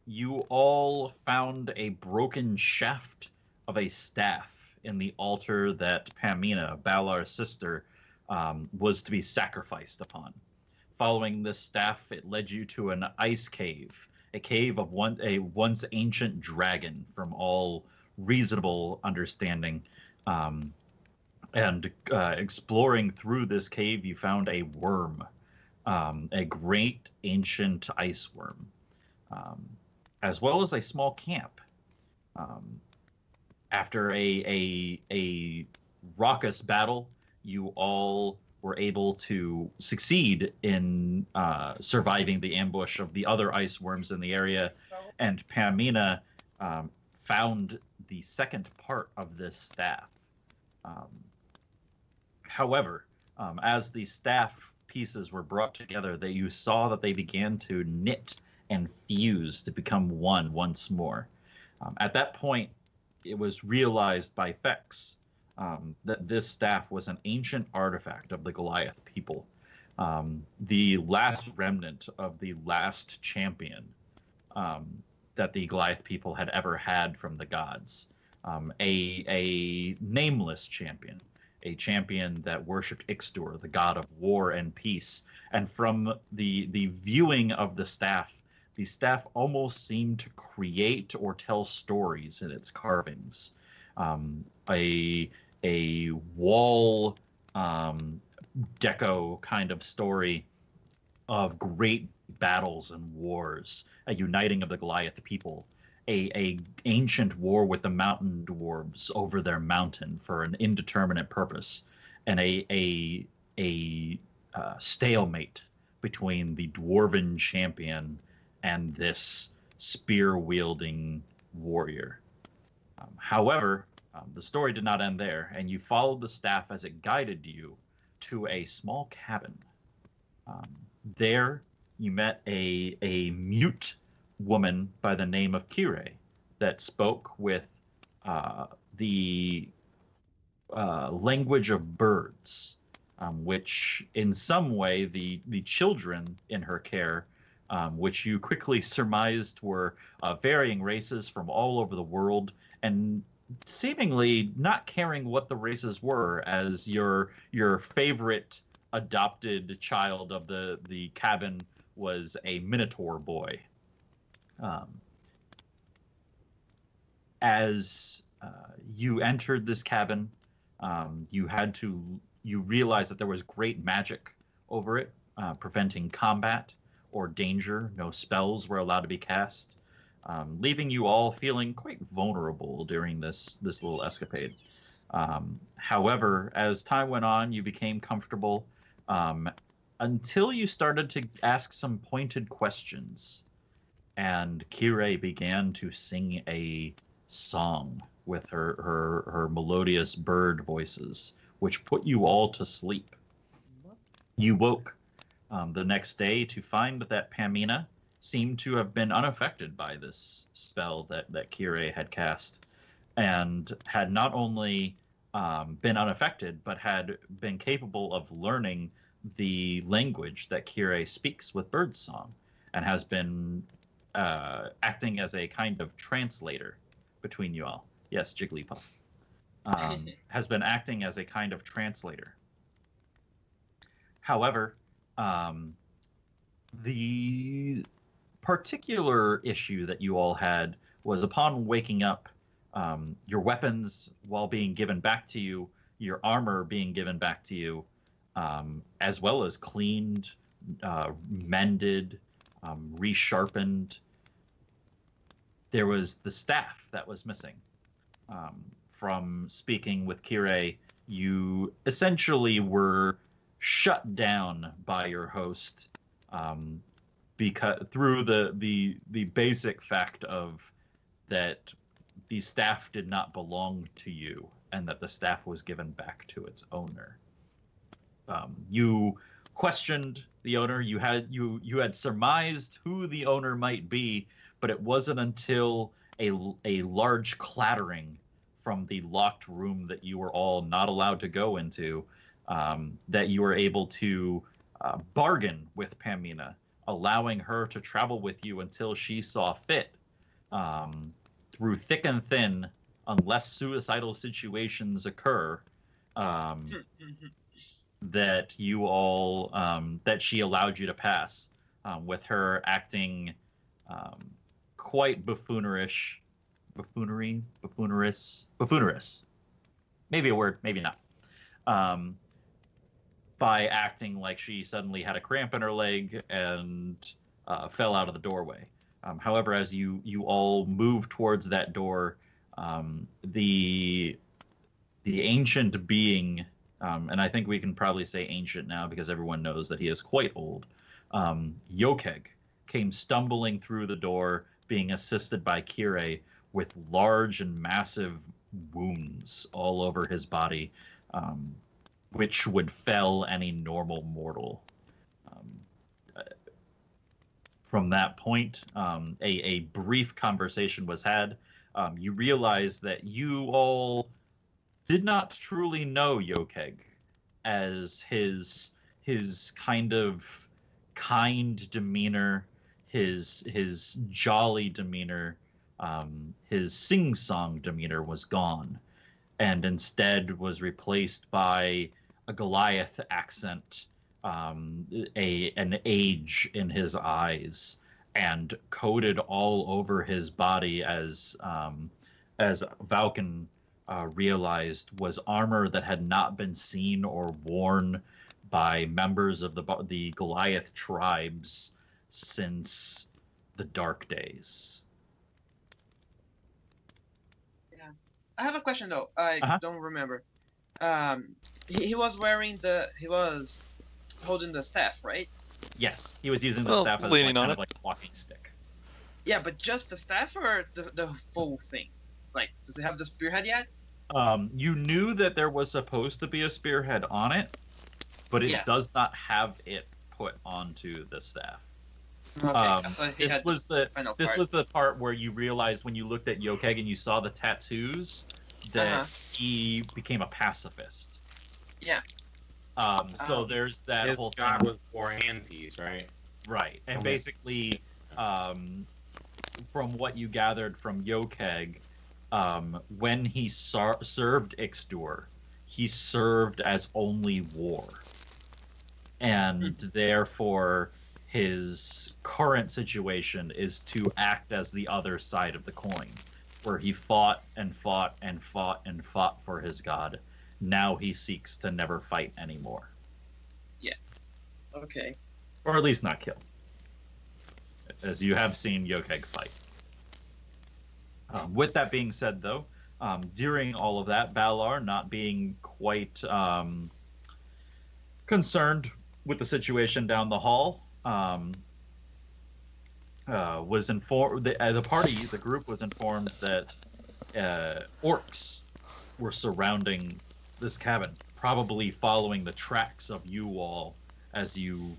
you all found a broken shaft of a staff in the altar that Pamina, Balar's sister, was to be sacrificed upon. Following this staff, it led you to an ice cave, a cave of a once ancient dragon from all reasonable understanding. Um, and exploring through this cave, you found a worm, a great ancient ice worm, um, as well as a small camp. Um, After a raucous battle, you all were able to succeed in surviving the ambush of the other ice worms in the area, and Pamina found the second part of this staff. Um, However, as the staff pieces were brought together, that you saw that they began to knit and fuse to become one once more. At that point, it was realized by Fex that this staff was an ancient artifact of the Goliath people, the last remnant of the last champion that the Goliath people had ever had from the gods, a nameless champion, a champion that worshipped Ixtor, the god of war and peace. And from the viewing of the staff almost seemed to create or tell stories in its carvings. A wall deco kind of story of great battles and wars, a uniting of the Goliath people, a ancient war with the mountain dwarves over their mountain for an indeterminate purpose, and a stalemate between the dwarven champion and this spear wielding warrior. However, the story did not end there, and you followed the staff as it guided you to a small cabin. There, you met a mute woman by the name of Kire that spoke with the language of birds, which in some way the children in her care, which you quickly surmised were varying races from all over the world, and seemingly not caring what the races were, as your favorite adopted child of the cabin was a Minotaur boy. As you entered this cabin, you realized that there was great magic over it, preventing combat or danger. No spells were allowed to be cast, leaving you all feeling quite vulnerable during this little escapade. However, as time went on, you became comfortable, until you started to ask some pointed questions, and Kire began to sing a song with her melodious bird voices, which put you all to sleep. You woke the next day to find that Pamina seemed to have been unaffected by this spell that Kire had cast, and had not only been unaffected, but had been capable of learning the language that Kire speaks with birdsong, and has been acting as a kind of translator between you all. Yes, Jigglypuff. Has been acting as a kind of translator. However, the particular issue that you all had was, upon waking up, your weapons, while being given back to you, your armor being given back to you, as well as cleaned, mended, resharpened, there was the staff that was missing. From speaking with Kire, you essentially were shut down by your host, because through the basic fact of that the staff did not belong to you, and that the staff was given back to its owner. You questioned the owner. You had surmised who the owner might be, but it wasn't until a large clattering from the locked room that you were all not allowed to go into, that you were able to bargain with Pamina, allowing her to travel with you until she saw fit um, through thick and thin, unless suicidal situations occur, um, that you all that she allowed you to pass, with her acting um, quite buffoonerish, maybe a word, maybe not. Um, by acting like she suddenly had a cramp in her leg and fell out of the doorway. However, as you all move towards that door, the ancient being, and I think we can probably say ancient now because everyone knows that he is quite old. Yokeg came stumbling through the door, being assisted by Kire with large and massive wounds all over his body, um, which would fell any normal mortal. Um, from that point, a brief conversation was had. You realize that you all did not truly know Yokeg as his kind of kind demeanor, his jolly demeanor, his sing-song demeanor was gone, and instead was replaced by a Goliath accent, an age in his eyes, and coated all over his body as Valken realized was armor that had not been seen or worn by members of the Goliath tribes since the Dark Days. Yeah, I have a question though. I don't remember. He was holding the staff, right? Yes, he was using the staff as like, kind of like a walking stick. Yeah, but just the staff or the full thing? Like, does it have the spearhead yet? You knew that there was supposed to be a spearhead on it, but it does not have it put onto the staff. Okay, this was the part where you realized when you looked at Yokeg and you saw the tattoos that he became a pacifist. Yeah. So there's that his whole god thing. was war and peace, right? Right, and basically, from what you gathered from Yokeg, when he served Ixdur, he served as only war, and therefore his current situation is to act as the other side of the coin, where he fought and fought and fought and fought for his god. Now he seeks to never fight anymore. Yeah. Okay. Or at least not kill. As you have seen Yokeg fight. With that being said, though, during all of that, Balar, not being quite concerned with the situation down the hall, was informed. The group was informed that orcs were surrounding this cabin, probably following the tracks of you all as you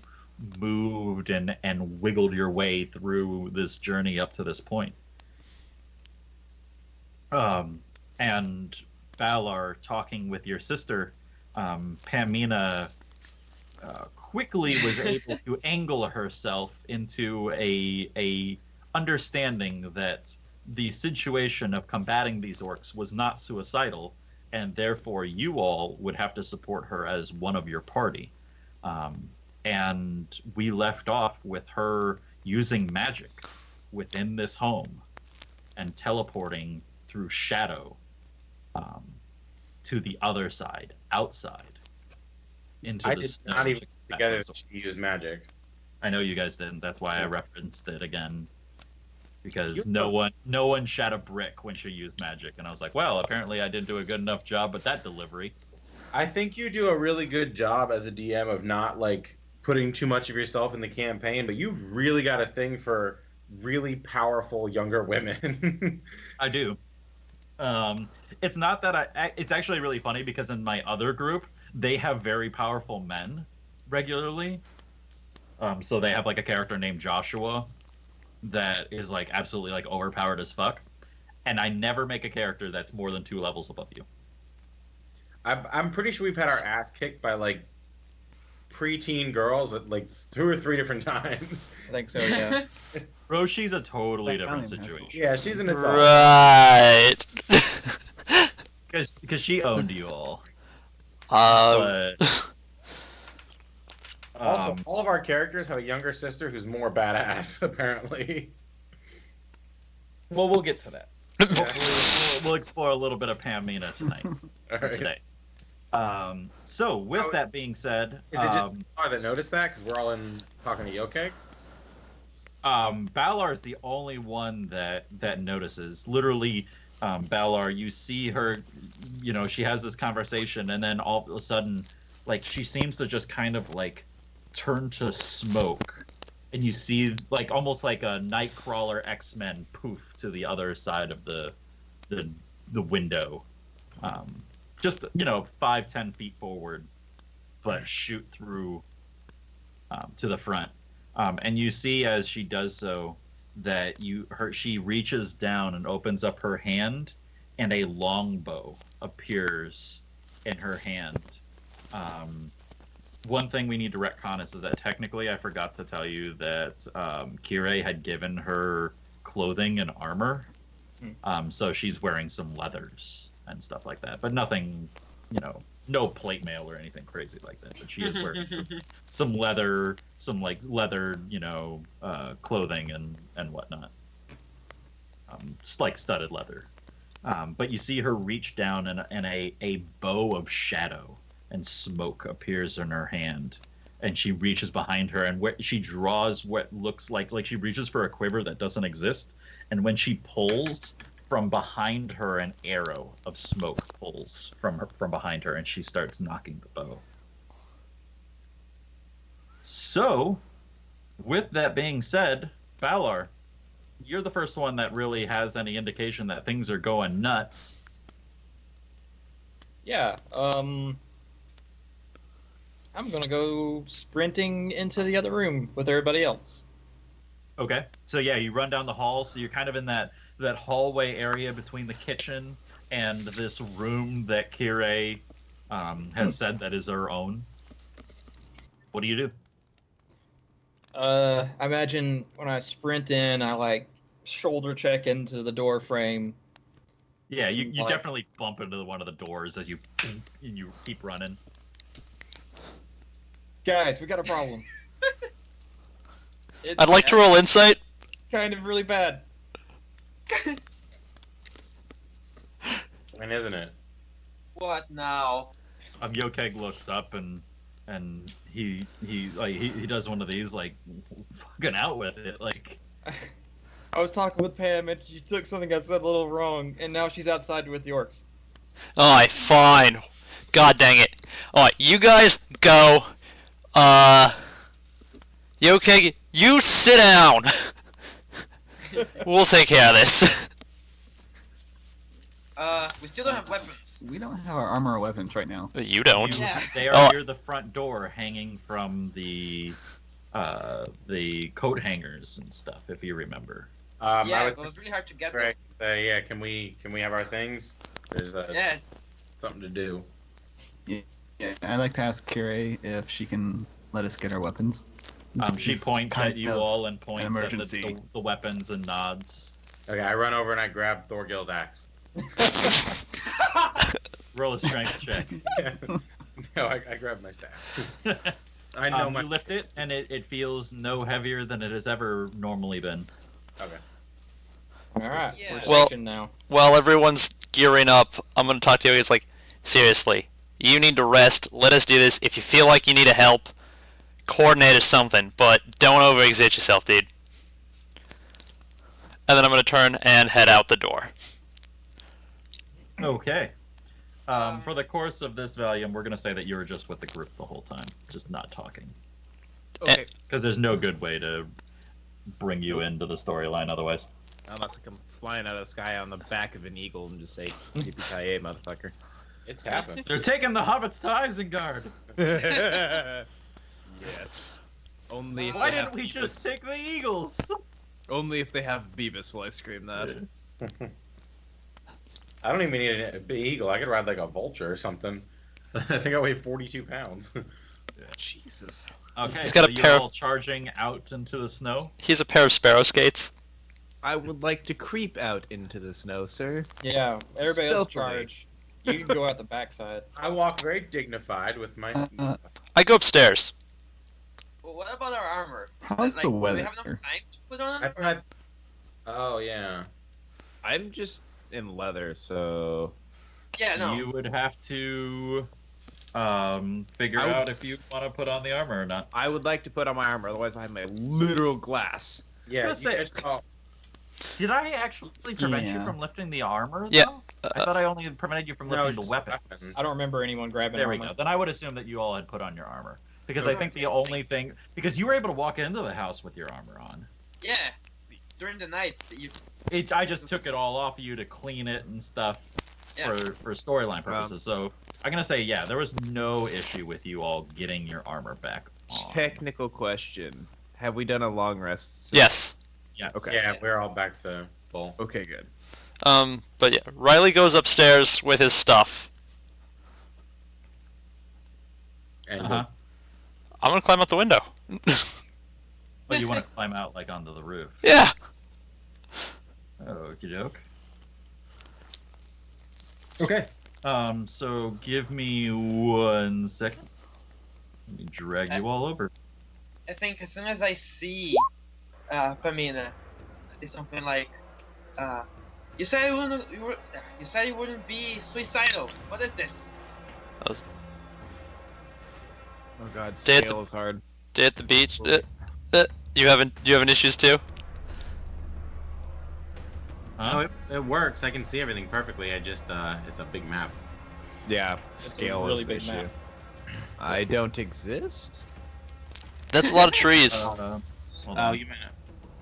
moved and wiggled your way through this journey up to this point. And Balar, talking with your sister, Pamina, quickly was able to angle herself into a understanding that the situation of combating these orcs was not suicidal, and therefore you all would have to support her as one of your party. And we left off with her using magic within this home and teleporting through shadow to the other side, outside, into I the did snow. not even together she used magic. I know you guys didn't. That's why I referenced it again. Because no one shat a brick when she used magic, and I was like, well, apparently I didn't do a good enough job with that delivery. I think you do a really good job as a DM of not like putting too much of yourself in the campaign, but you've really got a thing for really powerful younger women. I do. It's not that it's actually really funny because in my other group, they have very powerful men regularly. So they have like a character named Joshua that is like absolutely like overpowered as fuck, and I never make a character that's more than 2 levels above you. I'm pretty sure we've had our ass kicked by like preteen girls at like 2 or 3 different times. I think so, yeah. Roshi's a totally That different Italian has- situation. Yeah, she's an adult. Right. Because she owned you all. Uh, But Also, all of our characters have a younger sister who's more badass, apparently. well, we'll get to that. We'll explore a little bit of Pamina tonight. All right. Today. So with that being said, Is it just Balar that noticed that? Because we're all in talking to Yokeg? Balar is the only one that notices. Literally, Balar, you see her, you know, she has this conversation, and then all of a sudden, like, she seems to just kind of like turn to smoke, and you see like almost like a Nightcrawler X-Men poof to the other side of the window, just 5-10 feet forward, but shoot through to the front. And you see as she does so that she reaches down and opens up her hand, and a longbow appears in her hand. One thing we need to retcon is that technically I forgot to tell you that Kirei had given her clothing and armor. So she's wearing some leathers and stuff like that, but nothing, no plate mail or anything crazy like that. But she is wearing some leather, clothing and whatnot. It's like studded leather. But you see her reach down, and a bow of shadow and smoke appears in her hand, and she reaches behind her, and she draws what looks like she reaches for a quiver that doesn't exist, and when she pulls from behind her, an arrow of smoke pulls from behind her, and she starts knocking the bow. So, with that being said, Balar, you're the first one that really has any indication that things are going nuts. Yeah, I'm gonna go sprinting into the other room with everybody else. Okay. So yeah, you run down the hall, so you're kind of in that hallway area between the kitchen and this room that Kirei has said that is her own. What do you do? I imagine when I sprint in, I shoulder check into the door frame. Yeah, you definitely bump into one of the doors as you keep running. Guys, we got a problem. I'd like to roll insight. Kind of really bad. And isn't it? What now? Yokeg looks up and he does one of these fucking out with it I was talking with Pam and she took something I said a little wrong, and now she's outside with the orcs. Alright, fine. God dang it. Alright, you guys go. Yokeg, you sit down. We'll take care of this. We still don't have weapons. We don't have our armor or weapons right now. You don't. Yeah. They are near the front door, hanging from the coat hangers and stuff, if you remember. Yeah, it was really hard to get them. Yeah, can we have our things? There's Yeah. something to do. Yeah, I'd like to ask Kirei if she can let us get our weapons. She It's points kind at you of all and points an at emergency. the weapons and nods. Okay, I run over and I grab Thorgil's axe. Roll a strength check. No, I grab my staff. I know You lift it, and it feels no heavier than it has ever normally been. Okay. Alright, Yeah. we're Well- switching now. While everyone's gearing up, I'm gonna talk to you. It's seriously, you need to rest. Let us do this. If you feel like you need a help, coordinate or something, but don't overexert yourself, dude. And then I'm gonna turn and head out the door. Okay. For the course of this volume, we're going to say that you were just with the group the whole time, just not talking. Okay. Because there's no good way to bring you into the storyline otherwise. Unless I come flying out of the sky on the back of an eagle and just say, "Yippee-ki-yay, motherfucker." It's happened. They're taking the hobbits to Isengard! Yes. Only if Why they didn't have we just Beavis. take the eagles? Only if they have Beavis will I scream that. I don't even need a big eagle. I could ride like a vulture or something. I think I weigh 42 pounds. Jesus. Okay, He's got so a you're pair of- all charging out into the snow. He's a pair of sparrow skates. I would like to creep out into the snow, sir. Yeah, everybody else Stealthily. charge. You can go out the backside. I walk very dignified with my. I go upstairs. Well, what about our armor? How's Like, the do we weather? have enough time to put on? I've Or... had. Oh yeah. I'm just in leather, so Yeah, no. You would have to figure I would- out if you want to put on the armor or not. I would like to put on my armor. Otherwise, I have my literal glass. Yeah. Gonna say- Oh, Did I actually prevent you Yeah. from lifting the armor? Yeah. Though? I thought I only prevented you from No, lifting it's the just weapons. weapons. I don't remember anyone grabbing There we armor. go. Then I would assume that you all had put on your armor. Because I think the only thing... Because you were able to walk into the house with your armor on. Yeah. During the night, you. I just took it all off of you to clean it and stuff Yeah. for storyline purposes. So I'm going to say, yeah, there was no issue with you all getting your armor back on. Technical question: have we done a long rest? since- Yes. Yes. Okay. yeah, we're all back to full. Okay, good. But yeah, Riley goes upstairs with his stuff. And Uh-huh. I'm gonna climb out the window. But you want to climb out, like, onto the roof. Yeah. Okie doke. Okay. So give me 1 second. Let me drag you all over. I think as soon as I see, Pamina, I say something like, you said you said you wouldn't be suicidal. What is this? Oh god, Did- scale is hard. Day at the beach. You having issues too? Huh? No, it works. I can see everything perfectly. I just it's a big map. Yeah, It's a scale really is the big issue. map. I don't exist. That's a lot of trees. Hold Oh, on. you meant.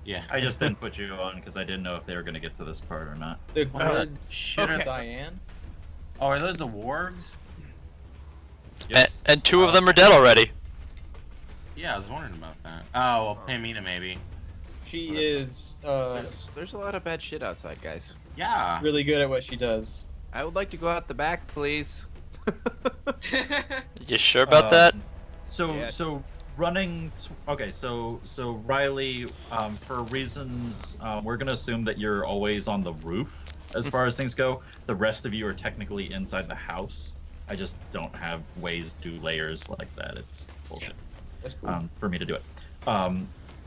Yeah. I just didn't put you on because I didn't know if they were going to get to this part or not. The good Shit. Okay. Diane. Oh, are those the wargs? And two of them are dead already. Yeah, I was wondering about that. Oh, well, Pamina maybe. She is There's a lot of bad shit outside, guys. Yeah. really good at what she does. I would like to go out the back, please. You sure about that? So Yes. so running. Okay, so Riley, for reasons, we're gonna assume that you're always on the roof as far as things go. The rest of you are technically inside the house. I just don't have ways to do layers like that. It's bullshit. That's cool. For me to do it.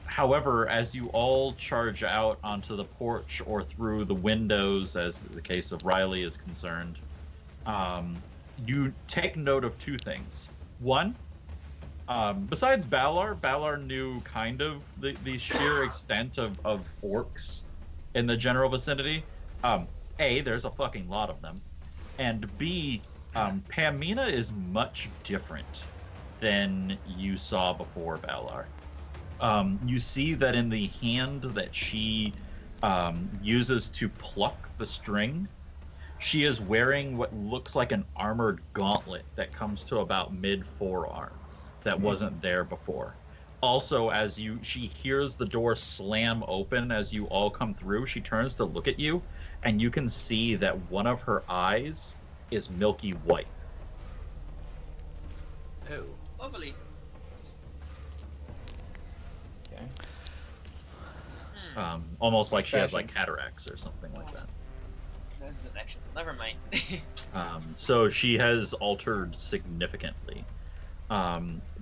However, as you all charge out onto the porch or through the windows, as the case of Riley is concerned, you take note of two things. One, besides Balar knew kind of the sheer extent of orcs in the general vicinity. A, there's a fucking lot of them. And B, Pamina is much different than you saw before Valar. You see that in the hand that she uses to pluck the string, she is wearing what looks like an armored gauntlet that comes to about mid-forearm that wasn't there before. Also, as she hears the door slam open as you all come through, she turns to look at you, and you can see that one of her eyes is milky white. Oh. Lovely. Okay. Almost like she has Fashion. like cataracts or something like that. That's an action, so never mind. So she has altered significantly.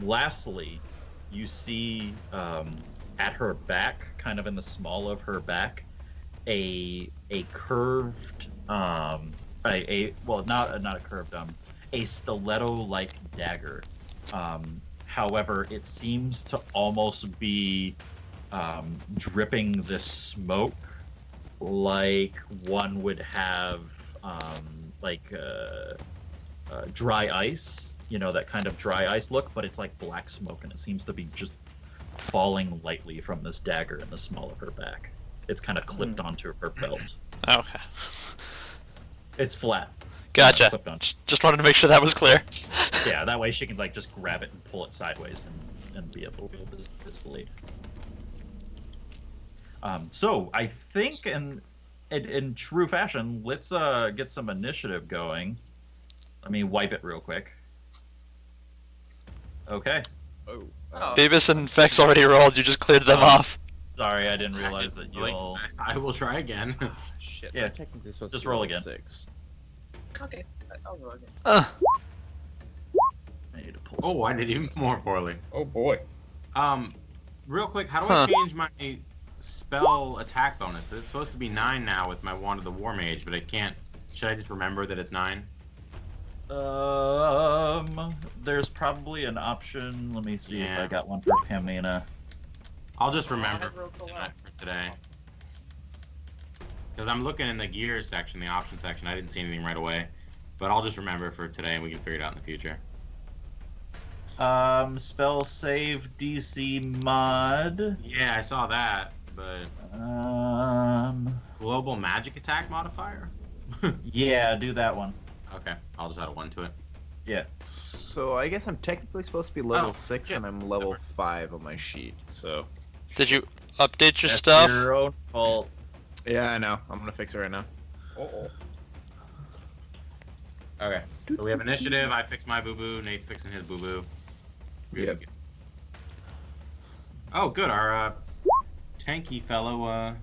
Lastly, you see at her back, kind of in the small of her back, a curved, well, not a curved, a stiletto-like dagger. However, it seems to almost be dripping this smoke like one would have dry ice, that kind of dry ice look, but it's like black smoke, and it seems to be just falling lightly from this dagger in the small of her back. It's kind of clipped onto her belt. Okay. It's flat. Gotcha. Clipped on. Just wanted to make sure that was clear. Yeah, that way she can just grab it and pull it sideways and be able to wield this blade. So I think in true fashion, let's get some initiative going. Let me wipe it real quick. Okay. Oh. Oh. Beavis and Vex already rolled. You just cleared them off. Sorry, I didn't realize that you Wait, all. I will try again. Shit. Yeah, I'm technically supposed just to be roll level again. 6. Okay, I'll roll again. I need to pull. Oh, I did even more poorly. Oh boy. Real quick, how do Huh. I change my spell attack bonus? It's supposed to be 9 now with my Wand of the War Mage, but I can't. Should I just remember that it's 9? There's probably an option. Let me see if Yeah. I got one for Pamina. I'll just I remember have rolled a lot. for today. Because I'm looking in the gears section, the option section. I didn't see anything right away. But I'll just remember for today and we can figure it out in the future. Spell save DC mod. Yeah, I saw that, but global magic attack modifier? Yeah, do that one. Okay, I'll just add a 1 to it. Yeah. So I guess I'm technically supposed to be level Oh, 6 shit. and I'm level 5 on my sheet. So Did you update your That's stuff? your own fault. yeah, I know. I'm gonna fix it right now. Uh-oh. Okay, so we have initiative. I fixed my boo-boo. Nate's fixing his boo-boo. Yep. Oh, good. Our tanky fellow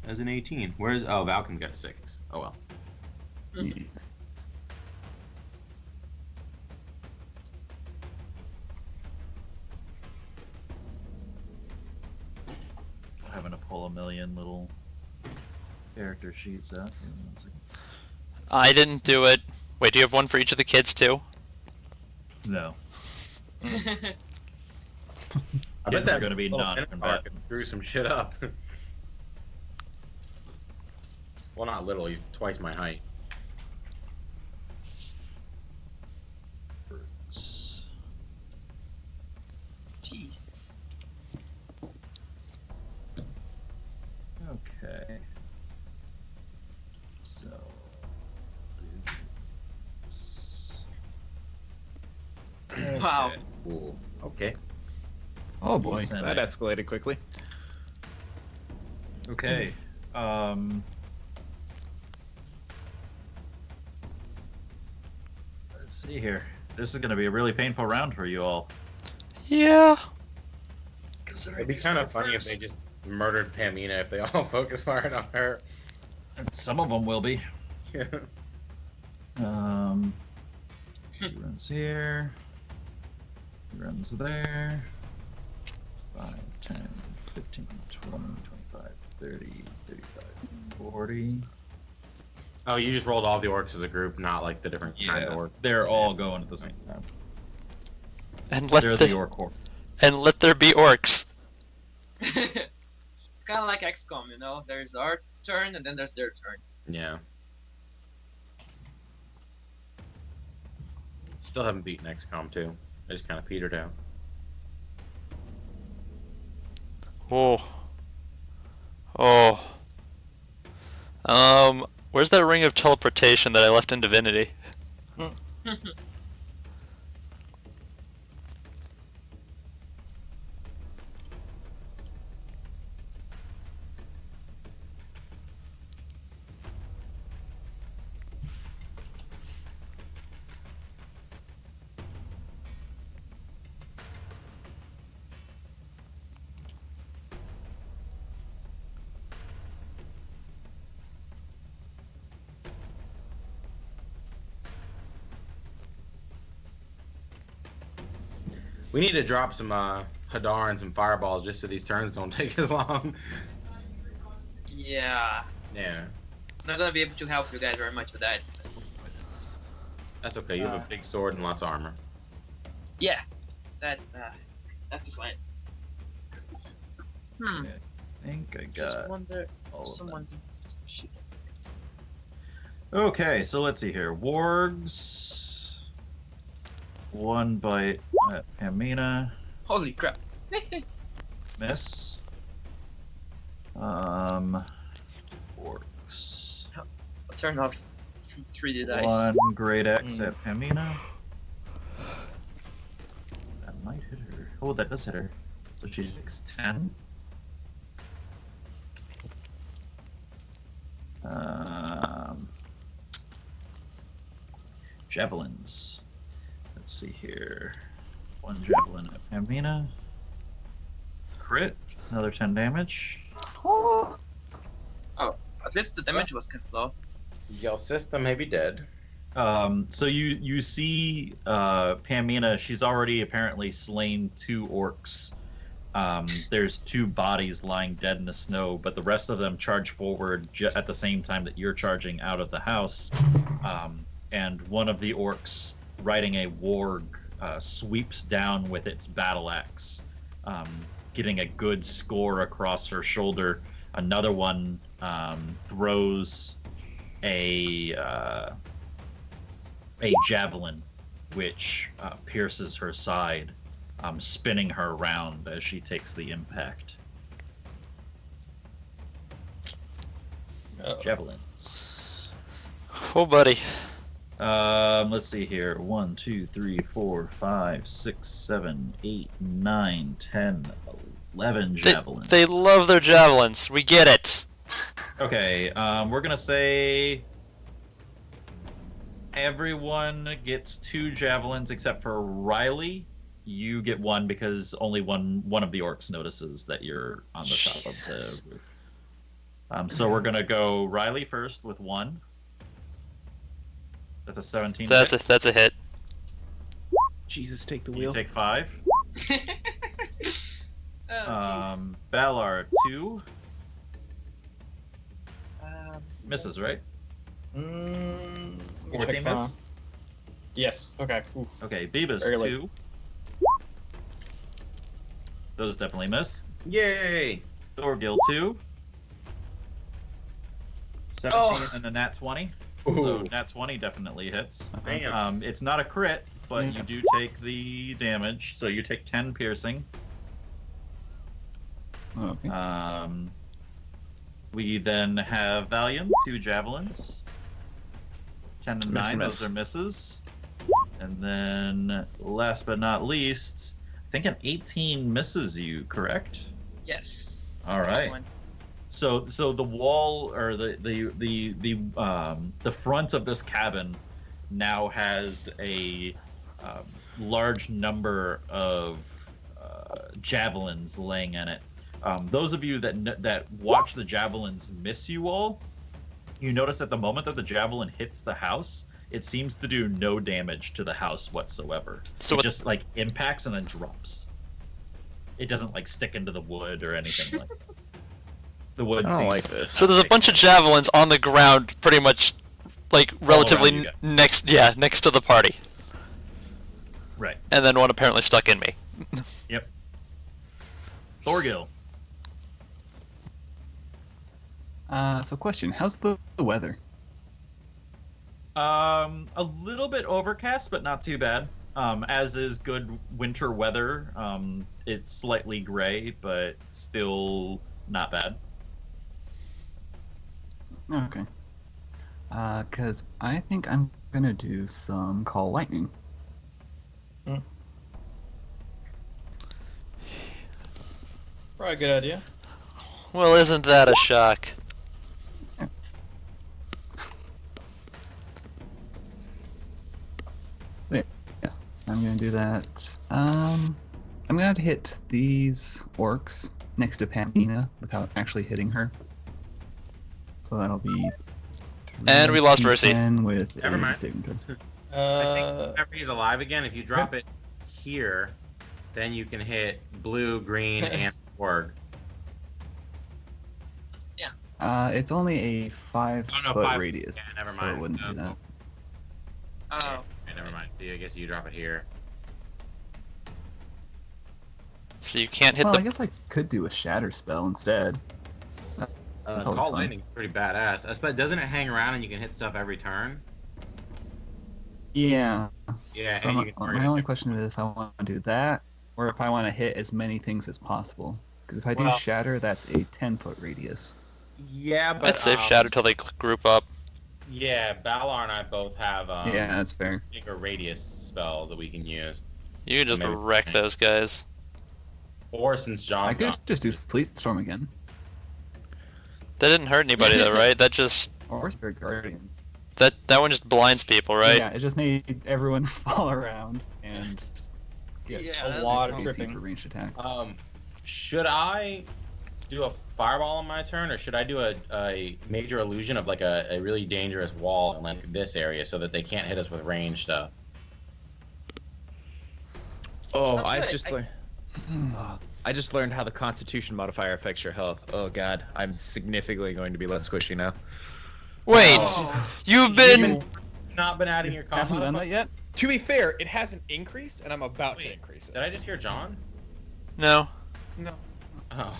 has an 18. Where's... Oh, Valken's got 6. Oh, well. I'm having to pull a million little character sheets out. Hang on one second. I didn't do it. Wait, do you have one for each of the kids too? No. I bet Kids are that going to be little non-combatant. Pinnacle screw some shit up. Well, not little. He's twice my height. Jeez. Okay. So. do this. Wow. Okay. Ooh. Okay. Oh boy. Send That it. escalated quickly. Okay. Let's see here. This is going to be a really painful round for you all. Yeah. It'd be kind of funny if they just murdered Pamina if they all focus firing on her. Some of them will be. Yeah. He runs here. He runs there. 5, 10, 15, 20, 25, 30, 35, 40. Oh, you just rolled all the orcs as a group, not like the different kinds of orcs. They're all going at the same time. And let They're the, the orc horde. and let there be orcs. It's kind of like XCOM, you know? There's our turn and then there's their turn. Yeah. Still haven't beaten XCOM 2. I just kind of petered out. Oh. Oh. Where's that ring of teleportation that I left in Divinity? We need to drop some Hadar and some fireballs just so these turns don't take as long. Yeah. Yeah. I'm not gonna be able to help you guys very much with that. That's okay. You have a big sword and lots of armor. Yeah. That's the plan. Hmm. Okay. I think I Just got wonder all if of them. someone shoot. Okay, so let's see here. Wargs. One bite at Pamina. Holy crap. Miss. Orcs. I'll turn off 3D dice. One great X at Pamina. That might hit her. Oh, that does hit her. So she takes 10. Javelins. Let's see here. One javelin at Pamina. Crit. Another 10 damage. At least the damage was kind of low. Your sister may be dead. So you see Pamina. She's already apparently slain 2 orcs. There's 2 bodies lying dead in the snow, but the rest of them charge forward at the same time that you're charging out of the house. And one of the orcs, riding a warg, sweeps down with its battle axe, getting a good score across her shoulder. Another one throws a javelin, which pierces her side, spinning her around as she takes the impact. Javelins. Oh, buddy. Let's see here. 1, 2, 3, 4, 5, 6, 7, 8, 9, 10, 11 javelins. They love their javelins. We get it. Okay, we're gonna say everyone gets 2 javelins except for Riley. You get 1 because only one of the orcs notices that you're on the top of the roof. So we're gonna go Riley first with 1. That's a 17. That's a hit. Jesus, take the You wheel. take 5. Oh, Balar 2. jeez. Misses, right? 14 14 miss? Yes. Okay. Ooh. Okay, Beavis Barely. 2. Those definitely miss. Yay! Thorgil 2. 17 and a nat 20. So Ooh. nat 20 definitely hits. Damn. It's not a crit, but you do take the damage. So you take 10 piercing. Okay. We then have Valiant, 2 javelins. 10 and Miss 9, and those miss. are misses. And then, last but not least, I think an 18 misses you, correct? Yes. All right. One. So the wall or the front of this cabin now has a large number of javelins laying in it. Those of you that watch the javelins miss you all, you notice at the moment that the javelin hits the house, it seems to do no damage to the house whatsoever. So it just like impacts and then drops. It doesn't like stick into the wood or anything like that. The wood I don't seems like to this. So there's a bunch of javelins on the ground, pretty much, like relatively you guys. next to the party, Right. and then one apparently stuck in me. Yep. Thorgil. So question, how's the weather? A little bit overcast, but not too bad. As is good winter weather. It's slightly gray, but still not bad. Okay. Cause I think I'm gonna do some call lightning. Probably a good idea. Well, isn't that a shock? I'm gonna do that. I'm gonna hit these orcs next to Pamina without actually hitting her. So that'll be. And we lost Mercy. 10 with Never a mind. saving throw. I think whenever he's alive again, if you drop it here, then you can hit blue, green, and org. It's only a 5 Oh, no, foot 5. radius, Yeah, never so mind. it wouldn't do that. Oh. Okay, never mind. See, I guess you drop it here. So you can't hit Well, I the. guess I could do a shatter spell instead. That's always Call fun. lightning's pretty badass. But doesn't it hang around and you can hit stuff every turn? Yeah. Yeah, So and my, you can target my only it. question is if I want to do that, or if I want to hit as many things as possible. Because if I do Well- shatter, that's a 10-foot radius. Yeah, but I'd save shatter till they group up. Yeah, Balar and I both have Yeah, that's fair. bigger radius spells that we can use. You can just Maybe. wreck those guys. Or since I John's could gone. just do Sleet Storm again. That didn't hurt anybody though, right? That just Or Spirit Guardians. that one just blinds people, right? Yeah, it just made everyone fall around and Yeah, Yeah, a that'd lot be of fun. tripping. for ranged attacks. Should I do a fireball on my turn, or should I do a major illusion of like a really dangerous wall in like this area so that they can't hit us with range stuff? Oh, That's I've good. just learned. I just learned how the Constitution modifier affects your health. Oh god, I'm significantly going to be less squishy now. Wait, Oh. you've been. You've not been adding your con Haven't done modifier? that yet? To be fair, it hasn't increased, and I'm about to Wait, increase it. Did I just hear John? No. No. Oh.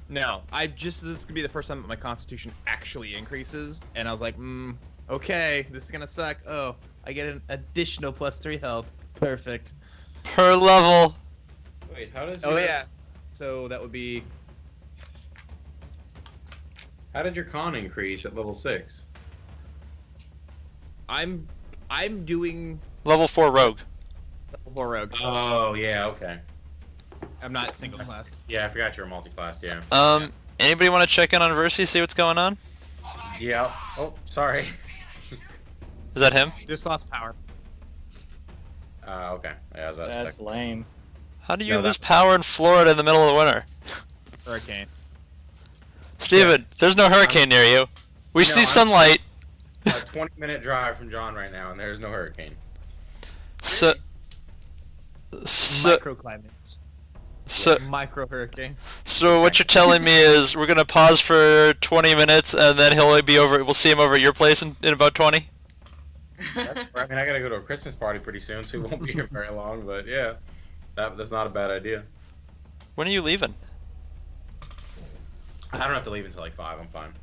No, this is gonna be the first time that my Constitution actually increases, and I was like, okay, this is gonna suck. Oh, I get an additional +3 health. Perfect. Per level. Wait, how does Oh your, yeah. So that would be. How did your con increase at level 6? I'm doing Level 4 rogue. level 4 rogue. Oh, yeah, okay. I'm not single classed. Yeah, I forgot you were multi-classed, yeah. Anybody want to check in on Versi, see what's going on? Yeah. Oh, sorry. Is that him? Just lost power. Okay. Yeah, I was about to That's check. lame. How do you No, lose that- power in Florida in the middle of the winter? Hurricane. Steven, there's no hurricane near you. We No, see I'm- sunlight. A 20-minute drive from John right now, and there's no hurricane. So, Microclimates. so, Micro hurricane. so what you're telling me is we're gonna pause for 20 minutes and then he'll be over. We'll see him over at your place in about 20. I mean, I gotta go to a Christmas party pretty soon, so we won't be here very long. But yeah, that's not a bad idea. When are you leaving? I don't have to leave until like 5. I'm fine.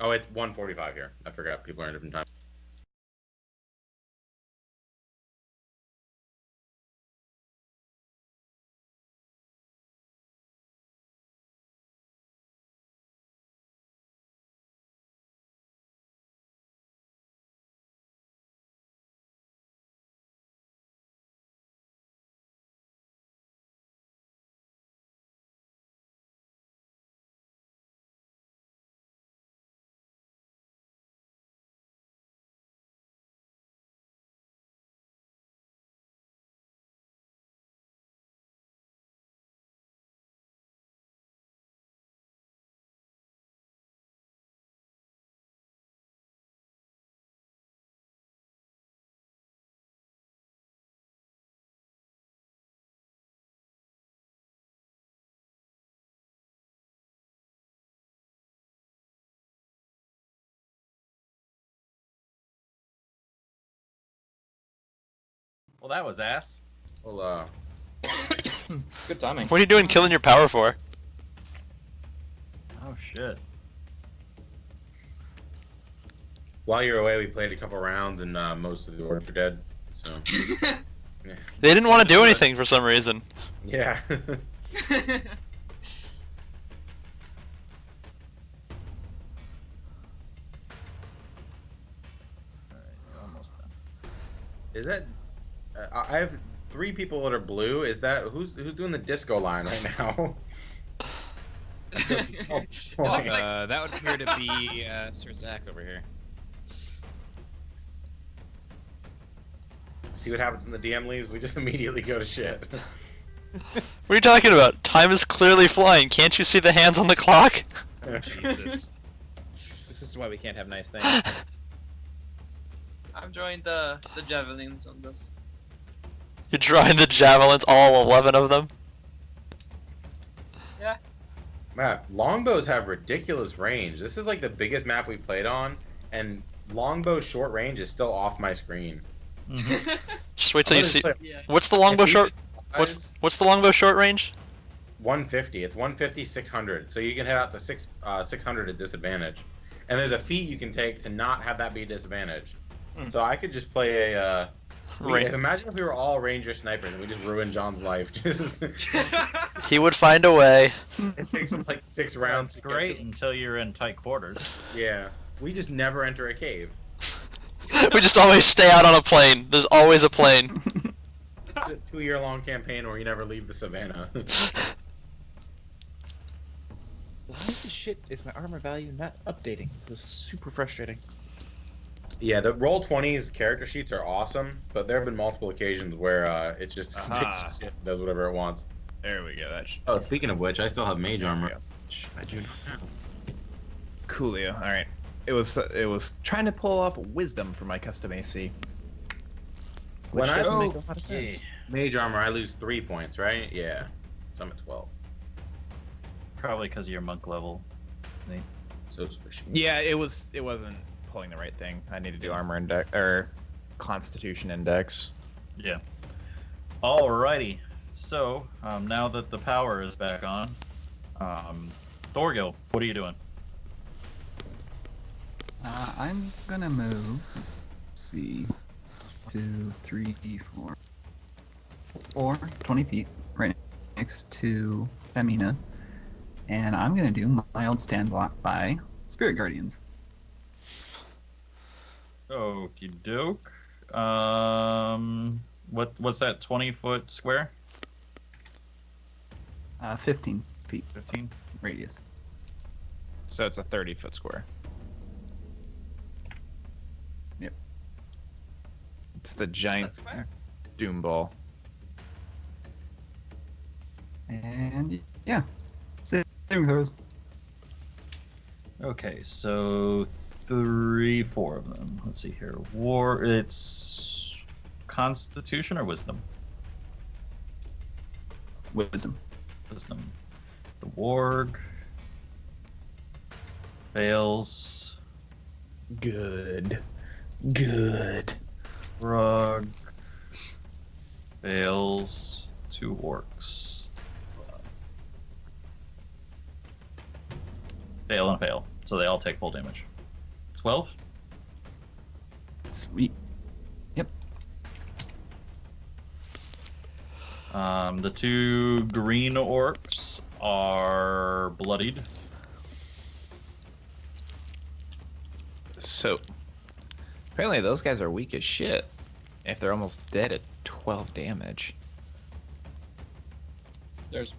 Oh, it's 1:45 here. I forgot. People are in a different time. Well, that was ass. Well, Good timing. What are you doing killing your power for? Oh shit. while you're away, we played a couple rounds, and most of the orcs are dead. So They didn't want to do anything for some reason. yeah. Almost done. Is that? I have 3 people that are blue. Is that who's doing the disco line right now? Looks like- That would appear to be Sir Zach over here. See what happens when the DM leaves? We just immediately go to shit. What are you talking about? Time is clearly flying. Can't you see the hands on the clock? Jesus. This is why we can't have nice things. I'm drawing the javelins on this. You're drawing the javelins, all 11 of them. Matt, longbows have ridiculous range. This is like the biggest map we played on, and longbow short range is still off my screen. Just wait till you see. Yeah. What's the longbow If you short? guys- What's the longbow short range? 150. It's 150, 600. So you can hit out to 600 at disadvantage. And there's a feat you can take to not have that be a disadvantage. So I could just play a. Imagine if we were all ranger snipers and we just ruined John's life. Just He would find a way. it takes him like 6 rounds. That's to get great to- until you're in tight quarters. Yeah, we just never enter a cave. We just always stay out on a plane. There's always a plane. It's a 2-year-long campaign where you never leave the savannah. Why the shit is my armor value not updating? This is super frustrating. Yeah, the roll 20s character sheets are awesome, but there have been multiple occasions where it just Aha. takes shit and does whatever it wants. There we go. That's Oh, speaking of which, I still have mage armor. go. Which I do not have. Coolio. All right. It was trying to pull off wisdom for my custom AC. When Which I doesn't make go- a lot of sense. Mage armor, I lose 3 points, right? Yeah. So I'm at 12. Probably because of your monk level. So squishy. Yeah, it wasn't pulling the right thing. I need to do armor index or constitution index. Yeah. Alrighty. So now that the power is back on, Thorgil, what are you doing? I'm gonna move. Let's see. 2, 3, 4, 20 feet right next to Femina. And I'm gonna do my old stand block by Spirit Guardians. Okie doke. What's that? 20-foot square? 15 feet 15. radius. So it's a 30-foot square. Yep. It's the giant That's fair. doom ball. And yeah, saving throws. Okay, so 3, 4 of them. Let's see here. It's Constitution or Wisdom? Wisdom. Wisdom. The warg fails. Good. Good. Rug fails. 2 orcs. Fail and fail. So they all take full damage. 12? Sweet. Yep. The 2 green orcs are bloodied. So, apparently those guys are weak as shit. If they're almost dead at 12 damage. There's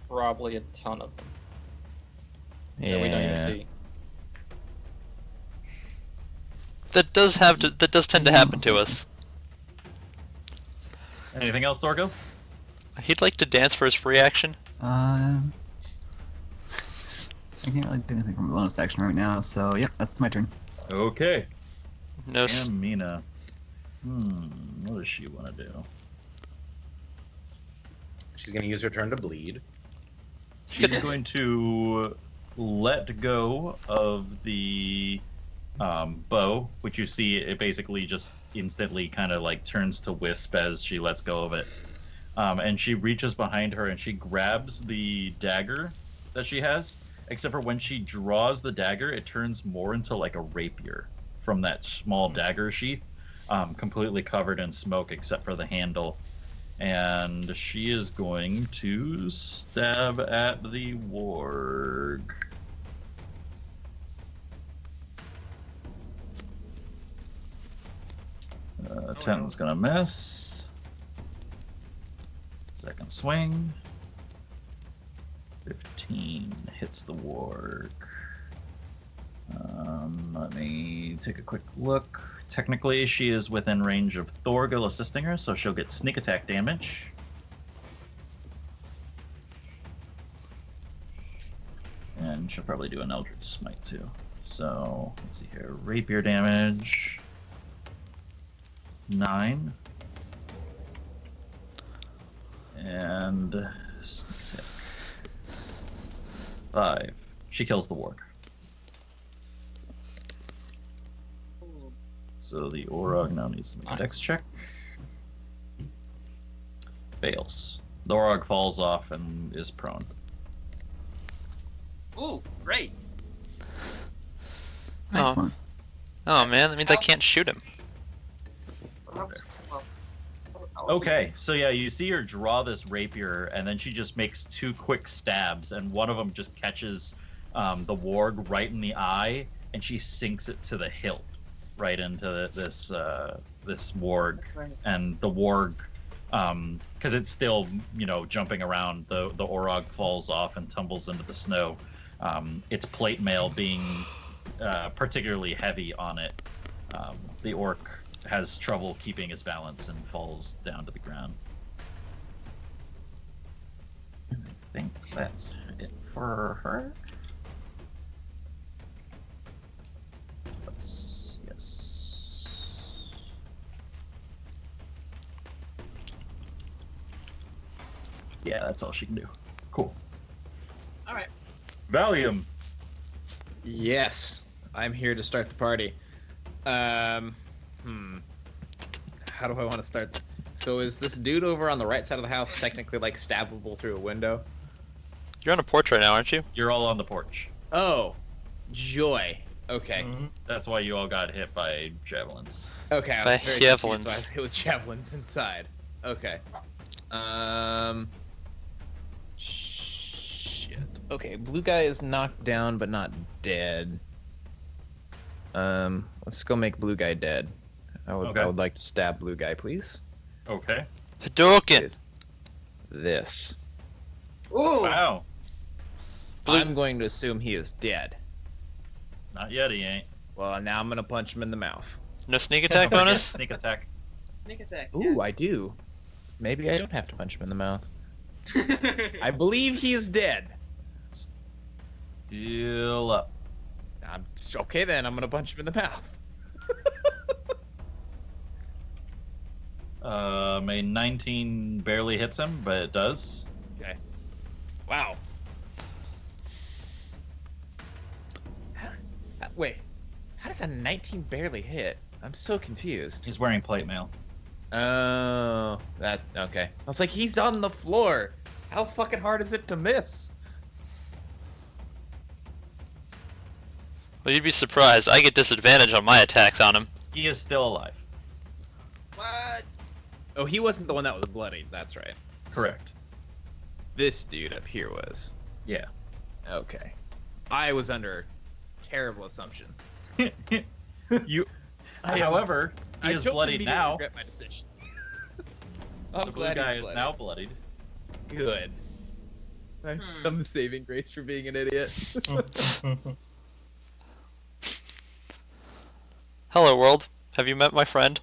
probably a ton of them that we don't even see. That does tend to happen to us. Anything else, Thorgo? He'd like to dance for his free action. I can't really do anything from a bonus action right now, so yep, that's my turn. Okay. No. And Mina. What does she want to do? She's going to use her turn to bleed. She's going to let go of the bow, which you see it basically just instantly kind of like turns to wisp as she lets go of it. And she reaches behind her and she grabs the dagger that she has, except for when she draws the dagger, it turns more into like a rapier from that small dagger sheath, completely covered in smoke except for the handle. And she is going to stab at the warg. no. 10's gonna miss. Second swing. 15 hits the warg. Let me take a quick look. Technically, she is within range of Thorgil assisting her, so she'll get sneak attack damage. And she'll probably do an Eldritch Smite too. So, let's see here. Rapier damage. 9. And sneak attack. 5. She kills the warg. So the Orog now needs to make a dex check. Fails. The Orog falls off and is prone. Ooh, great. Oh. Excellent. Oh man, that means I can't shoot him. Perhaps, well, Okay, so yeah, you see her draw this rapier, and then she just makes 2 quick stabs, and one of them just catches the warg right in the eye, and she sinks it to the hilt, right into this warg, Right. and the warg, because it's still jumping around, the Orog falls off and tumbles into the snow. Its plate mail being particularly heavy on it, The orc has trouble keeping his balance and falls down to the ground. I think that's it for her. Yes. Yeah, that's all she can do. Cool. All right. Valium. Yes, I'm here to start the party. How do I want to start? So is this dude over on the right side of the house technically like stabbable through a window? You're on a porch right now, aren't you? You're all on the porch. Oh, joy. Okay. That's why you all got hit by javelins. Okay. I By was very javelins. confused why I was hit with javelins inside. Okay. Shit. Okay, blue guy is knocked down but not dead. Let's go make blue guy dead. I would like to stab blue guy, please. Okay. Hadouken! With this. Ooh. Wow. Blue- I'm going to assume he is dead. Not yet, he ain't. Well, now I'm gonna punch him in the mouth. No sneak attack bonus? Sneak attack. Sneak attack. Ooh, I do. Maybe I don't have to punch him in the mouth. I believe he is dead. Deal up. Okay then, I'm gonna punch him in the mouth. A 19 barely hits him, but it does. Okay. Wow. Wait, how does a 19 barely hit? I'm so confused. He's wearing plate mail. Oh, that okay. I was like, he's on the floor. How fucking hard is it to miss? Well, you'd be surprised. I get disadvantage on my attacks on him. He is still alive. What? Oh, he wasn't the one that was bloodied. That's right. Correct. This dude up here was. Yeah. Okay. I was under terrible assumption. You. However, he is don't bloodied immediately now. regret my decision. I'm The blue glad guy he's is bloodied. now bloodied. Good. I have some saving grace for being an idiot. Hello, world. Have you met my friend?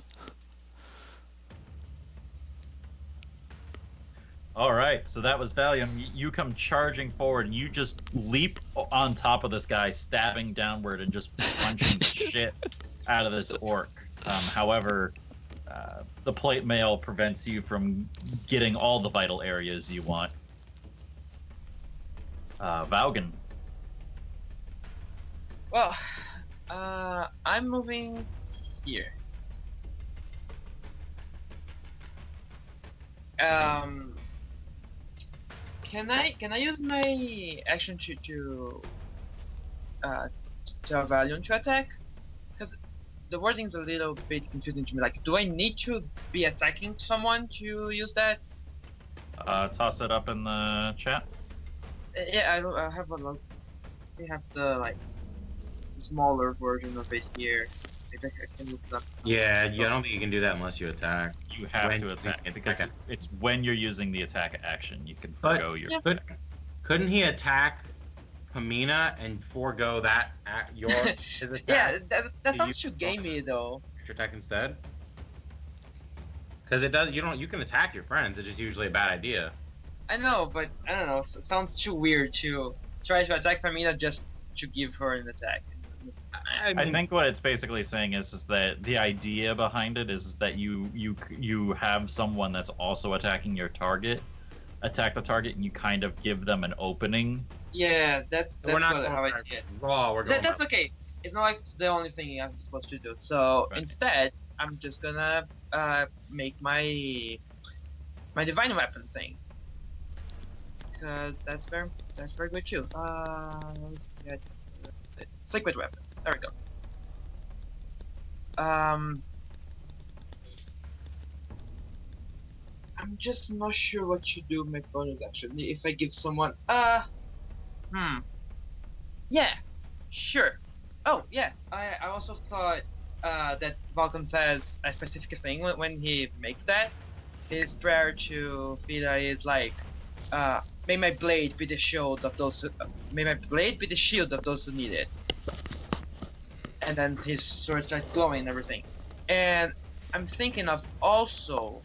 All right, so that was Valium. You come charging forward, and you just leap on top of this guy, stabbing downward and just punching the shit out of this orc. However, the plate mail prevents you from getting all the vital areas you want. Vaugen. Well, I'm moving here. Can I use my action to tell Valium to attack? Because the wording's a little bit confusing to me. Like, do I need to be attacking someone to use that? Toss it up in the chat. Yeah, I have a look. We have the like smaller version of it here. Maybe I can look it up. Yeah, I don't think you can do that unless you attack. You have When- to attack it because okay. it's when you're using the attack action. You can But- forgo your Yeah. attack. Couldn't he attack Pamina and forego that his attack? Yeah, that You sounds use too both. gamey though. Your attack instead? Because it does. You can attack your friends. It's just usually a bad idea. I know, but I don't know. It sounds too weird to try to attack Pamina just to give her an attack. I think what it's basically saying is that the idea behind it is that you have someone that's also attacking your target, attack the target, and you kind of give them an opening. Yeah, that's We're not how I going see it. raw. We're going. That's okay. It's not like the only thing I'm supposed to do. So Right. instead, I'm just gonna make my divine weapon thing, because that's very good too. Let's get liquid weapon. There we go. I'm just not sure what to do with my bonus action. If I give someone yeah, sure. Oh yeah, I also thought that Vulcan says a specific thing when he makes that. His prayer to Fida is like, may my blade be the shield of those who, may my blade be the shield of those who need it. and then his sword starts glowing and everything. And I'm thinking of also,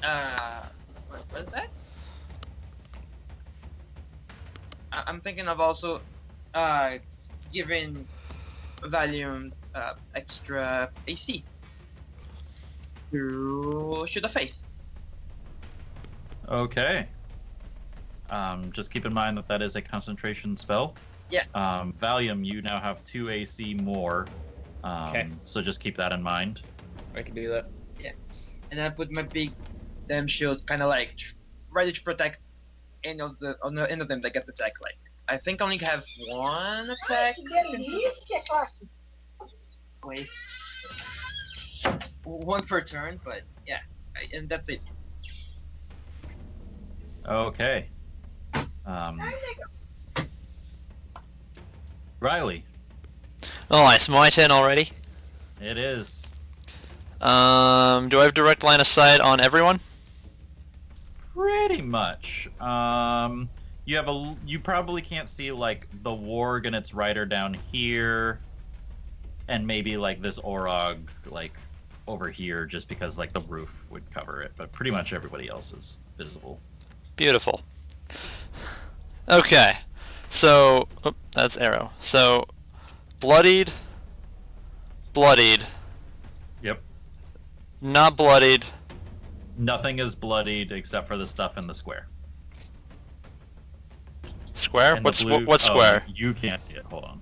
what was that? I'm thinking of also, giving Valium extra AC through Shield of Faith. Okay. Just keep in mind that that is a concentration spell. Yeah. Valium, you now have 2 AC more. Okay. So just keep that in mind. I can do that. And I put my big damn shield kind of like ready to protect any of them that gets attacked. Like, I think I only have one attack. Wait. One per turn, but yeah. And that's it. Okay. Riley, Oh, it's my turn already. it is. Do I have direct line of sight on everyone? Pretty much. You probably can't see like the warg and its rider down here, and maybe like this orog like over here, just because like the roof would cover it. But pretty much everybody else is visible. Beautiful. Okay, so that's arrow. So bloodied, Yep. not bloodied. Nothing is bloodied except for the stuff in the square. Square? And the blue- What square? You can't see it. Hold on.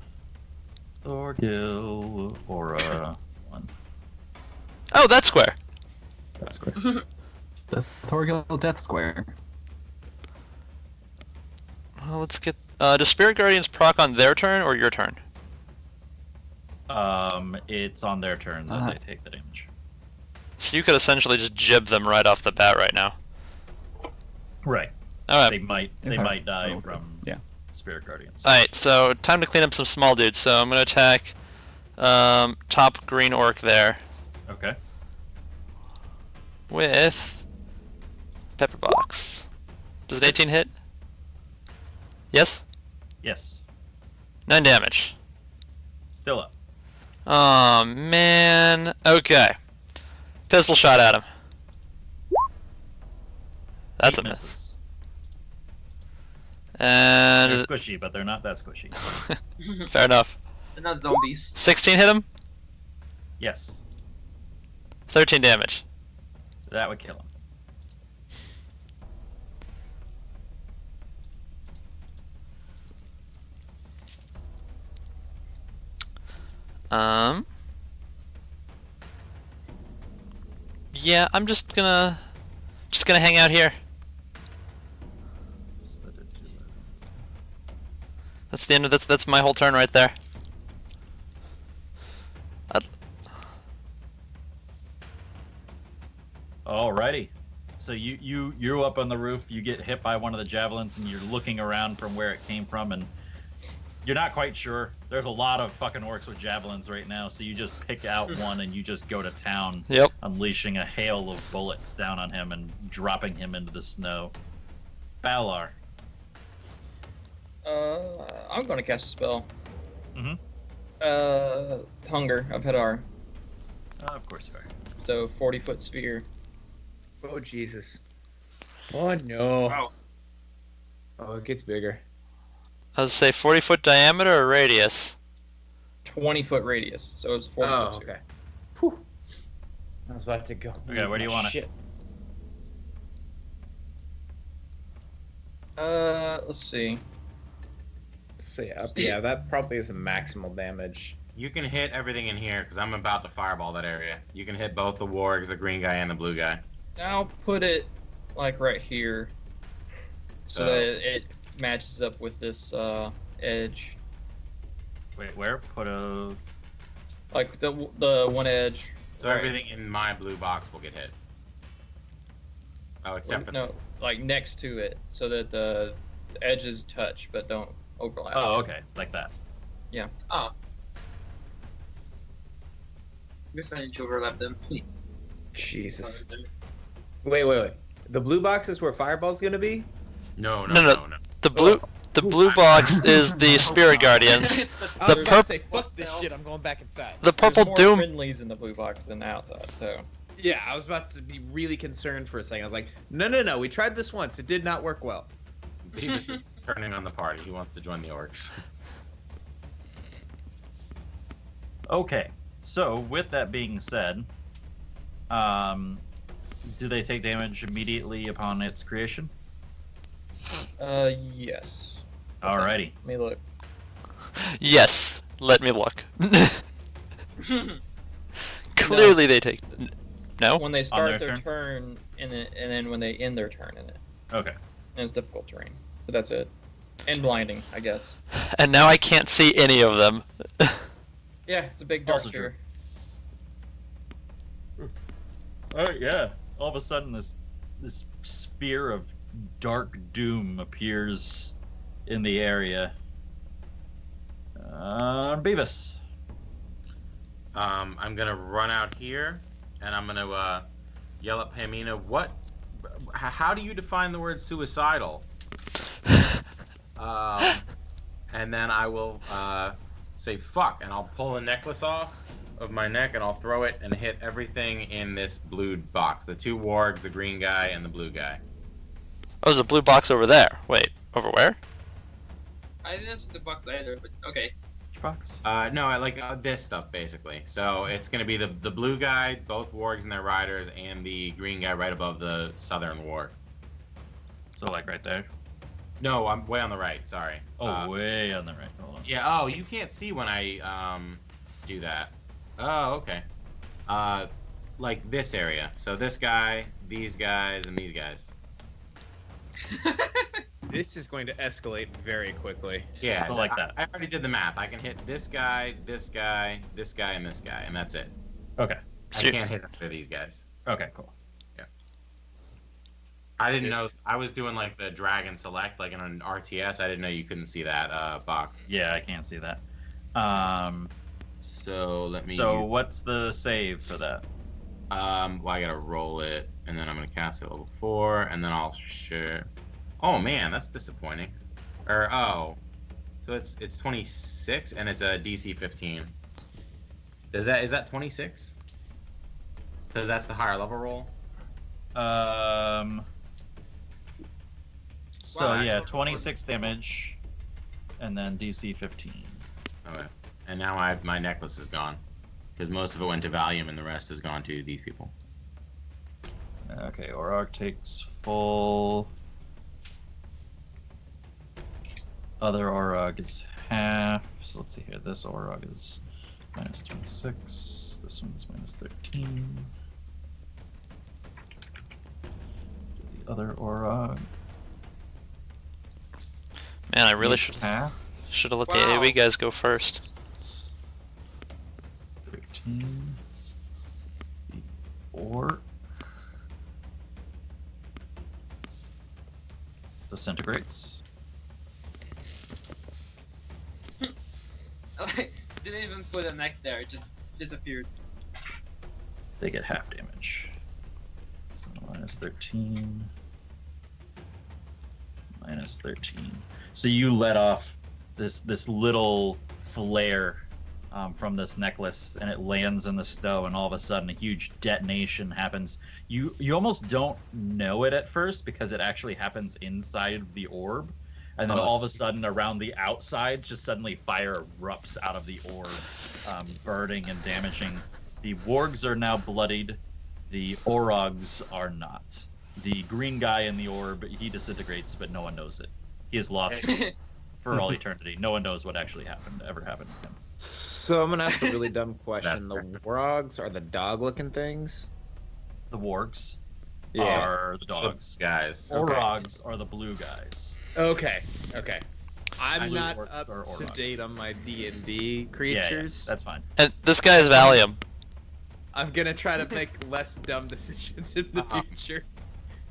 Thorgil, Aura, 1. Oh, that square. That square. The Tavorel Death Square. Well, let's get. Do Spirit Guardians proc on their turn or your turn? It's on their turn that Uh-huh. they take the damage. So you could essentially just jib them right off the bat right now. Right. All right. They If I might die roll from yeah. Spirit Guardians. All right. So time to clean up some small dudes. So I'm gonna attack top green orc there Okay. with pepper box. Does an 18 hit? Yes. Yes. 9 damage. Still up. Oh man. Okay. Pistol shot at him. That's a Eight miss. misses. And They're squishy, but they're not that squishy. fair enough. They're not zombies. 16 hit him. Yes. 13 damage. That would kill him. Yeah, I'm just gonna hang out here. That's the end of that's my whole turn right there. Alrighty. So you're up on the roof. You get hit by one of the javelins, and you're looking around from where it came from, and you're not quite sure. There's a lot of fucking orcs with javelins right now, so you just pick out one and you just go to town, Yep. unleashing a hail of bullets down on him and dropping him into the snow. Balar. I'm gonna cast a spell. Mhm. Hunger of Hadar. Of course you are. So 40-foot sphere. Oh Jesus. Oh no. Wow. Oh, it gets bigger. I was say 40-foot diameter or radius. 20-foot radius. So it's 40 Oh, foot sphere. okay. Whew. I was about to go. Okay, where do you want it? Shit. Let's see. So yeah, that probably is a maximal damage. You can hit everything in here because I'm about to fireball that area. You can hit both the wargs, the green guy, and the blue guy. I'll put it like right here, so Oh. that it matches up with this edge. Wait, where? Put a. Like the one edge. So right. everything in my blue box will get hit. Oh, except for No, like next to it, so that the edges touch but don't overlap. Oh, okay, like that. Oh. We're fine to overlap them. Jesus. Wait. The blue box is where Fireball's gonna be? no. The The blue box is the Spirit Guardians. I The was about to say, What fuck this the shit, I'm going back inside. The purple There's more Doom. friendlies in the blue box than outside, so. Yeah, I was about to be really concerned for a second. I was like, no, we tried this once. It did not work well. Beavis is turning on the party. He wants to join the orcs. Okay, so with that being said, do they take damage immediately upon its creation? Yes. Alrighty. Let me look. Yes. Let me look. Clearly they take. No. When they start their their turn in it, and then when they end their turn in it. Okay. And it's difficult terrain. But that's it. And blinding, I guess. And now I can't see any of them. Yeah, it's a big dark Also true. sphere. Alright, yeah. All of a sudden, this spear of dark doom appears in the area. Beavis. I'm gonna run out here, and I'm gonna yell at Pamina. How do you define the word suicidal? And then I will say fuck, and I'll pull a necklace off of my neck, and I'll throw it and hit everything in this blue box. The 2 wargs, the green guy, and the blue guy. Oh, there's a blue box over there. Wait, over where? I didn't see the box either, but okay. Which box? No, I like this stuff basically. So it's gonna be the blue guy, both wargs and their riders, and the green guy right above the southern warg. So, like, right there? No, I'm way on the right. Sorry. Oh, way on the right. Hold on. Yeah. Oh, you can't see when I do that. Oh, okay. Like this area. So this guy, these guys, and these guys. This is going to escalate very quickly. Yeah. So like that. I already did the math. I can hit this guy, this guy, this guy, and this guy, and that's it. Okay. So I you- can't hit either of these guys. Okay, cool. I didn't know. I was doing like the dragon select, like in an RTS. I didn't know you couldn't see that box. Yeah, I can't see that. So let me. So what's the save for that? Well, I gotta roll it, and then I'm gonna cast it at level 4, and then I'll share. Oh man, that's disappointing. So it's 26, and it's a DC 15. Is that 26? Because that's the higher level roll. So Wow, yeah, I- 26 damage, and then DC 15. Okay. And now my necklace is gone, because most of it went to Valium, and the rest has gone to these people. Okay, Orog takes full. Other Orog is half. So let's see here. This Orog is minus 26. This one's minus 13. The other Orog. Man, I really is should half. have let the Wow. AoE guys go first. 13. The Orc disintegrates. Didn't even put a neck there, it just disappeared. They get half damage. So minus 13. Minus 13. So you let off this little flare from this necklace, and it lands in the snow, and all of a sudden a huge detonation happens. You almost don't know it at first because it actually happens inside the orb, and then all of a sudden around the outside, just suddenly fire erupts out of the orb, burning and damaging. The wargs are now bloodied. The orogs are not. The green guy in the orb, he disintegrates, but no one knows it. He is lost for all eternity. No one knows what actually ever happened to him. So I'm gonna ask a really dumb question. The wargs are the dog-looking things? The wargs Yeah. are the It's dogs. guys. Okay. Orogs are the blue guys. Okay. I I'm believe not orcs up are to Orlogs. date on my D&D Yeah, creatures. that's fine. And this guy is Valium. I'm gonna try to make less dumb decisions in the Uh-huh. future.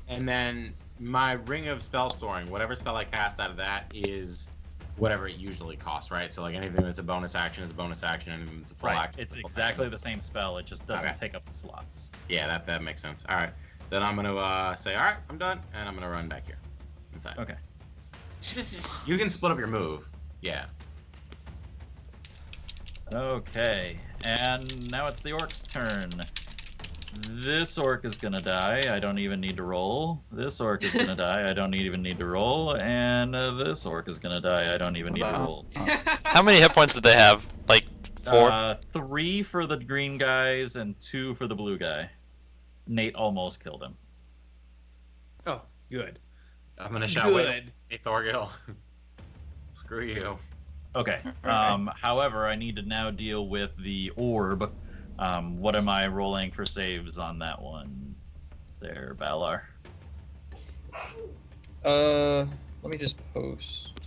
And then my ring of spell storing, whatever spell I cast out of that is whatever it usually costs, right? So like anything that's a bonus action is a bonus action, and it's a full Right. action. It's is a full exactly action. the same spell. It just doesn't Okay. take up the slots. Yeah, that makes sense. All right, then I'm gonna say, all right, I'm done, and I'm gonna run back here inside. Okay. You can split up your move. Yeah. Okay, and now it's the orc's turn. This orc is gonna die. I don't even need to roll. This orc is gonna die. I don't even need to roll. And this orc is gonna die. I don't even need to roll. How many hit points did they have? Like 4? 3 for the green guys and 2 for the blue guy. Nate almost killed him. Oh, good. I'm gonna shout, Good. "Hey, Thorgil." Screw you. Okay. However, I need to now deal with the orb. What am I rolling for saves on that one? There, Valar. Let me just post.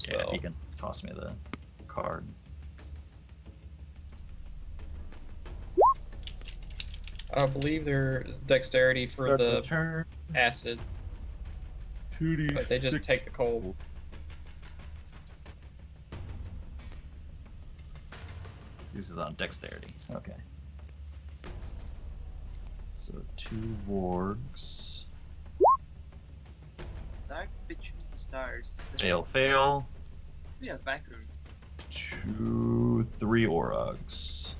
Yeah, if you can toss me the card. I believe there's dexterity for Start the turn. acid, 2d6. but they just take the cold. This is on dexterity. Okay. So 2 wargs. Dark between the stars. Fail, fail. Yeah, back room. 2, 3 orogs.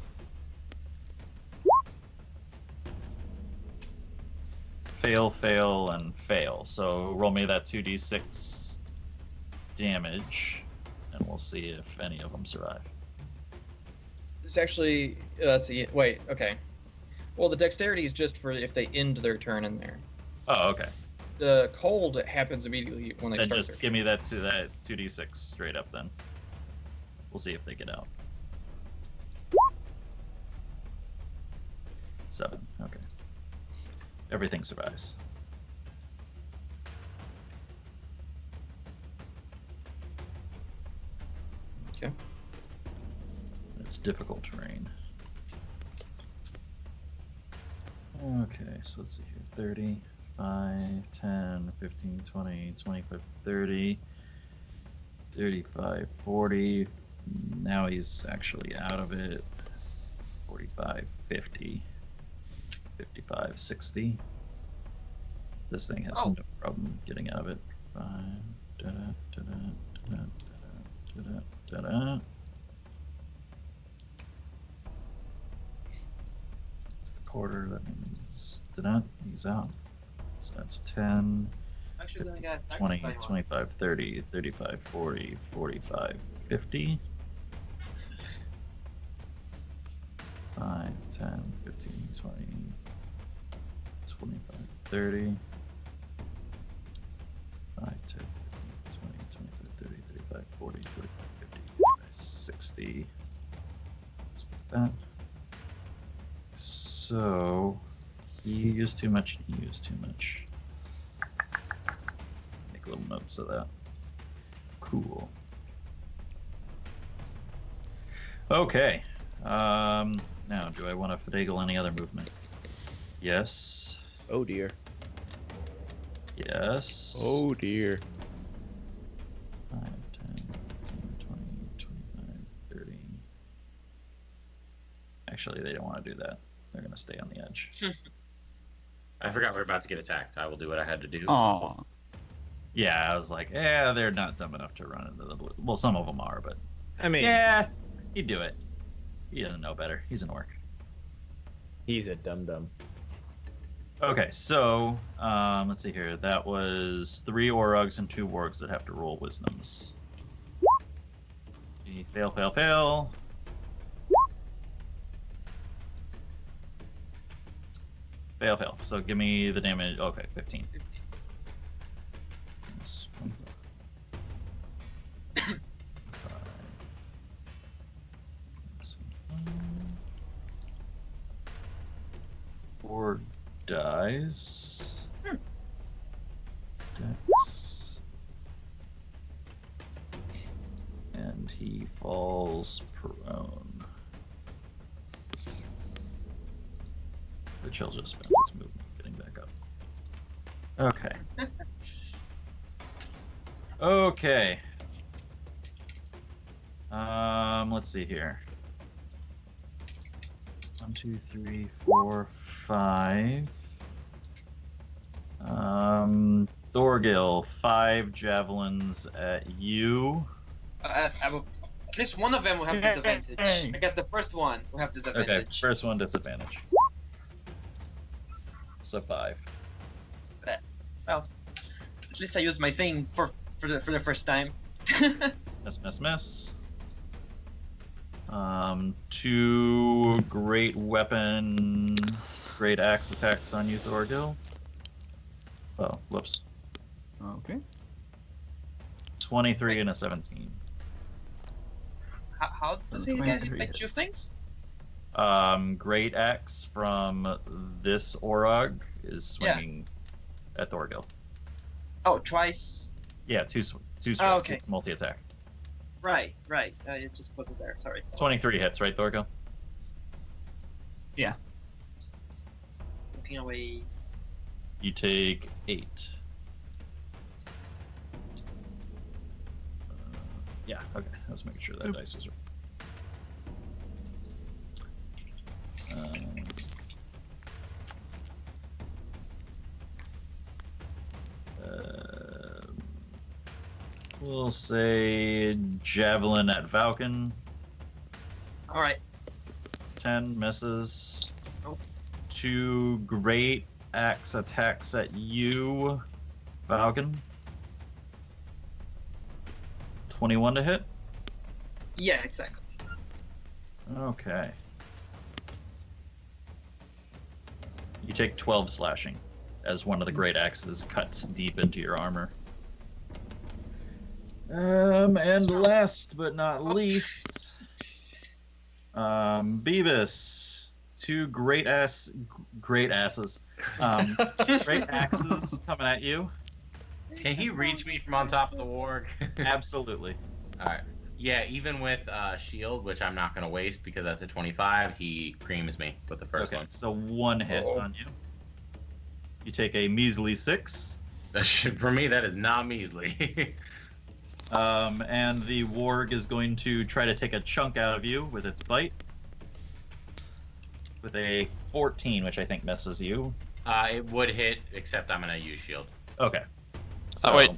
Fail, fail, and fail. So roll me that 2d6 damage, and we'll see if any of them survive. It's actually let's see. Wait, okay. Well, the dexterity is just for if they end their turn in there. Oh, okay. The cold happens immediately when they Then start just their give me that 2d6 straight up then. We'll see if they get out. 7. Okay. Everything survives. Okay. It's difficult terrain. Okay, so let's see here. 30, 5, 10, 15, 20, 25, 30, 35, 40. Now he's actually out of it. 45, 50, 55, 60. This thing has no problem getting out of it. 5, da-da, da-da, da-da, da-da, da-da, da-da. It's the quarter, that means da-da, he's out. So that's 10, Actually, 50, got 20, 25, 30, 35, 40, 45, 50. 5, 10, 15, 20, 25, 30. 5, 10, 20, 25, 30, 35, 40, 45, 50, 60. Let's put that. So, he used too much, he used too much. Make little notes of that. Cool. Okay. Now, do I want to finagle any other movement? Yes. Oh dear. Yes. Oh dear. 5, 10, 15, 20, 25, 30. Actually, they don't want to do that. They're going to stay on the edge. I forgot we were about to get attacked. I will do what I had to do. Aw. Yeah, I was like, they're not dumb enough to run into the blue. Well, some of them are, but I mean, yeah, he'd do it. He doesn't know better. He's an orc. he's a dum dum. Okay, so let's see here. That was 3 orogs and 2 wargs that have to roll wisdoms. Fail, fail, fail. Fail, fail. So give me the damage. Okay, 15. Minus 25. 4 dies. Dex. And he falls prone. Which he'll just spend his movement getting back up. Okay. Okay. Let's see here. 1, 2, 3, 4, 5. Thorgil, 5 javelins at you. At least one of them will have disadvantage. I guess the first one will have Okay, disadvantage. first one disadvantage. So 5. Well, at least I used my thing for the first time. Miss. 2 great weapon, great axe attacks on you, Thorgil. Oh, whoops. Okay. 23 and a 17. How does he get like 2 things? Great axe from this Orog is swinging at Thorgil. Oh, twice. Yeah, two strikes, okay. multi-attack. Right. It just wasn't there. Sorry. 23 hits, right, Thorgil? Yeah. Looking away. You take 8. Yeah, okay. Let's make sure that dice was right. We'll say javelin at Falcon. All right. 10 misses. Oh. 2 great axe attacks at you, Falcon. 21 to hit. Yeah, exactly. Okay. You take 12 slashing as one of the great axes cuts deep into your armor. And last but not least, Beavis. 2 great asses. Great axes coming at you. Can he reach me from on top of the warg? Absolutely. All right. Yeah, even with shield, which I'm not going to waste because that's a 25, he creams me with the first Okay, one. so 1 hit on you. You take a measly 6. For me, that is not measly. And the warg is going to try to take a chunk out of you with its bite. With a 14, which I think misses you. It would hit, except I'm going to use shield. Okay. Oh, wait.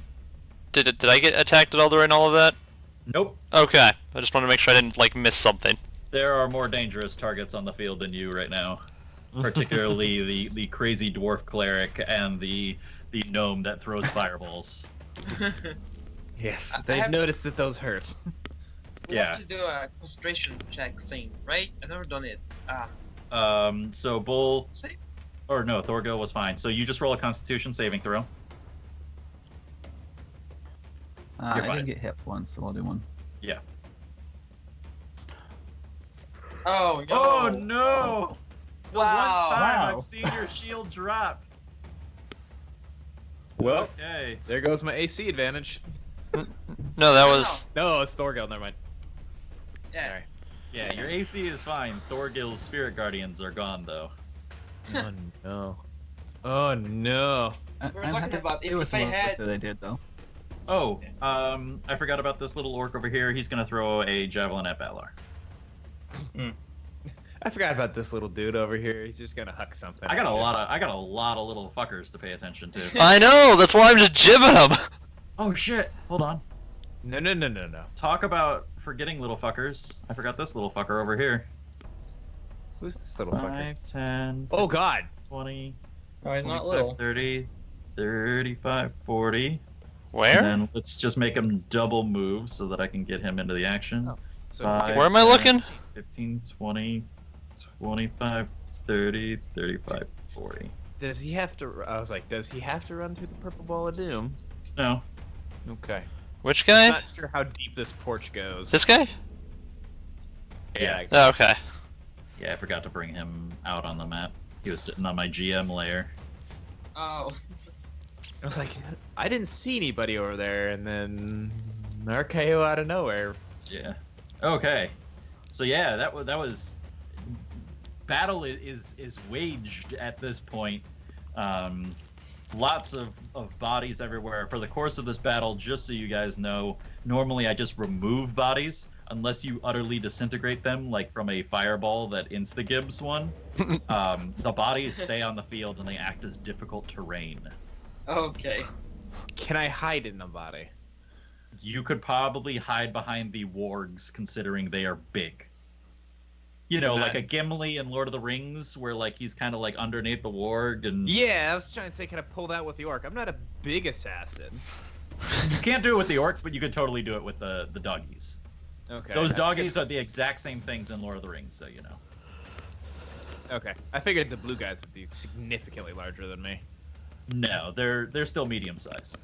Did I get attacked at all during all of that? Nope. Okay. I just wanted to make sure I didn't, like, miss something. There are more dangerous targets on the field than you right now. Particularly the crazy dwarf cleric and the gnome that throws fireballs. Yes, they've noticed that those hurt. We have to do a concentration check thing, right? I've never done it. So both... Save? Or no, Thorgil was fine. So you just roll a Constitution saving throw. I fine. didn't get hit once, so I'll do one. Yeah. Oh no! Oh no! The one time Wow. I've seen your shield drop. Well, Okay. there goes my AC advantage. No, that was... No, it's Thorgil, never mind. Yeah. Sorry. Yeah, your AC is fine. Thorgil's Spirit Guardians are gone, though. Oh no. Oh no. We were talking about if I had. that I did though. Oh, I forgot about this little orc over here. He's gonna throw a javelin at Valar. I forgot about this little dude over here. He's just gonna huck something. I got a lot of little fuckers to pay attention to. I know! That's why I'm just jibbing him! Oh shit! Hold on. No. Talk about forgetting little fuckers. I forgot this little fucker over here. Who's this little fucker? 5, 10, Oh god! 20, Oh, he's 25, not little. 30, 35, 40. Where? And then let's just make him double move so that I can get him into the action. Oh, so 5, Where am I 10, looking? 15, 20, 25, 30, 35, 40. does he have to? I was like, does he have to run through the purple ball of doom? No. Okay. Which I'm guy? not sure how deep this porch goes. This guy? Yeah. Oh, okay. Yeah, I forgot to bring him out on the map. He was sitting on my GM layer. Oh. I was like, I didn't see anybody over there, and then RKO out of nowhere. Yeah. Okay. So yeah, that was battle is waged at this point. Lots of bodies everywhere. For the course of this battle, just so you guys know, normally I just remove bodies unless you utterly disintegrate them, like from a fireball that insta-gibs one. The bodies stay on the field and they act as difficult terrain. Okay. Can I hide in the body? You could probably hide behind the wargs, considering they are big. You know, like a Gimli in Lord of the Rings, where like he's kind of like underneath the warg, and Yeah, I was trying to say, can I pull that with the orc? I'm not a big assassin. you can't do it with the orcs, but you could totally do it with the doggies. Okay. Those doggies are the exact same things in Lord of the Rings, so you know. Okay. I figured the blue guys would be significantly larger than me. No, they're still medium size.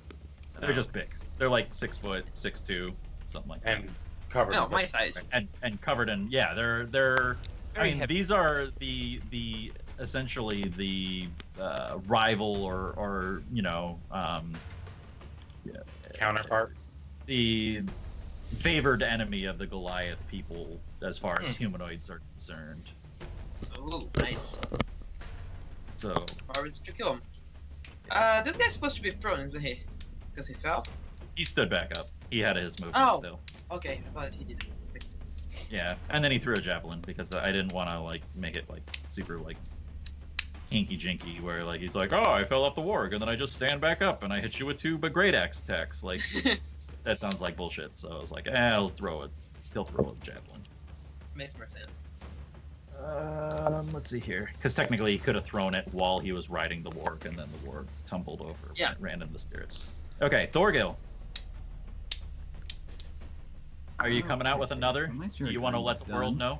They're just big. They're like 6 foot, 6'2", something like that. And covered. No, in my size. And covered in they're I Very mean heavy. these are the essentially the rival or you know counterpart. the favored enemy of the Goliath people as far as humanoids are concerned. Ooh, nice. So Or was it to kill him? This guy's supposed to be prone, isn't he? Because he fell? he stood back up. He had his movement Oh. still. Okay, I thought he didn't. Makes sense. Yeah, and then he threw a javelin because I didn't want to like make it like super like hinky jinky where like he's like, oh, I fell off the warg and then I just stand back up and I hit you with 2 great axe attacks. Like that sounds like bullshit. So I was like, I'll throw it. He'll throw a javelin. Makes more sense. Let's see here, because technically he could have thrown it while he was riding the warg and then the warg tumbled over. Yeah. When it ran into the spirits. Okay, Thorgil. Are you coming out with another? So my Do spirit you want to guide let is the world done.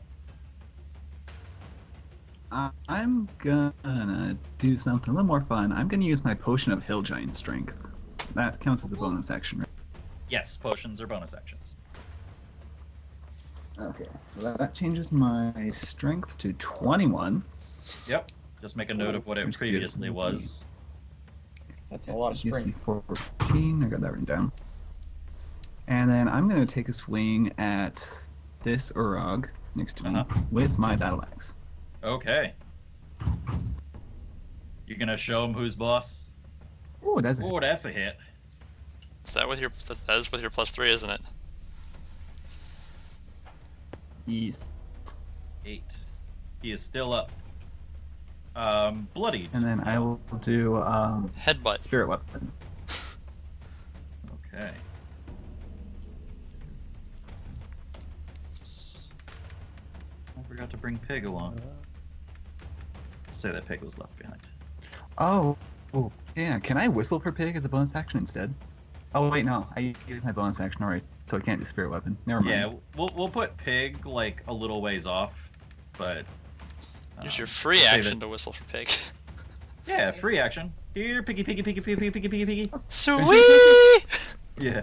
know? I'm gonna do something a little more fun. I'm gonna use my potion of hill giant strength. That counts as a bonus action, right? Yes, potions are bonus actions. Okay, so that changes my strength to 21. Yep. Just make a note of what it Which previously gives me- was. That's a lot of Gives me strength. 14. I got that written down. And then I'm gonna take a swing at this Urog next to me Uh-huh. with my battle axe. Okay. You're gonna show him who's boss? Oh, that's a Oh, that's a hit. Is that with your that is with your +3, isn't it? Yes. 8. He is still up. Bloodied. And then I will do Headbutt. spirit weapon. Okay. I forgot to bring Pig along. Say that Pig was left behind. Oh, yeah. Can I whistle for pig as a bonus action instead? Oh wait, no. I used my bonus action already, so I can't do spirit weapon. Never mind. Yeah, we'll put Pig like a little ways off, but Use your free say action that- to whistle for pig. Yeah, free action. Here, piggy, piggy, piggy, piggy, piggy, piggy, piggy. Sweet. Yeah.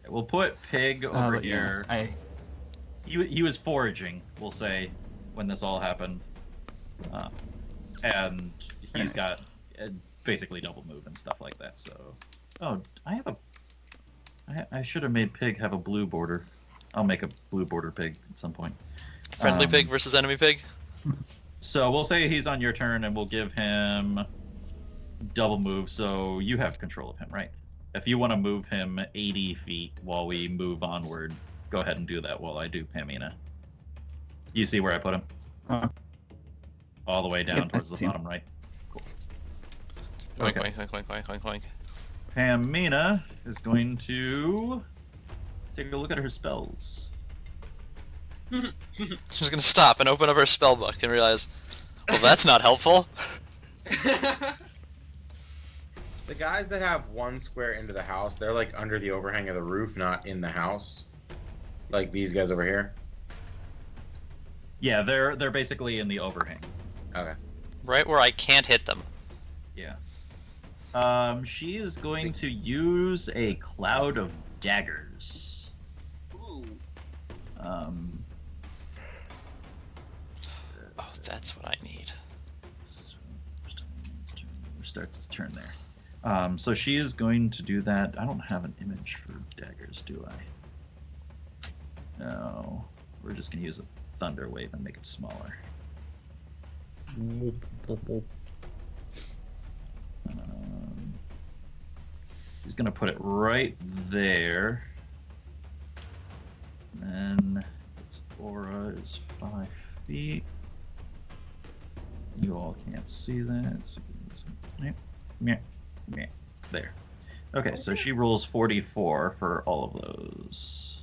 We'll put Pig over But here. Yeah, He was foraging, we'll say, when this all happened, and he's got basically double move and stuff like that. So, oh, I should have made Pig have a blue border. I'll make a blue border Pig at some point. Friendly pig versus enemy pig. So we'll say he's on your turn, and we'll give him double move. So you have control of him, right? If you want to move him 80 feet while we move onward, go ahead and do that while I do Pamina. You see where I put him? All the way down Yep, I towards the see him. bottom right. Cool. Oink, Okay. oink, oink, oink, oink, oink. Pamina is going to take a look at her spells. She's gonna stop and open up her spell book and realize, well, that's not helpful. The guys that have 1 square into the house, they're like under the overhang of the roof, not in the house. Like these guys over here. Yeah, they're basically in the overhang. Okay. Right where I can't hit them. Yeah. She is going to use a cloud of daggers. Ooh. Oh, that's what I need. Starts his turn there. So she is going to do that. I don't have an image for daggers, do I? No. We're just going to use a thunder wave and make it smaller. She's going to put it right there. And then its aura is 5 feet. You all can't see that. So yep. Meh. Meh. There. Okay, so she rolls 44 for all of those.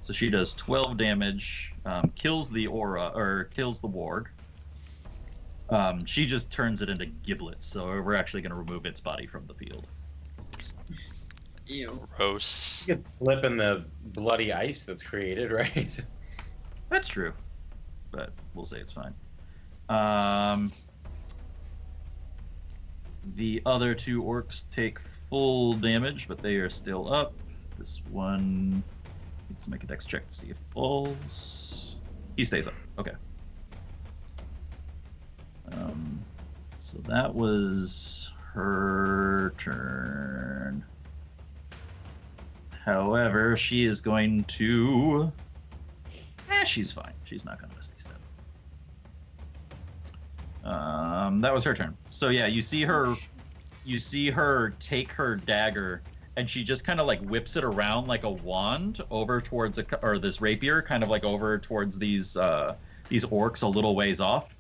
So she does 12 damage, kills the aura, or kills the warg. She just turns it into giblets, so we're actually going to remove its body from the field. Ew. Gross. You could flip in the bloody ice that's created, right? That's true, but we'll say it's fine. The other two orcs take full damage, but they are still up. This one needs to make a dex check to see if it falls. He stays up. Okay. So that was her turn. However, she is going to. She's fine. She's not going to Misty Step. That was her turn. So yeah, you see her take her dagger, and she just kind of like whips it around like a wand over towards this rapier, kind of like over towards these orcs a little ways off.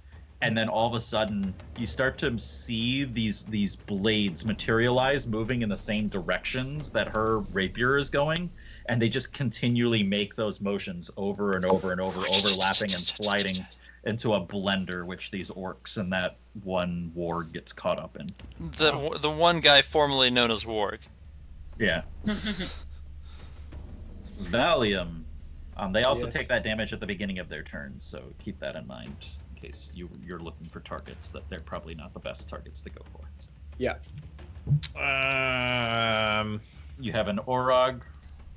And then all of a sudden, you start to see these blades materialize, moving in the same directions that her rapier is going, and they just continually make those motions over and over and over, overlapping and sliding into a blender, which these orcs and that one warg gets caught up in. The one guy formerly known as Warg. Yeah. Valium. They also Yes. take that damage at the beginning of their turn, so keep that in mind in case you're looking for targets that they're probably not the best targets to go for. Yeah. You have an Orog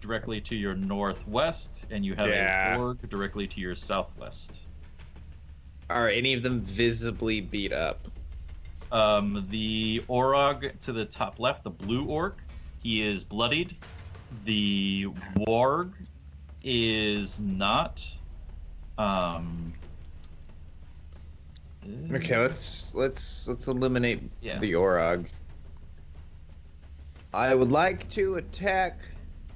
directly to your northwest, and you have Yeah. a Org directly to your southwest. Are any of them visibly beat up? The Orog to the top left, the blue orc, he is bloodied. The Warg is not. Okay, let's eliminate Yeah. the Orog. I would like to attack,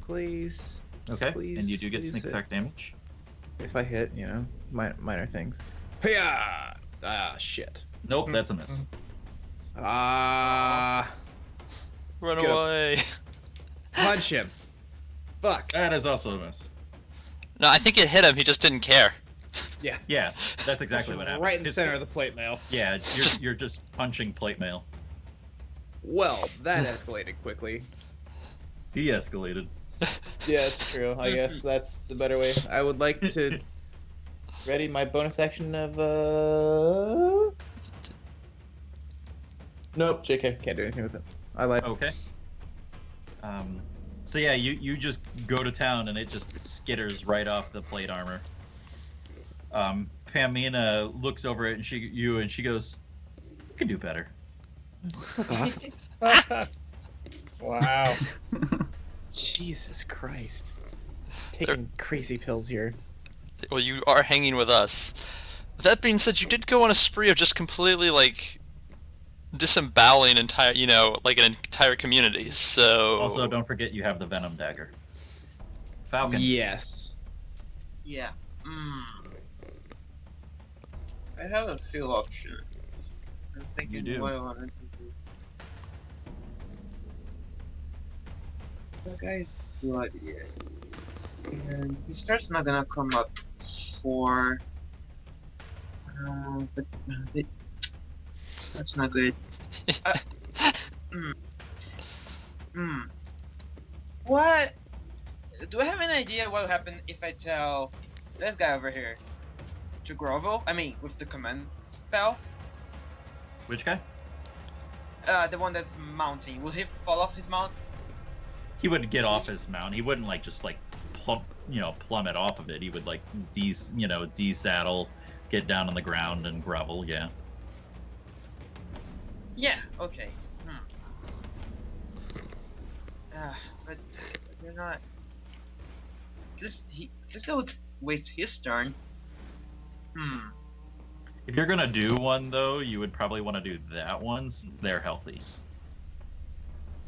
please. Okay, Please, and you do get please sneak hit. attack damage. If I hit, minor things. Hiya! Ah, shit. Nope, that's a miss. Ah, Run Get up. away. punch him. Fuck. That is also a miss. No, I think it hit him. He just didn't care. Yeah, that's exactly what happened. Right in the It's- center of the plate mail. Yeah, Just- you're just punching plate mail. Well, that escalated quickly. De-escalated. Yeah, it's true. I guess that's the better way. I would like to ready my bonus action of Nope, JK, can't do anything with it. I lied. Okay. So yeah, you just go to town and it just skitters right off the plate armor. Pamina looks over it and she goes, "You can do better." Wow. Jesus Christ. Taking crazy pills here. Well, you are hanging with us. That being said, you did go on a spree of just completely like disemboweling an entire community. So Also, don't forget you have the venom dagger. Falcon. Yes. Yeah. I have a few options. I'm thinking You do. what I wanted to do. That guy is bloody. And his start's not gonna come up for. That's not good. What? Do I have an idea what will happen if I tell this guy over here to grovel? I mean, with the command spell? Which guy? The one that's mounting. Will he fall off his mount? He would get off his mount. He wouldn't like just like plummet off of it. He would like desaddle, get down on the ground and grovel. Yeah. Yeah. Okay. But they're not. This guy would waste his turn. If you're gonna do one though, you would probably want to do that one since they're healthy.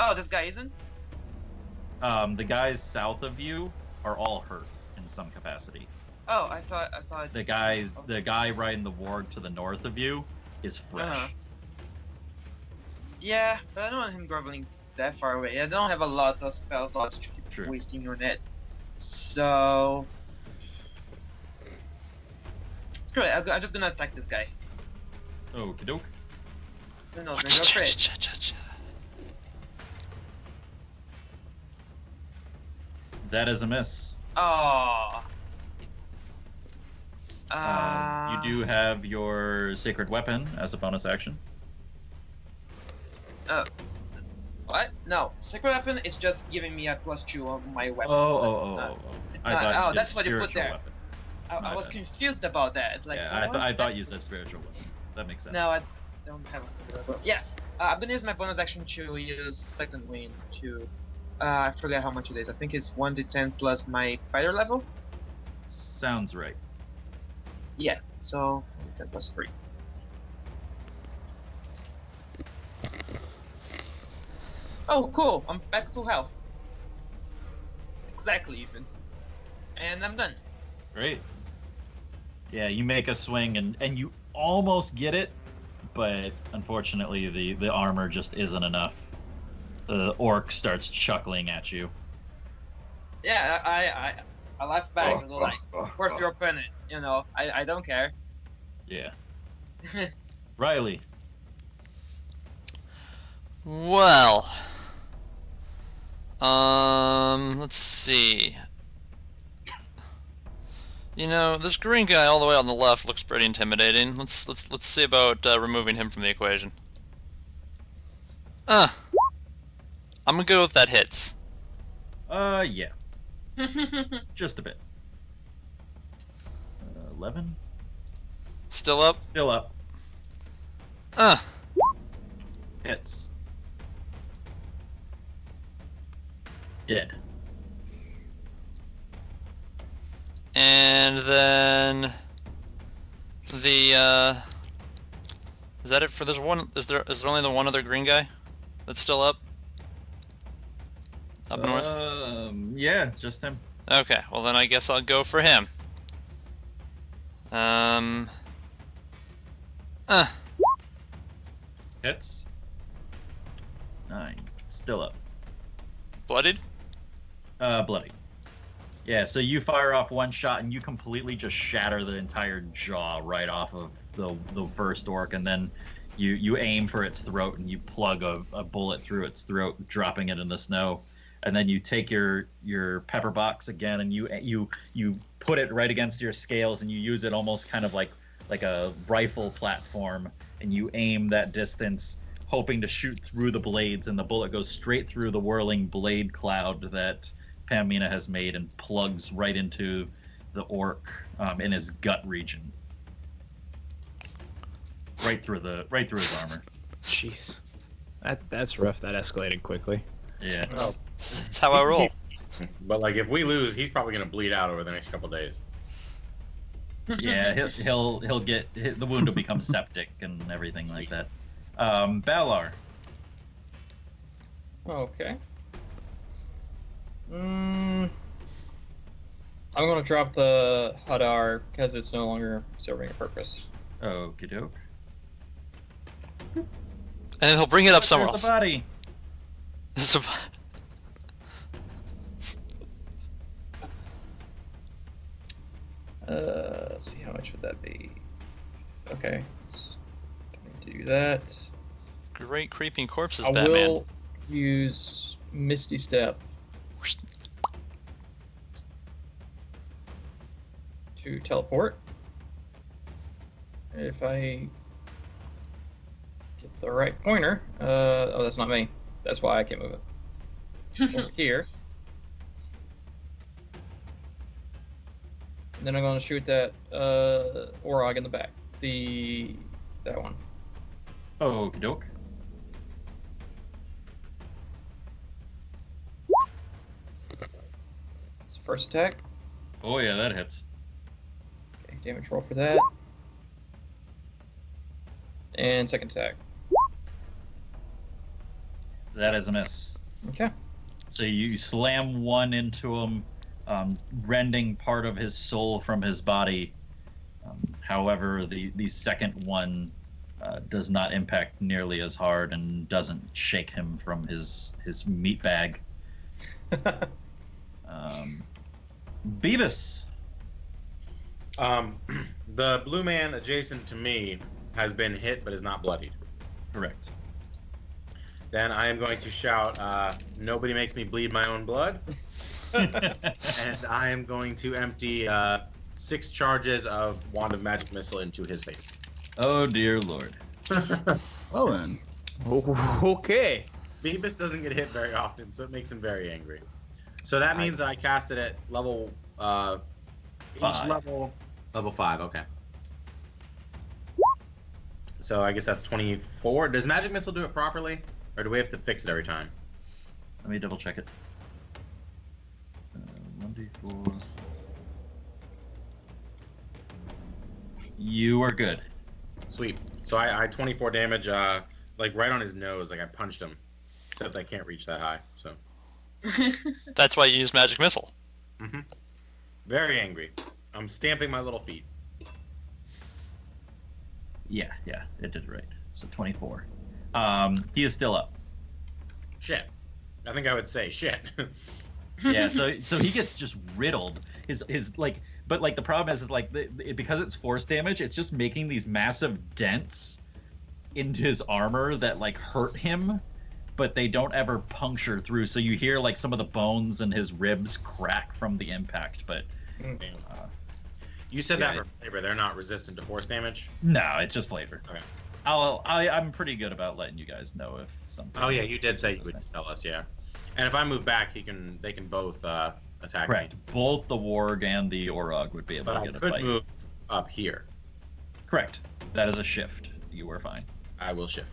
Oh, this guy isn't. The guys south of you are all hurt in some capacity. Oh, I thought. The guy riding the warg to the north of you is fresh. Uh-huh. Yeah, but I don't want him groveling that far away. I don't have a lot of spell slots to keep True. wasting on it. So screw it. I'm just gonna attack this guy. Okie doke. No, no, go for it. That is a miss. Oh. You do have your sacred weapon as a bonus action. What? No, sacred weapon is just giving me a +2 on my weapon. Oh. It's I not- thought you that's did what you put spiritual there. weapon. I My was bad. confused about that. Like, Yeah, what? I thought you said spiritual weapon. That makes sense. No, I don't have a sacred weapon. Yeah, I'm gonna use my bonus action to use second wind to. I forget how much it is. I think it's 1d10 plus my fighter level. Sounds right. Yeah, so 10 plus 3. Oh, cool! I'm back full health. Exactly, even. And I'm done. Great. Yeah, you make a swing and you almost get it, but unfortunately the armor just isn't enough. The orc starts chuckling at you. Yeah, I laugh back and go like, worth your opponent, you know, I don't care. Yeah. Riley. Well, let's see. You know, this green guy all the way on the left looks pretty intimidating. Let's see about removing him from the equation. I'm gonna go with that hits. Yeah. Just a bit. 11. Still up? Still up. Hits. Dead. And then the is that it for this one? Is there only the one other green guy that's still up? Up north? Yeah, just him. Okay, well then I guess I'll go for him. Hits. 9. Still up. Bloodied? Bloody. Yeah, so you fire off one shot and you completely just shatter the entire jaw right off of the first orc, and then you aim for its throat and you plug a bullet through its throat, dropping it in the snow. And then you take your pepper box again and you put it right against your scales and you use it almost kind of like a rifle platform, and you aim that distance, hoping to shoot through the blades, and the bullet goes straight through the whirling blade cloud that Pamina has made and plugs right into the orc in his gut region, right through his armor. Jeez, that's rough. That escalated quickly. Yeah. Oh, That's how I roll. but like if we lose, he's probably gonna bleed out over the next couple days. Yeah, he'll get the wound will become septic and everything like that. Balar. Okay. I'm gonna drop the Hadar because it's no longer serving a purpose. Okie doke. And then he'll bring it up somewhere There's else. a body. So- Let's see, how much would that be? Okay, let's do that. Great creeping corpses, I Batman. will use Misty Step to teleport. If I get the right pointer. Oh, that's not me. That's why I can't move it. Over here. And then I'm going to shoot that Orog in the back. That one. Okie doke. It's first attack. Oh yeah, that hits. Okay, damage roll for that. And second attack. That is a miss. Okay. So you slam one into him, rending part of his soul from his body. However, the second one does not impact nearly as hard and doesn't shake him from his meat bag. Beavis. The blue man adjacent to me has been hit but is not bloodied. Correct. Then I am going to shout, nobody makes me bleed my own blood. And I am going to empty 6 charges of Wand of Magic Missile into his face. Oh dear lord. Well then. Okay. Beavis doesn't get hit very often, so it makes him very angry. So that means that I cast it at level, each 5. level 5, okay. So I guess that's 24. Does Magic Missile do it properly? Or do we have to fix it every time? Let me double check it. 1d4. You are good. Sweet. So I 24 damage, like right on his nose, like I punched him. Except I can't reach that high, so. That's why you use Magic Missile. Mm-hmm. Very angry. I'm stamping my little feet. Yeah, it did it right. So 24. He is still up. Shit. I think I would say shit. Yeah, so he gets just riddled. His like, but like the problem is like because it's force damage, it's just making these massive dents into his armor that like hurt him, but they don't ever puncture through. So you hear like some of the bones in his ribs crack from the impact, but. You said Yeah, that for flavor. They're not resistant to force damage? No, it's just flavor. Okay. I'm pretty good about letting you guys know if something. Oh yeah, you did say you would tell us, yeah. And if I move back, they can both attack Correct. me. Both the warg and the orog would be able But to I get a could fight. move up here. Correct. That is a shift. You were fine. I will shift.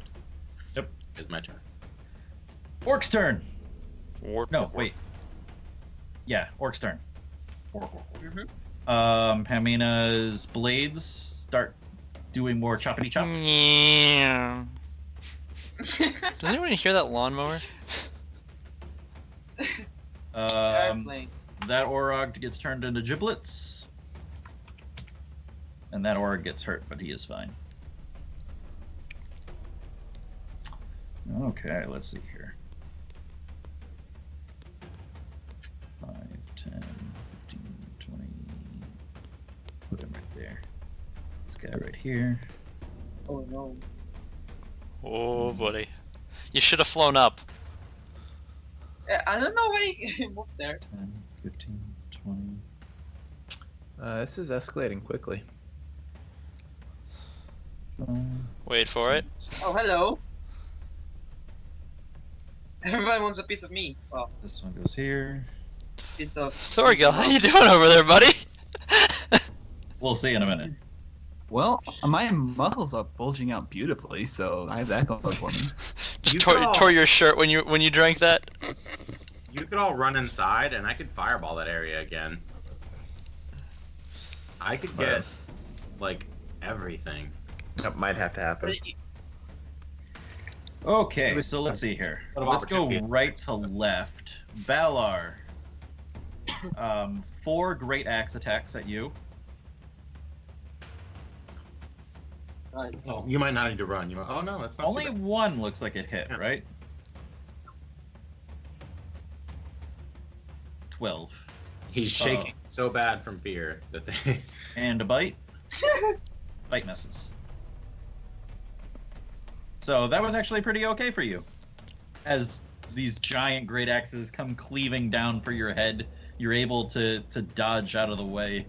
Yep. It's my turn. Orc's turn. Warp, No, warp, wait. Yeah, Orc's turn. Orc. Mhm. Pamina's blades start doing more choppity chop. Yeah. Does anyone hear that lawnmower? Airplane. That orog gets turned into giblets. And that orog gets hurt, but he is fine. Okay, let's see here. 5, 10, 15, 20. Put him right there. This guy right here. Oh no. Oh, buddy. You should have flown up. I don't know why he moved there. 10, 15, 20. This is escalating quickly. 5, Wait for it. Oh, hello. Everybody wants a piece of me. Well, This one goes here. piece of. Thorgil, how you doing over there, buddy? We'll see in a minute. Well, my muscles are bulging out beautifully, so I have that going for me. Just You tore, go. tore your shirt when you drank that? You could all run inside, and I could fireball that area again. I could get, like, everything. That might have to happen. Okay, so let's see here. What Let's go opportunity? right to left. Valar. 4 great axe attacks at you. Right. Oh, you might not need to run. You might, oh no, that's not Only too bad. one looks like it hit, Yeah. right? 12. He's shaking so bad from fear that they. And a bite. Bite misses. So that was actually pretty okay for you. As these giant great axes come cleaving down for your head, you're able to dodge out of the way.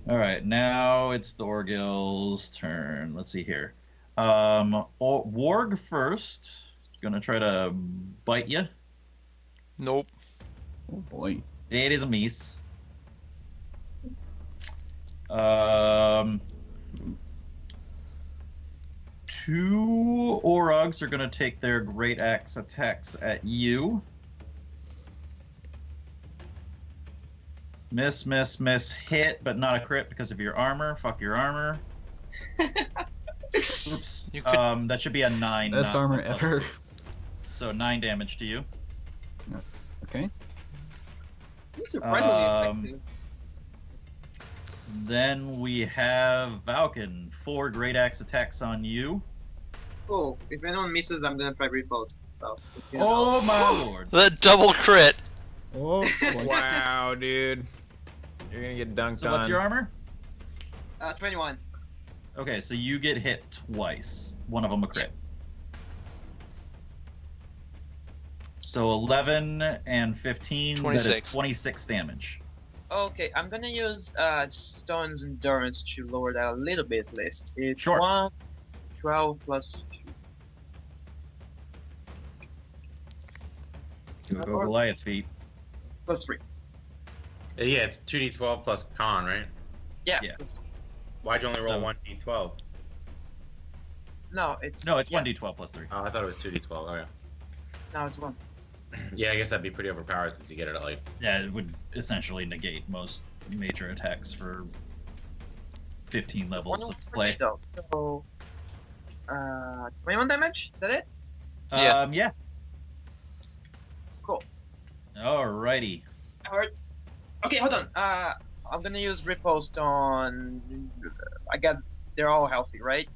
Alright, now it's Thorgil's turn. Let's see here. Warg first. Gonna try to bite you. Nope. Oh boy. It is a miss. 2 Orogs are going to take their great axe attacks at you. Miss, miss, miss, hit, but not a crit because of your armor. Fuck your armor. Oops. You could- That should be a 9. Best not armor a +2. ever. So 9 damage to you. Okay. Surprisingly effective. Then we have Valken. 4 great axe attacks on you. Cool. If anyone misses, I'm gonna try repost. So, let's see how Oh my lord. The double crit. Oh, wow, dude. You're gonna get dunked So on. what's your armor? 21. Okay, so you get hit twice. One of them a crit. So 11 and 15, that 26. is 26 damage. Okay, I'm gonna use Stone's Endurance to lower that a little bit at least. It's Sure. 12 plus 2. You go Goliath feet. Plus 3. Yeah, it's 2d12 plus con, right? Yeah. Yeah. Why'd you only roll So- 1d12? No, it's... No, it's yeah. 1d12 plus 3. Oh, I thought it was 2d12. Oh, yeah. No, it's 1. Yeah, I guess that'd be pretty overpowered since you get it at like. Yeah, it would essentially negate most major attacks for 15 levels of play. Though. So, 21 damage? Is that it? Yeah. Yeah. Cool. Alrighty. Alright. Okay, hold on. I'm gonna use riposte on... I guess they're all healthy, right?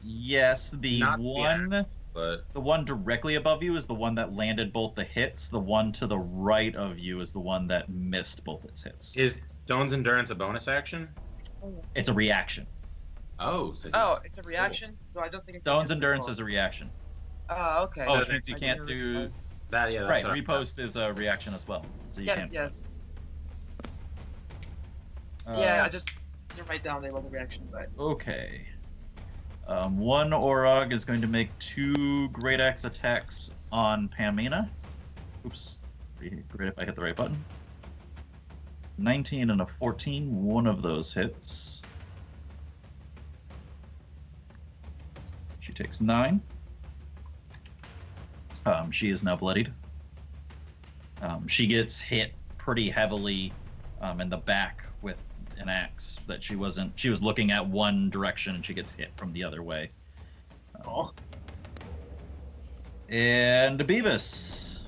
Yes, the Not one... But The one directly above you is the one that landed both the hits. The one to the right of you is the one that missed both its hits. is Stone's Endurance a bonus action? It's a reaction. Oh, so Oh, it's a reaction? So I don't think... Stone's Endurance is a reaction. Oh, okay. Oh, So since you I can't didn't do... realize. that. Yeah, that's Right, what I- repost is a reaction as well. So you Yes, can't. yes. Uh, Yeah, I just didn't write down there was a reaction, but... Okay. One Orog is going to make 2 Great Axe attacks on Pamina. Oops. Great if I hit the right button. 19 and a 14. One of those hits. She takes 9. She is now bloodied. She gets hit pretty heavily in the back with an axe that she was looking at one direction and she gets hit from the other way. And Beavis.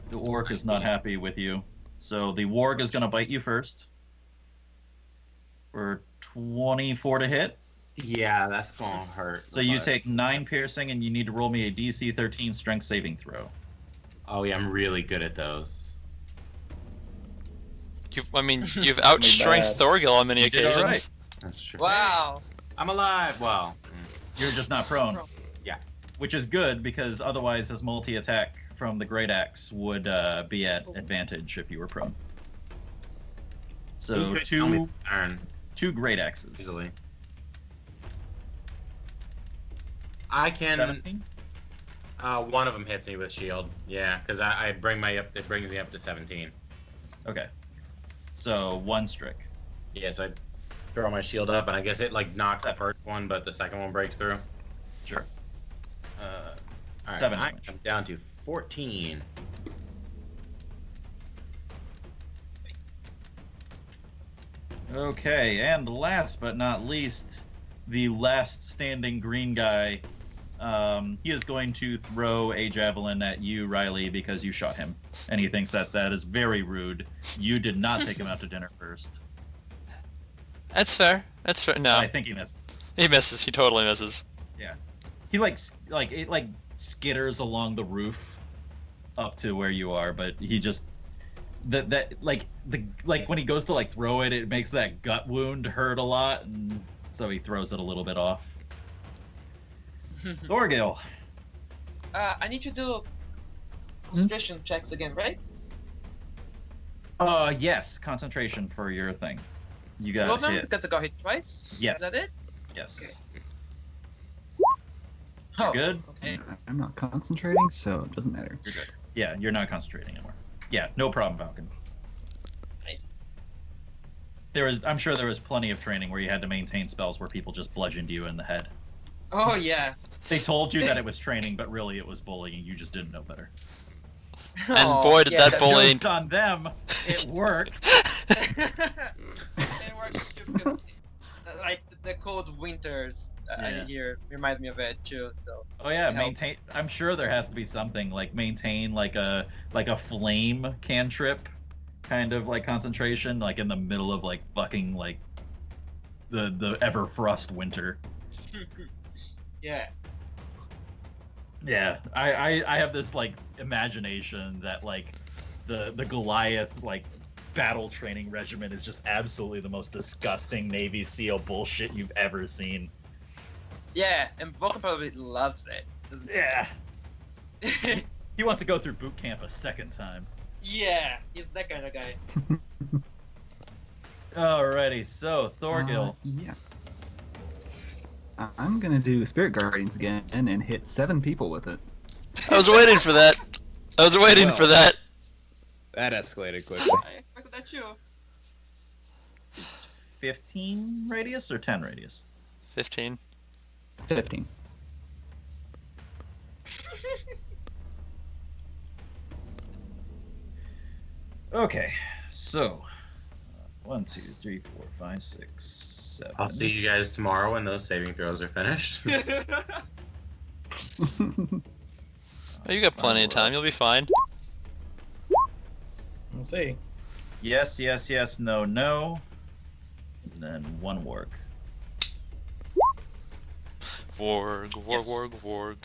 The orc is not happy with you. So the warg is going to bite you first. For 24 to hit. Yeah, that's gonna hurt. So you take 9 piercing and you need to roll me a DC 13 strength saving throw. Oh yeah, I'm really good at those. You've outstrength Thorgil on many You did all occasions. right. That's true. Wow! I'm alive. Well, You're just not prone. Prone. Yeah. Which is good because otherwise his multi-attack from the Great Axe would be at advantage if you were prone. you So could tell me two the turn two Great Axes. easily. I can. 17? One of them hits me with shield. Yeah, because I bring my up. It brings me up to 17. Okay. So 1 strick. Yeah, so I throw my shield up, and I guess it like knocks the first one, but the second one breaks through. Sure. All right, 7 I'm damage. down to 14. Okay, and last but not least, the last standing green guy. He is going to throw a javelin at you, Riley, because you shot him. And he thinks that is very rude. You did not take him out to dinner first. That's fair. That's fair. No, I think he misses. he misses. He totally misses. He like skitters along the roof up to where you are, but he just like when he goes to like throw it, it makes that gut wound hurt a lot, and so he throws it a little bit off. Thorgil. I need to do concentration checks again, right? Yes, concentration for your thing. You 2 of got them hit. because I got hit twice. Yes. Is that it? Yes. Oh, Good. okay. I'm not concentrating, so it doesn't matter. You're good. Yeah, you're not concentrating anymore. Yeah, no problem, Falcon. Nice. I'm sure there was plenty of training where you had to maintain spells where people just bludgeoned you in the head. Oh yeah. They told you that it was training, but really it was bullying. You just didn't know better. And Oh, boy, did yeah, that bullying. Joke's on them. It worked. It works because, like the cold winters Yeah. here remind me of it too. So Oh yeah, You know. maintain. I'm sure there has to be something like maintain like a flame cantrip, kind of like concentration, like in the middle of like fucking like the Everfrost winter. yeah. Yeah, I have this like imagination that like the Goliath like battle training regimen is just absolutely the most disgusting Navy SEAL bullshit you've ever seen. Yeah, and Vulcan probably loves it. Yeah, he wants to go through boot camp a second time. Yeah, he's that kind of guy. Alrighty, so Thorgil. Yeah. I'm gonna do Spirit Guardians again and hit 7 people with it. I was waiting for that. I was waiting for that. That escalated quickly. I expected that too. It's 15 radius or 10 radius? 15. 15. Okay, so 1, 2, 3, 4, 5, 6, 7. I'll see you guys tomorrow when those saving throws are finished. Oh, you got plenty of time. You'll be fine. We'll see. Yes, yes, yes, no, no. And then 1 warg. Vorg, Vorg, Yes. Vorg, Vorg.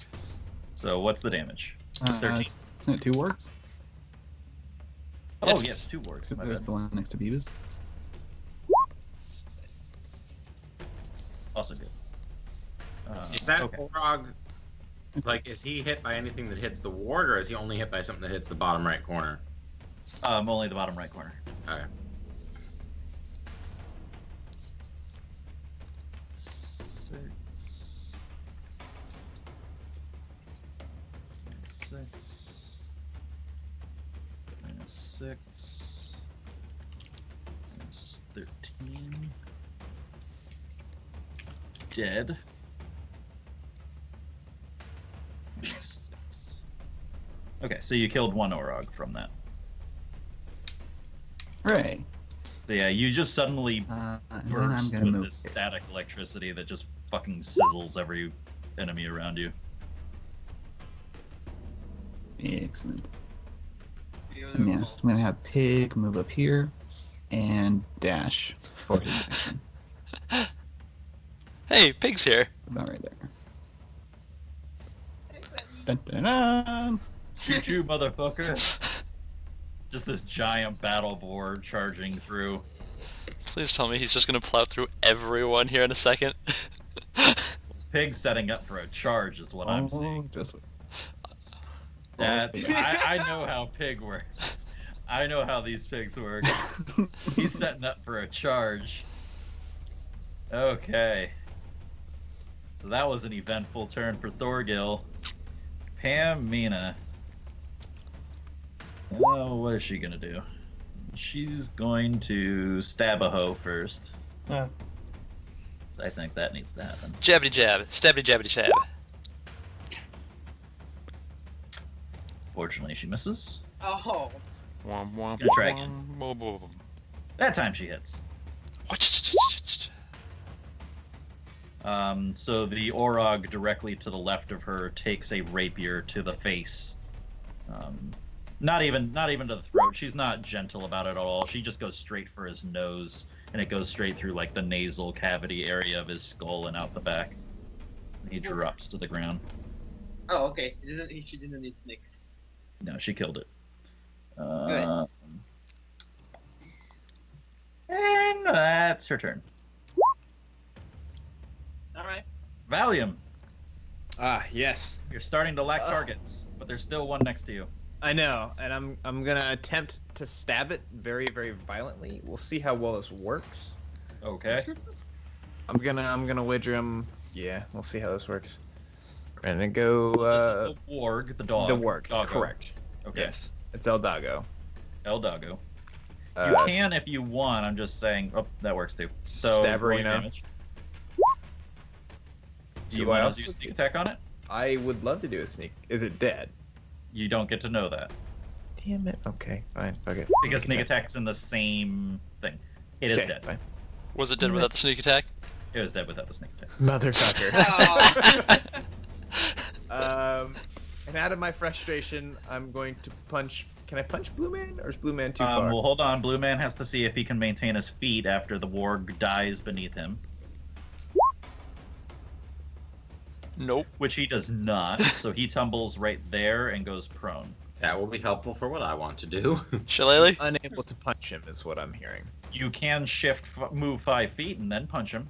So what's the damage? 13. Isn't it 2 wargs? Oh Yes. yes, 2 wargs. So My there's bad. the one next to Beavis. Also good. Is that okay? Orog, like, is he hit by anything that hits the ward, or is he only hit by something that hits the bottom right corner? Only the bottom right corner. Okay. Six. 6. Minus 13. Dead. Minus 6. Okay, so you killed 1 Orog from that. Hooray. So yeah, you just suddenly And then I'm burst gonna with move. this static electricity that just fucking sizzles every enemy around you. Excellent. Beautiful. Yeah, I'm gonna have Pig move up here and dash for his action. Hey, Pig's here. About right there. Dun, dun, dun. Shoot you, motherfucker! Just this giant battle board charging through. Please tell me he's just gonna plow through everyone here in a second. Pig setting up for a charge is what I'm seeing. Just That's I know how Pig works. I know how these pigs work. He's setting up for a charge. Okay. So that was an eventful turn for Thorgil. Pamina. Oh, what is she gonna do? She's going to stab a hoe first. Yeah. So I think that needs to happen. Jabbity jab, stabby jabbity jab. Fortunately, she misses. Oh, Womp, womp, Gonna try again. womp, womp, womp. That time she hits. So the Orog directly to the left of her takes a rapier to the face. Not even to the throat. She's not gentle about it at all. She just goes straight for his nose, and it goes straight through like the nasal cavity area of his skull and out the back. He drops to the ground. oh, okay. She didn't need Nick. No, she killed it. Good. And that's her turn. All right. Valium, Ah, yes. you're starting to lack targets, but there's still one next to you. I know, and I'm gonna attempt to stab it very, very violently. We'll see how well this works. Okay. I'm gonna wager him. Yeah, we'll see how this works. And then go This is the warg, the dog. the work. Doggo. Correct. Okay. Yes, it's El Dago. El Doggo. You Uh, can if you want. I'm just saying. Oh, that works too. So roll Stabarino. damage. Do you Do I want to also do sneak attack on it? I would love to do a sneak. Is it dead? You don't get to know that Damn it. Okay, fine. Fuck it. because sneak attack's in the same thing. It is Okay, dead. Fine. Was it dead without the sneak attack? It was dead without the sneak attack. Motherfucker. Oh. And out of my frustration, I'm going to punch. Can I punch Blue Man, or is Blue Man too far? Well, hold on. Blue Man has to see if he can maintain his feet after the warg dies beneath him. Nope. Which he does not. So he tumbles right there and goes prone. That will be helpful for what I want to do. Shillelagh? Unable to punch him is what I'm hearing. You can move 5 feet and then punch him.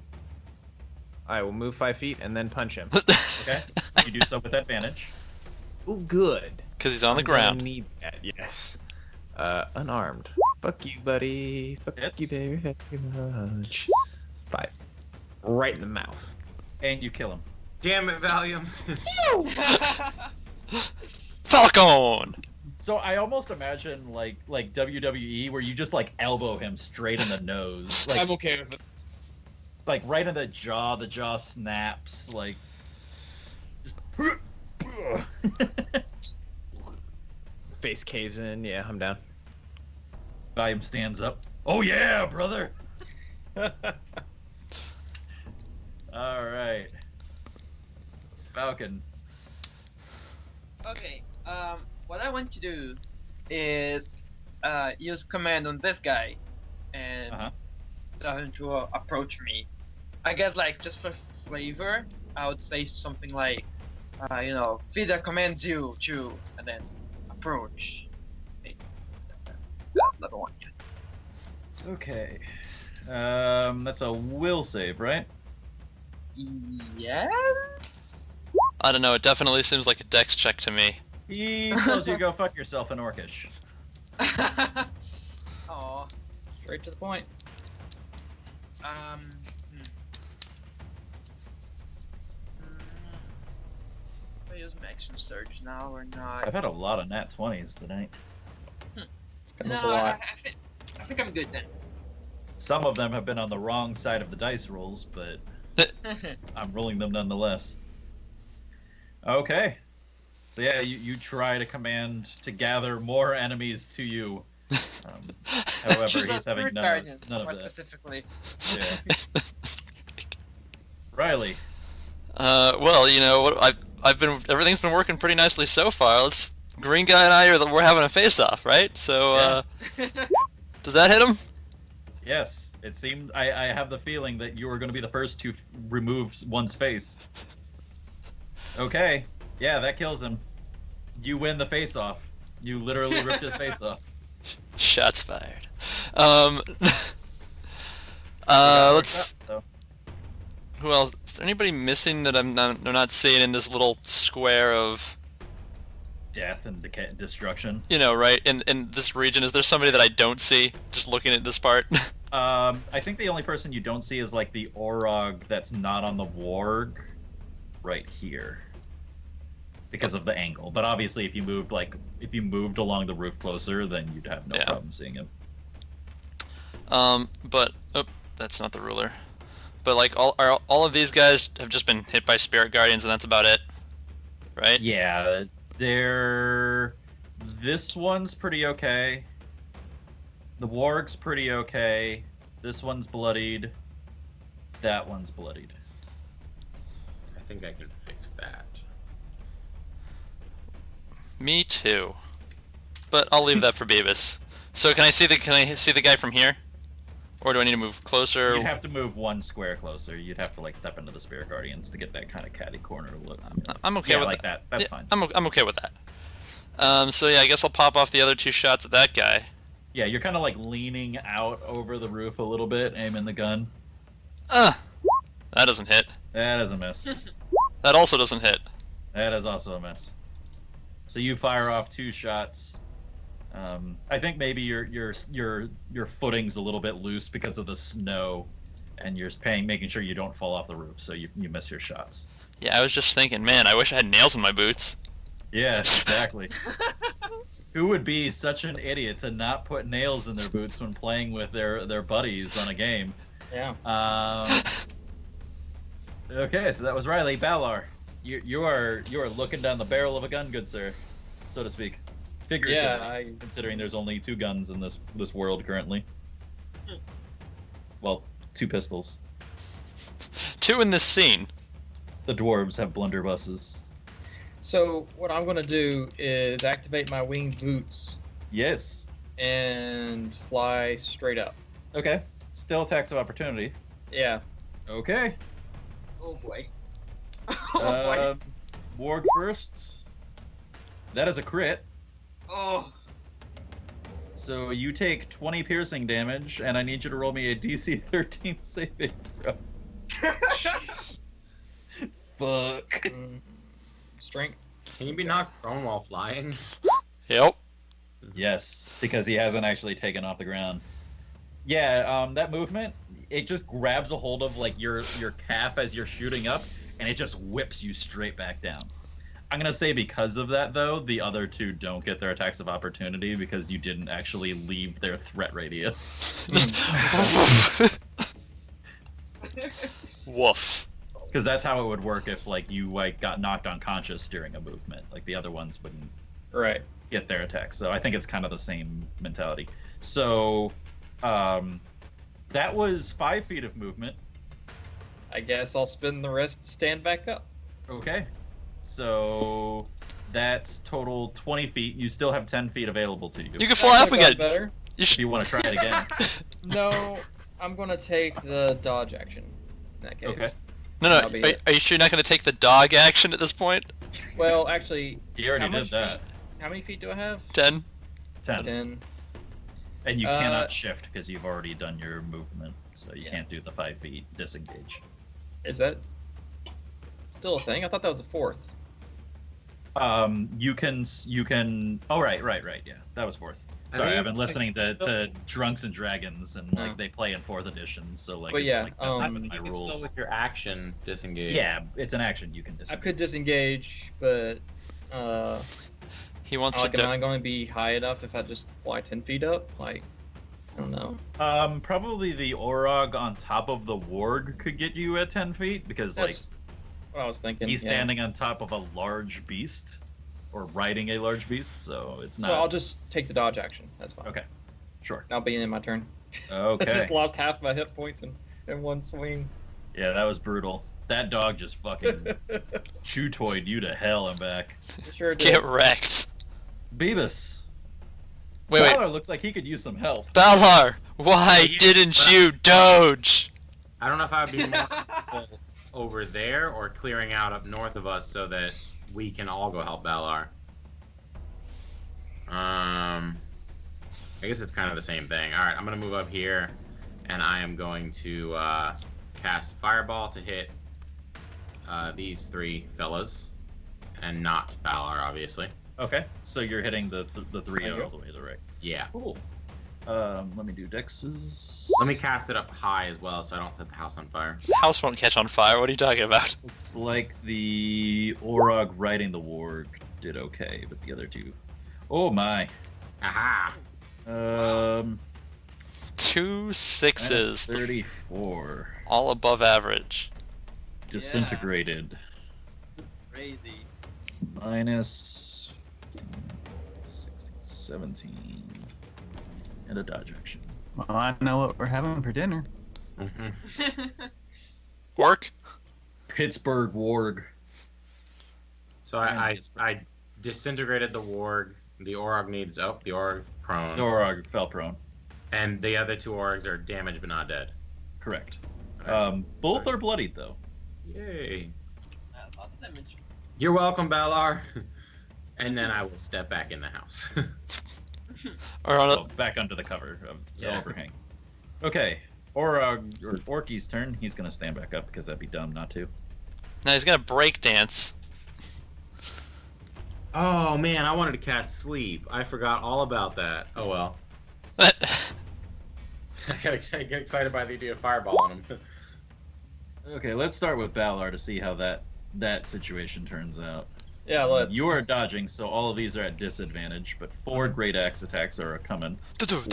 I will move 5 feet and then punch him. Okay. You do so with advantage. Oh, good. Because he's on the I'm gonna ground. Need that, yes. Unarmed. Fuck you, buddy. Fuck Hits. you very much. 5. Right in the mouth. And you kill him. Damn it, Valium. Falcon! So I almost imagine like WWE where you just like elbow him straight in the nose. Like, I'm okay with it. like right in the jaw snaps, like just Face caves in. Yeah, I'm down. Valium stands up. Oh yeah, brother. Alright. Falcon. Okay. What I want to do is use command on this guy and Uh-huh. tell him to approach me. I guess like just for flavor, I would say something like, Vida commands you to, and then approach. Okay. That's level 1. Yeah. Okay. That's a will save, right? Yes. I don't know, it definitely seems like a dex check to me. He tells you to go fuck yourself in Orcish. Aw. Straight to the point. Hmm. Do I use Maximum Surge now or not? I've had a lot of nat 20s tonight. It's kind No, of a lot. I think I'm good then. Some of them have been on the wrong side of the dice rolls, but I'm rolling them nonetheless. Okay. So yeah, you try to command to gather more enemies to you. However, Choose he's a having Spirit none Guardian, of more that. specifically. Yeah. Riley. Well, you know what? Everything's been working pretty nicely so far. Green guy and we're having a face-off, right? So, does that hit him? Yes, it seemed. I have the feeling that you were going to be the first to remove one's face. Okay. Yeah, that kills him. You win the face-off. You literally ripped his face off. Shots fired. Let's. So, Who else? Is there anybody missing that I'm not seeing in this little square of? death and destruction. You know, right? In this region, is there somebody that I don't see? Just looking at this part. I think the only person you don't see is like the Orog that's not on the warg, right here, because of the angle. But obviously, if you moved along the roof closer, then you'd have no problem seeing him. But that's not the ruler. But like all of these guys have just been hit by spirit guardians, and that's about it, right? Yeah, this one's pretty okay. The warg's pretty okay. This one's bloodied. That one's bloodied. I think I can fix that. Me too. But I'll leave that for Beavis. So can I see the guy from here? Or do I need to move closer? You'd have to move one square closer. You'd have to like step into the Spirit Guardians to get that kind of catty corner look. I'm okay with like that. That's fine. I'm okay with that. So yeah, I guess I'll pop off the other 2 shots at that guy. Yeah, you're kind of like leaning out over the roof a little bit, aiming the gun. That doesn't hit. That is a miss. That also doesn't hit. That is also a miss. So you fire off 2 shots. I think maybe your footing's a little bit loose because of the snow, and you're making sure you don't fall off the roof, so you miss your shots. Yeah, I was just thinking, man, I wish I had nails in my boots. Yeah, exactly. Who would be such an idiot to not put nails in their boots when playing with their buddies on a game? Yeah. Okay, so that was Riley. Balar, you are looking down the barrel of a gun, good sir, so to speak. Figuratively, considering there's only 2 guns in this world currently. Well, 2 pistols. 2 in this scene. The dwarves have blunderbusses. So what I'm gonna do is activate my winged boots Yes. and fly straight up. Okay. Still attacks of opportunity. Yeah. Okay. Oh boy. Oh boy. Warg first. That is a crit. Oh. So you take 20 piercing damage, and I need you to roll me a DC 13 saving throw. Fuck. Strength. Can you be knocked prone while flying? Yep. Yes, because he hasn't actually taken off the ground. Yeah, that movement, it just grabs a hold of like your calf as you're shooting up, and it just whips you straight back down. I'm gonna say because of that though, the other two don't get their attacks of opportunity because you didn't actually leave their threat radius. Just woof. Because that's how it would work if like you like got knocked unconscious during a movement. Like the other ones wouldn't Right. get their attacks. So I think it's kind of the same mentality. So that was 5 feet of movement. I guess I'll spend the rest to stand back up. Okay. So that's total 20 feet. You still have 10 feet available to you. You can fly That up could've gone again. Better. You If should. you want to try it again. No, I'm gonna take the dodge action. In that case. Okay. No, That'll be it. are you sure you're not going to take the dog action at this point? Well, actually, You already How did much that. how many feet do I have? 10. 10. 10. And you Uh, cannot shift because you've already done your movement. So you Yeah. can't do the 5 feet disengage. Is that still a thing? I thought that was a fourth. You can. Oh, right. Yeah, that was 4th. I Sorry, mean, I've been listening to Drunks and Dragons, and like Oh. they play in 4th edition, so like, But it's, yeah, like, messing um, with my You can rules. still with your action disengage. Yeah, it's an action you can I disengage. could disengage, but He wants like, to. am I going to be high enough if I just fly 10 feet up? Like, I don't know. Probably the Orog on top of the Warg could get you at 10 feet because like That's what I was thinking. he's yeah. standing on top of a large beast, or riding a large beast, so it's not. So I'll just take the dodge action. That's fine. Okay, sure. That'll be in my turn. I Okay. just lost half my hit points in one swing. Yeah, that was brutal. That dog just fucking chew-toyed you to hell and back. Sure did. Get wrecked. Beavis. Wait. Balor looks like he could use some help. Balor, why Yeah, didn't but- you doge? I don't know if I would be more comfortable over there or clearing out up north of us so that we can all go help Balar. I guess it's kind of the same thing. All right, I'm gonna move up here, and I am going to cast Fireball to hit these 3 fellas, and not Balar, obviously. Okay, so you're hitting the 3 There you all the way to the right. Yeah. Cool. Let me do dexes. Let me cast it up high as well, so I don't set the house on fire. House won't catch on fire. What are you talking about? Looks like the Orog riding the Warg did okay, but the other 2. Oh my. Aha! 2 Minus 6s, 34. all above average. Disintegrated. Crazy. Minus 16, 17. And a dodge action. Well, I know what we're having for dinner. Mm-hmm. Work? Pittsburgh Warg. So I disintegrated the Warg. The Orog needs the Orog prone. The Orog fell prone. And the other 2 Orgs are damaged but not dead. Correct. Alright. Both are bloodied though. Yay. Lots of damage. You're welcome, Balar. And then I will step back in the house. Or on Oh, back under the cover of the Yeah. overhang. Okay. Orog or Orky's turn. He's gonna stand back up because that'd be dumb not to. Now he's gonna break dance. Oh man, I wanted to cast Sleep. I forgot all about that. Oh well. Oh, I get excited by the idea of Fireball on him. Okay, let's start with Balar to see how that situation turns out. Yeah, let's. You are dodging, so all of these are at disadvantage, but 4 great axe attacks are coming.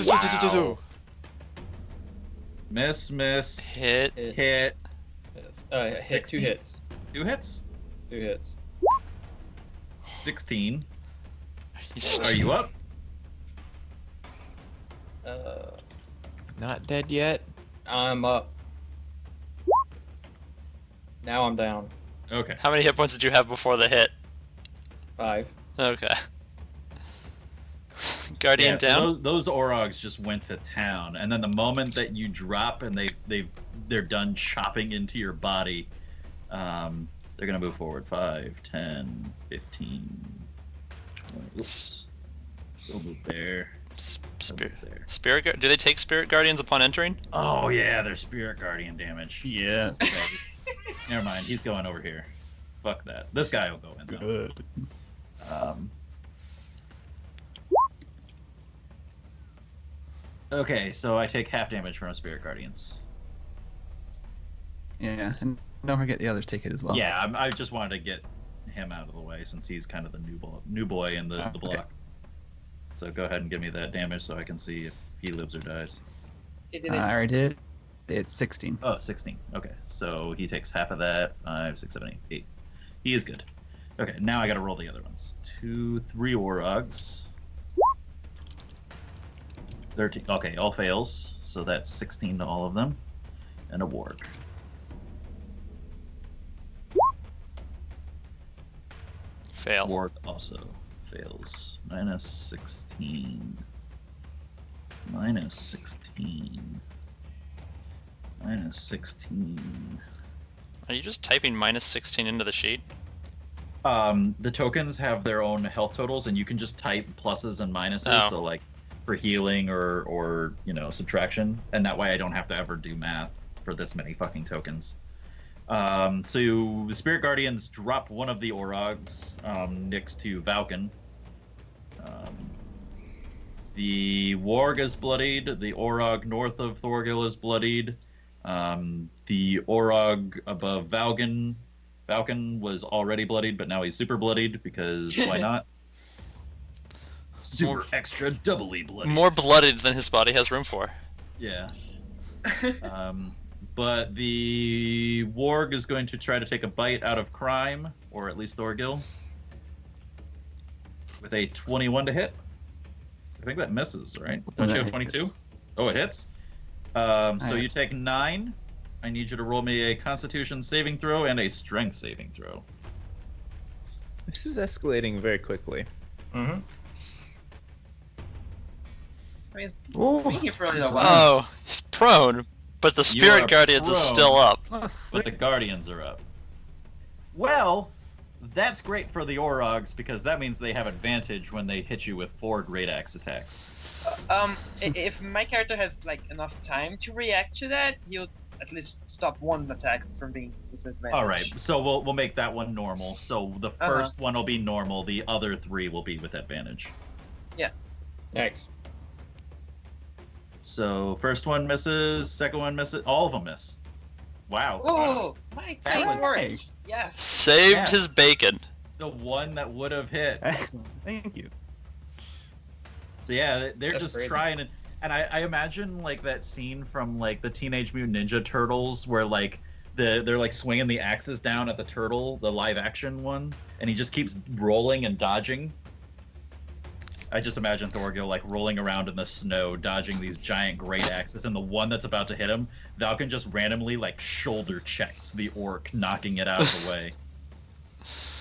Wow. Miss, Hit. hit. hit, Hit 2 16. hits. 2 hits, 2 hits. 16. You Are you up? Not dead yet. I'm up. Now I'm down. Okay. How many hit points did you have before the hit? 5. Okay. Guardian Yeah, so down? those Orogs just went to town, and then the moment that you drop and they're done chopping into your body, they're gonna move forward 5, 10, 15. Oops. They'll move there. Do they take Spirit Guardians upon entering? Oh yeah, they're Spirit Guardian damage. Yes. Okay. Never mind, he's going over here. Fuck that. This guy will go in though. Good. Okay, so I take half damage from Spirit Guardians. Yeah, and don't forget the others take it as well. Yeah, I just wanted to get him out of the way since he's kind of the new boy in the Okay. block. So go ahead and give me that damage so I can see if he lives or dies. It did I it. already did. It's 16. Oh, 16. Okay, so he takes half of that. 5, 6, 7, 8. 8. He is good. Okay, now I gotta roll the other ones. 2, 3 Orogs. 13. Okay, all fails. So that's 16 to all of them. And a Warg. Fail. Warg also fails. Minus 16. Minus 16. Minus 16. Are you just typing minus 16 into the sheet? The tokens have their own health totals, and you can just type pluses and minuses. Oh. So, like, for healing or subtraction, and that way I don't have to ever do math for this many fucking tokens. So the Spirit Guardians drop one of the Orogs next to Valken. The Warg is bloodied. The Orog north of Thorgil is bloodied. The Orog above Valken was already bloodied, but now he's super bloodied because why not? Super extra doubly bloodied. More blooded than his body has room for. Yeah. But the Warg is going to try to take a bite out of Crime, or at least Thorgil, with a 21 to hit. I think that misses, right? Don't you have 22? Hits. Oh, it hits? So you take 9. I need you to roll me a Constitution saving throw and a Strength saving throw. This is escalating very quickly. Mm-hmm. I mean, Oh, it's been here for a little while. Oh, he's prone, but the You are Spirit Guardians is prone. still up. But the Guardians are up. Well, that's great for the Orogs because that means they have advantage when they hit you with 4 Great Axe attacks. If my character has like enough time to react to that, he'll at least stop one attack from being disadvantaged. All right, so we'll make that one normal. So the first one will be normal. The other 3 will be with advantage. Thanks. So first one misses, second one misses, all of them miss. Wow. Oh, my That was for nice. it. Yes. Saved Yeah. his bacon. The one that would have hit. excellent. Thank you. So yeah, they're That's just crazy. trying and I imagine like that scene from like the Teenage Mutant Ninja Turtles where like they're like swinging the axes down at the turtle, the live action one, and he just keeps rolling and dodging. I just imagine Thorgil like rolling around in the snow, dodging these giant great axes, and the one that's about to hit him, Valken just randomly like shoulder checks the orc, knocking it out of the way.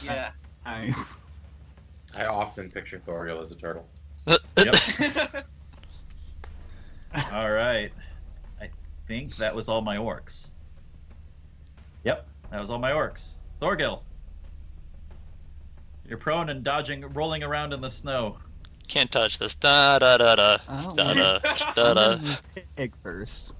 Yeah. Nice. I often picture Thorgil as a turtle. Yep. All right. I think that was all my orcs. Yep, that was all my orcs. Thorgil, you're prone and dodging, rolling around in the snow. Can't touch this. Da da da da. Oh, Da da da I'm da. gonna use Pig first.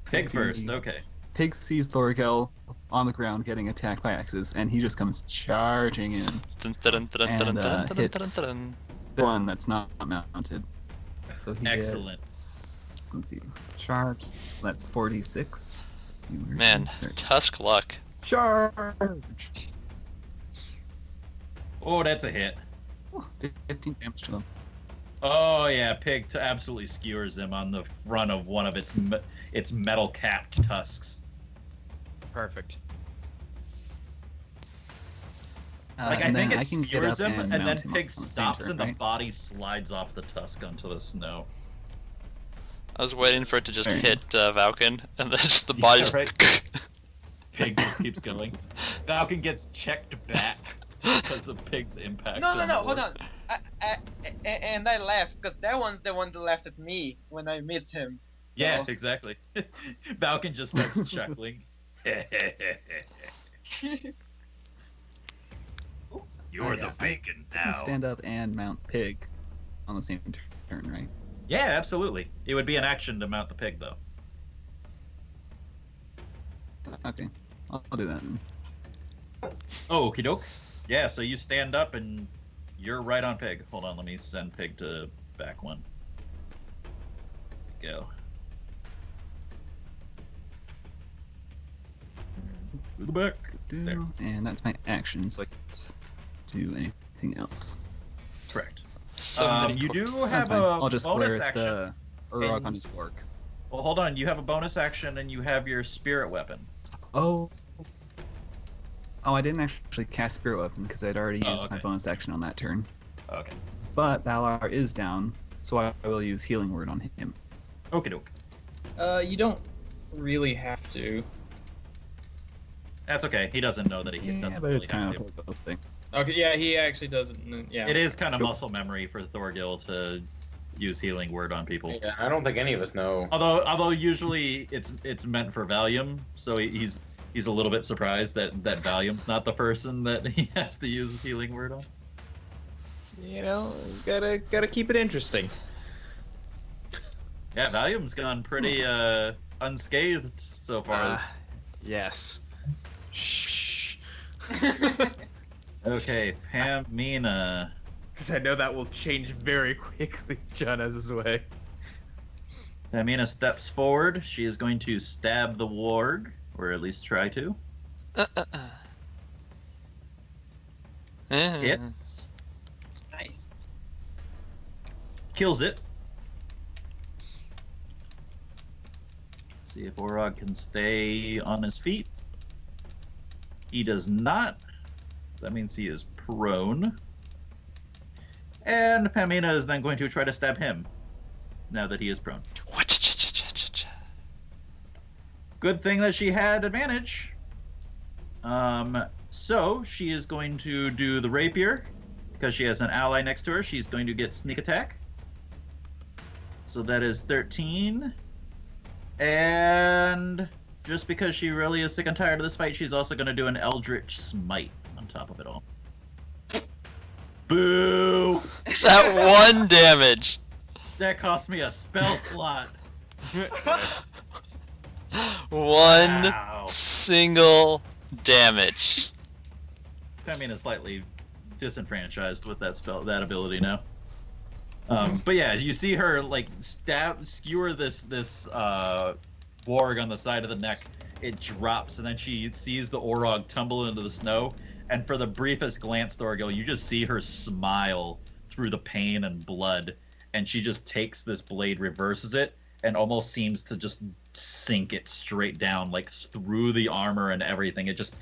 Pig first, okay. Pig sees Thorgil on the ground getting attacked by axes, and he just comes charging in. Dun, dun, dun, dun, And, dun, dun, dun, dun, hits. dun, dun. The one that's not mounted. So he Excellent. gets, let's see, charge. That's 46. Let's see where Man, he starts. Tusk luck. Charge! Oh, that's a hit. Oh, 15 damage to him. Oh yeah, Pig absolutely skewers him on the front of one of its metal capped tusks. Perfect. Like I And think then it can get skewers up him, and mount then him Pig up on the same stops, turn, and the right? body slides off the tusk onto the snow. I was waiting for it to just Fair hit Valken, and then just the body Yeah, just. right. Pig just keeps going. Falcon gets checked back because of Pig's impact. No, the hold orc. on. And I laughed because that one's the one that laughed at me when I missed him. Yeah, So- exactly. Falcon just starts chuckling. Oops. You're yeah, the bacon I can now. stand up and mount Pig on the same turn, right? Yeah, absolutely. It would be an action to mount the pig, though. Okay, I'll do that then. Oh, okie doke. Yeah, so you stand up and you're right on Pig. Hold on, let me send Pig to back one. Go. To the back. There. And that's my action, so I can't do anything else. Correct. So many You do corpses. have That's a fine. I'll just bonus wear action. the Urok And- on his fork. Well, hold on. You have a bonus action and you have your spirit weapon. Oh, I didn't actually cast Spirit Weapon because I'd already Oh, used my okay. bonus action on that turn. Okay. But Valar is down, so I will use Healing Word on him. Okie doke. You don't really have to. That's okay. He doesn't know that he Yeah, doesn't but really it's kind have of to. a close thing. Okay, yeah, he actually doesn't. Yeah. It is kind of muscle memory for Thorgil to use healing word on people. Yeah, I don't think any of us know. Although usually it's meant for Valium, so he's a little bit surprised that Valium's not the person that he has to use healing word on. You know, gotta keep it interesting. Yeah, Valium's gone pretty unscathed so far. Yes. Shh. Okay, Pamina. Because I know that will change very quickly if John has his way. Pamina steps forward. She is going to stab the warg, or at least try to. Hits. Nice. Kills it. See if Orog can stay on his feet. He does not. That means he is prone. And Pamina is then going to try to stab him, now that he is prone. Good thing that she had advantage. So she is going to do the rapier, because she has an ally next to her. She's going to get sneak attack. So that is 13. And just because she really is sick and tired of this fight, she's also going to do an Eldritch Smite on top of it all. Boo! That one damage. That cost me a spell slot. One Wow. single damage. I mean, is slightly disenfranchised with that ability now. But yeah, you see her like skewer this warg on the side of the neck. It drops, and then she sees the Orog tumble into the snow. And for the briefest glance, Thorgil, you just see her smile through the pain and blood, and she just takes this blade, reverses it, and almost seems to just sink it straight down, like through the armor and everything. It just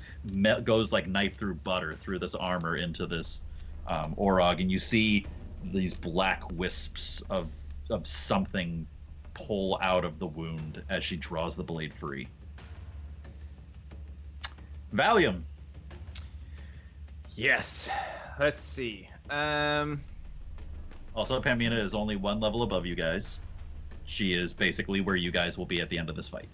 goes like knife through butter through this armor into this Orog, and you see these black wisps of something pull out of the wound as she draws the blade free. Valium. Yes. Let's see. Also, Pamina is only one level above you guys. She is basically where you guys will be at the end of this fight.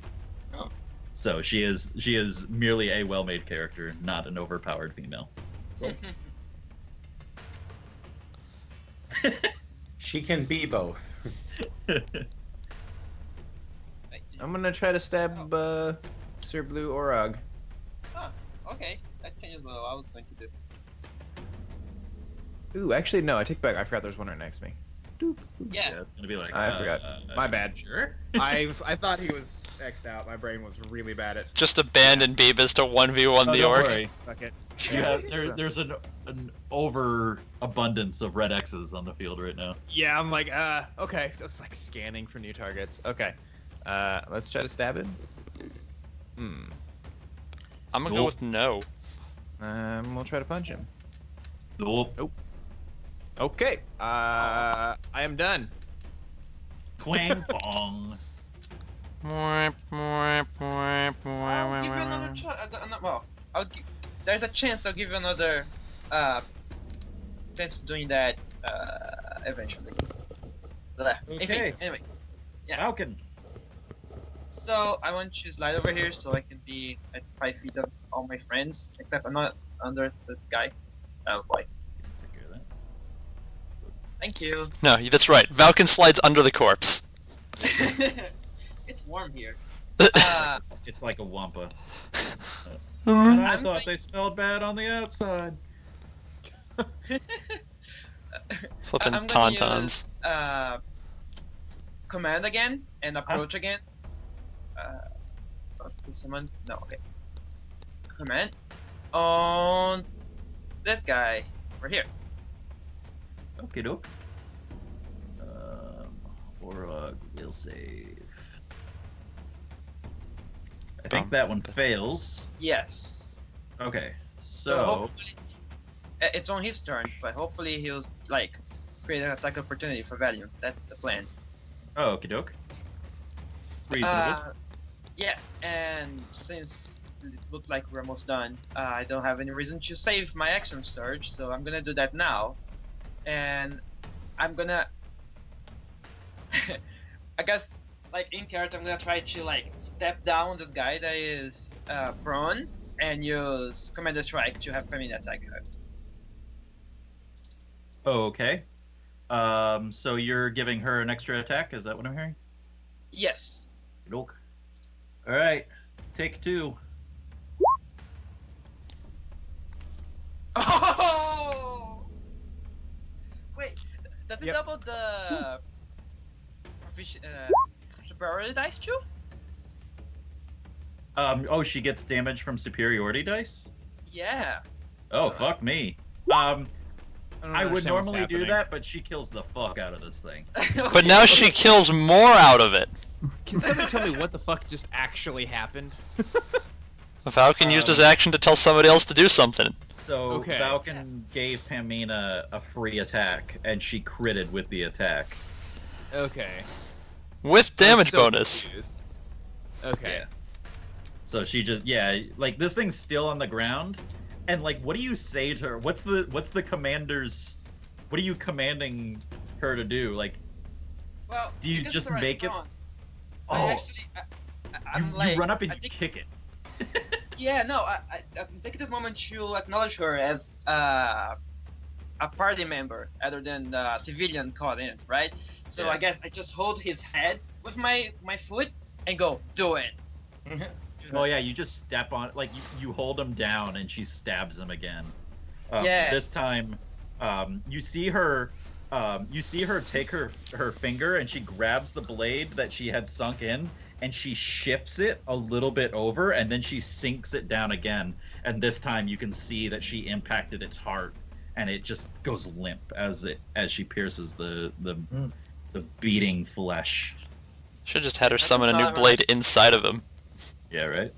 Oh. So she is merely a well-made character, not an overpowered female. She can be both. I'm gonna try to stab Sir Blue Orog. Okay, that changes what I was going to do. Ooh, actually no, I take back. I forgot there's one right next to me. Yeah. It's gonna be like. I forgot. My bad. Sure. I thought he was X'd out. My brain was really bad at. Just abandon Beebus to 1v1 the don't orc. worry. Fuck it. You have, there's an overabundance of red X's on the field right now. Yeah, I'm like, okay. That's like scanning for new targets. Okay. Let's try to stab him. I'm gonna go Nope. with no. We'll try to punch him. Nope. Okay. I am done. Clang bong. I'll give you another well, there's a chance I'll give you another chance of doing that eventually. Okay. Anyways, yeah. Falcon. So I want you to slide over here so I can be at 5 feet of all my friends, except I'm not under the guy. Oh boy. Take care of that. Thank you. No, that's right. Valken slides under the corpse. It's warm here. It's like a wampa. Hmm. And I I'm thought going- they smelled bad on the outside. Flipping I'm gonna tauntauns. use command again and approach again. Someone? No, okay. Command on this guy over here. Okay, doke. Orog will save. I think that one fails. Yes. Okay, So so hopefully, it's on his turn, but hopefully he'll like create an attack opportunity for Valiant. That's the plan. okie doke. Reasonable. Yeah, and since it looked like we're almost done, I don't have any reason to save my action surge, so I'm gonna do that now. And I'm gonna, I guess, like in character, I'm gonna try to like step down this guy that is prone and use Commander Strike to have Pamina attack her. Okay. So you're giving her an extra attack? Is that what I'm hearing? Yes. Doke. All right. Take 2. Oh! Wait, does it Yep. double the superiority dice too? Oh, she gets damage from superiority dice? Yeah. Oh, fuck me. don't I would understand what's normally do happening. that, but she kills the fuck out of this thing. But now she kills more out of it. Can somebody tell me what the fuck just actually happened? Valken used his action to tell somebody else to do something. So Okay. Falcon gave Pamina a free attack, and she critted with the attack. Okay. With damage I'm so bonus. confused. Okay. Yeah. So she just like this thing's still on the ground, and like what do you say to her? What's the commander's? What are you commanding her to do? Like, Well, do you because just it's a make it? restaurant, Oh, I actually, I'm you like, run up and I you think, kick it. yeah, no, I'm taking this moment to acknowledge her as a party member, other than the civilian caught in it, right? So Yeah. I guess I just hold his head with my foot and go, do it. Well, yeah, you just step on like you hold him down, and she stabs him again. Yeah. This time, you see her take her finger, and she grabs the blade that she had sunk in, and she shifts it a little bit over, and then she sinks it down again. And this time, you can see that she impacted its heart, and it just goes limp as she pierces the beating flesh. Should just had her That's summon a new not right. blade inside of him. Yeah, right.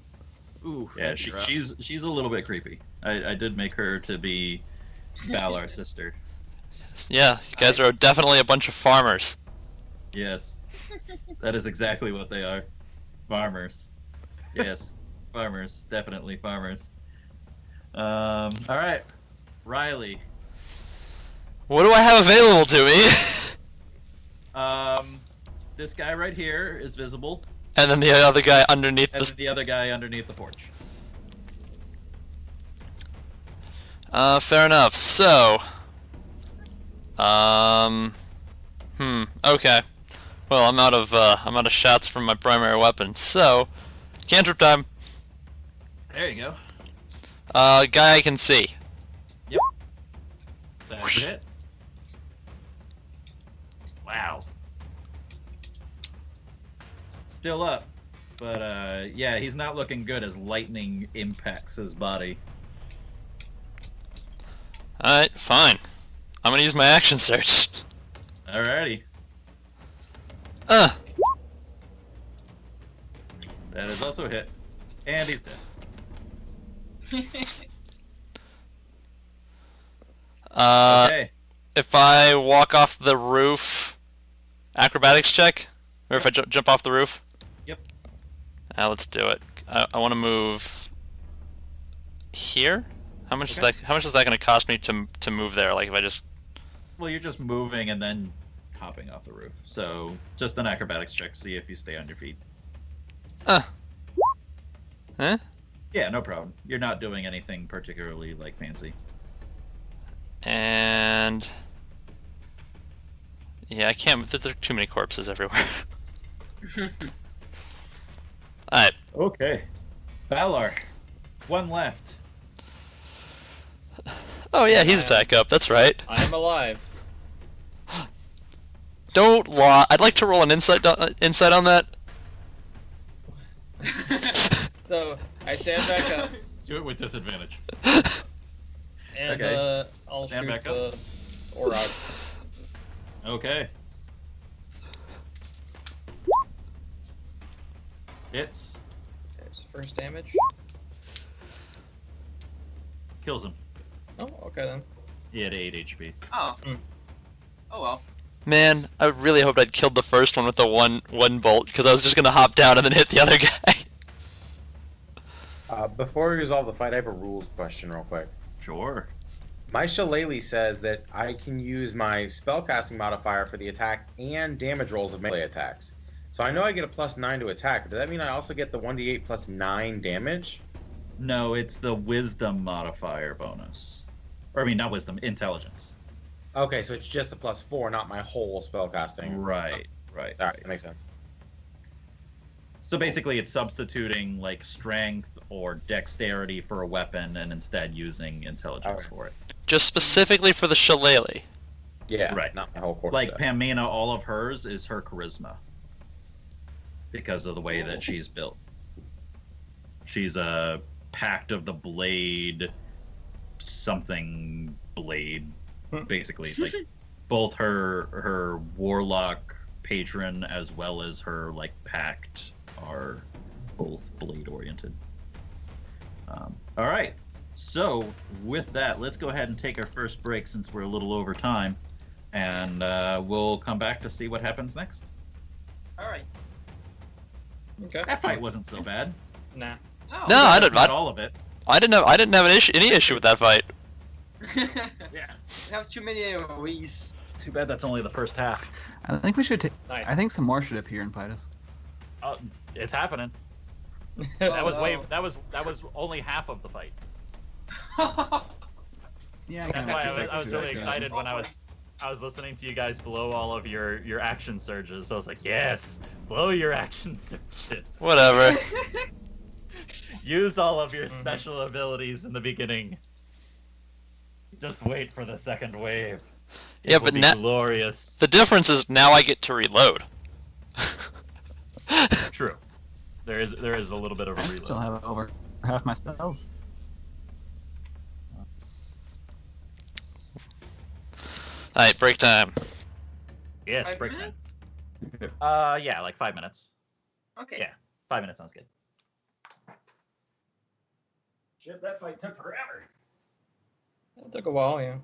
Ooh. Yeah, that'd be rough. she's a little bit creepy. I did make her to be Valar's sister. Yeah, you guys are definitely a bunch of farmers. Yes, that is exactly what they are. Farmers. Yes, farmers. Definitely farmers. All right, Riley. What do I have available to me? This guy right here is visible, And then the other guy underneath and the... then the other guy underneath the porch. Fair enough. So... okay. Well, I'm out of shots from my primary weapon, so... Cantrip time. There you go. Guy I can see. That's it. Wow. Still up, but yeah, he's not looking good as lightning impacts his body. Alright, fine. I'm gonna use my action search. Alrighty, Uh, that is also a hit, and he's dead. Okay. if I walk off the roof, acrobatics check? Or if I jump off the roof? Yep. Let's do it. I want to move here. How much is Okay. that? How much is that going to cost me to move there? Like if I just. Well, you're just moving and then hopping off the roof. So just an acrobatics check. See if you stay on your feet. Huh? Yeah, no problem. You're not doing anything particularly like fancy. And yeah, I can't. There are too many corpses everywhere. All right. Okay. Valar. One left. Oh yeah, he's back up. That's right. I am alive. Don't lie. I'd like to roll an insight on that. So I stand back up, Do it with disadvantage. and Okay. I'll Stand shoot back the up. Orog. Okay. Hits. There's first damage. Kills him. Oh, okay then. He had 8 HP. Oh. Mm. Oh well. Man, I really hoped I'd killed the first one with the one bolt because I was just gonna hop down and then hit the other guy. Before we resolve the fight, I have a rules question real quick. Sure. My shillelagh says that I can use my spellcasting modifier for the attack and damage rolls of melee attacks. So I know I get a +9 to attack, but does that mean I also get the 1d8 plus 9 damage? No, it's the wisdom modifier bonus. Or I mean, not wisdom, intelligence. Okay, so it's just the +4, not my whole spellcasting. Right. All right, that makes sense. So basically, it's substituting like strength or dexterity for a weapon, and instead using intelligence Okay. for it. Just specifically for the shillelagh. Yeah, Right. not my whole course. Like Pamina, all of hers is her charisma because of the way that she's built. She's a Pact of the Blade, something blade, basically. Like both her warlock patron as well as her like pact are both blade oriented. All right. So with that, let's go ahead and take our first break since we're a little over time, and we'll come back to see what happens next. All right. Okay. That fight wasn't so bad. Nah. Oh. No, I That's don't. not all of it. I didn't have any issue with that fight. We Yeah. have too many AoEs. Too bad that's only the first half. I think we should take. Nice. I think some more should appear and fight us. It's happening. Oh, That was no. that was only half of the fight. Yeah, That's why I was really excited when I was listening to you guys blow all of your action surges. I was like, yes, blow your action surges. Whatever. Use all of your special abilities in the beginning. Just wait for the second wave. It Yeah, will but be na- glorious. The difference is now I get to reload. True. There is a little bit of a I reload. still have over half my spells. Alright, break time. Yes, 5 break time. minutes? Yeah, like 5 minutes. Okay. Yeah. 5 minutes sounds good. Shit, that fight took forever. It took a while, yeah.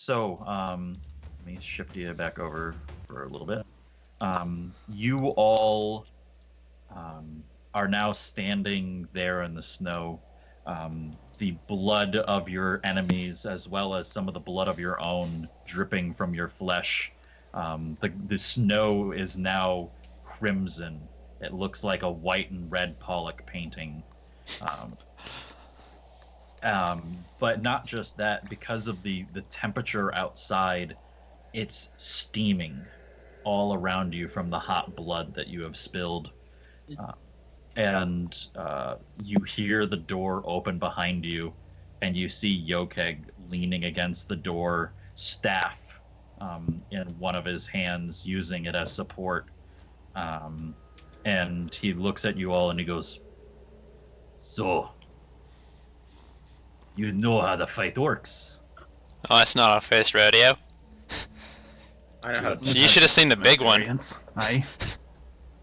So, let me shift you back over for a little bit. You all are now standing there in the snow. The blood of your enemies, as well as some of the blood of your own, dripping from your flesh. The snow is now crimson. It looks like a white and red Pollock painting. But not just that, because of the temperature outside, it's steaming all around you from the hot blood that you have spilled. And you hear the door open behind you, and you see Yokeg leaning against the door, staff in one of his hands, using it as support. And he looks at you all and he goes, "So, you know how the fight works." Oh, it's not our first rodeo. I know how to. You should have seen the big one. Experience. Aye.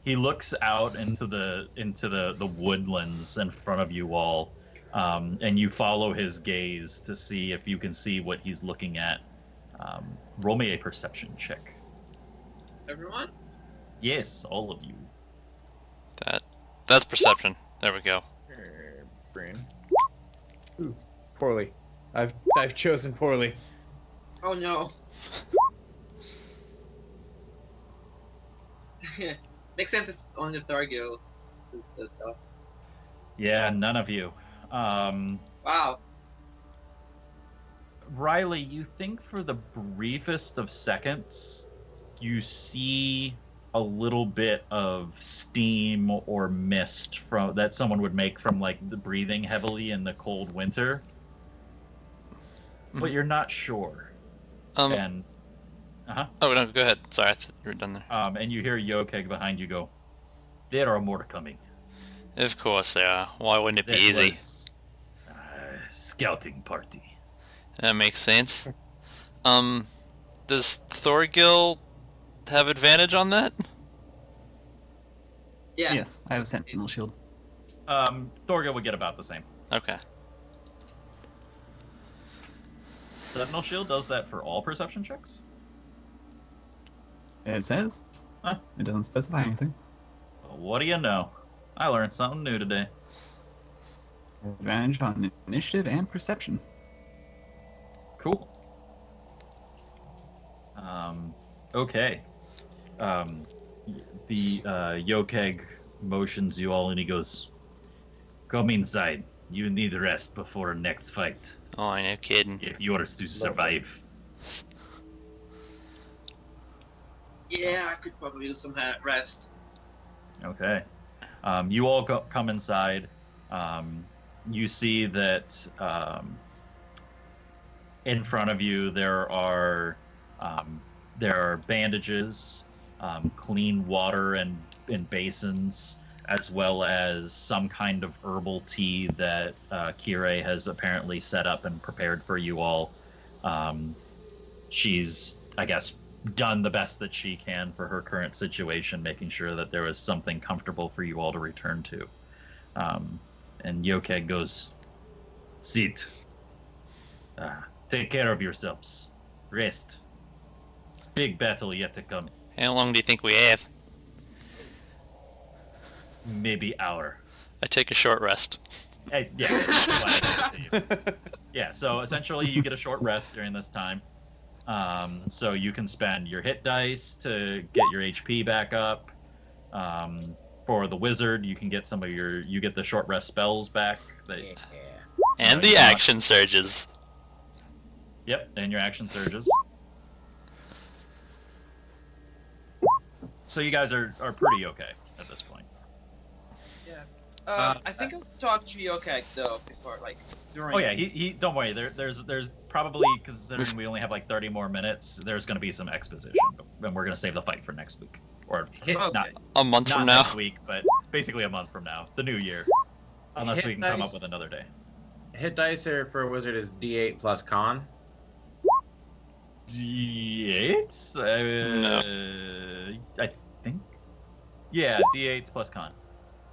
He looks out into the woodlands in front of you all, and you follow his gaze to see if you can see what he's looking at. Roll me a perception check. Everyone? Yes, all of you. That's perception. There we go. Brain. Ooh, poorly. I've chosen poorly. Oh no. Makes sense. It's only the Thargil. Yeah, none of you. Wow. Riley, you think for the briefest of seconds, you see a little bit of steam or mist from that someone would make from like the breathing heavily in the cold winter, but you're not sure. And Oh no, go ahead. Sorry, I thought you were done there. and you hear Yokeg behind you go, "There are more coming." Of course there are. Why wouldn't it be That easy? was, scouting party. That makes sense. Does Thorgil have advantage on that? Yeah. Yes, I have a sentinel shield. Thorgil would get about the same. Okay. Sentinel Shield does that for all perception checks? It says. Huh. It doesn't specify anything. Well, what do you know? I learned something new today. Advantage on initiative and perception. Cool. Okay. The Yokeg motions you all and he goes, "Come inside. You need rest before next fight, Oh, I know, kidding. if you are to survive." Yeah, I could probably use some rest. Okay. You all come inside. You see that in front of you there are bandages, clean water and basins, as well as some kind of herbal tea that Kire has apparently set up and prepared for you all. She's, I guess, done the best that she can for her current situation, making sure that there was something comfortable for you all to return to. And Yokeg goes, "Sit. Take care of yourselves. Rest. Big battle yet to come. How long do you think we have? Maybe hour." I take a short rest. Yeah, so essentially you get a short rest during this time. So you can spend your hit dice to get your HP back up. For the wizard, you can get you get the short rest spells back. And the action surges. Yep, and your action surges. So you guys are pretty okay at this point. I think I'll talk to Yokeg though before, like, during. Oh yeah, he don't worry. There's probably, considering we only have like 30 more minutes, there's going to be some exposition, and we're going to save the fight for next week, or not A month from now. next week, but basically a month from now, the new year, unless Hit we can come up dice. with another day. Hit dice for a wizard is D8 plus con. D8? I think. Yeah, D8s plus con.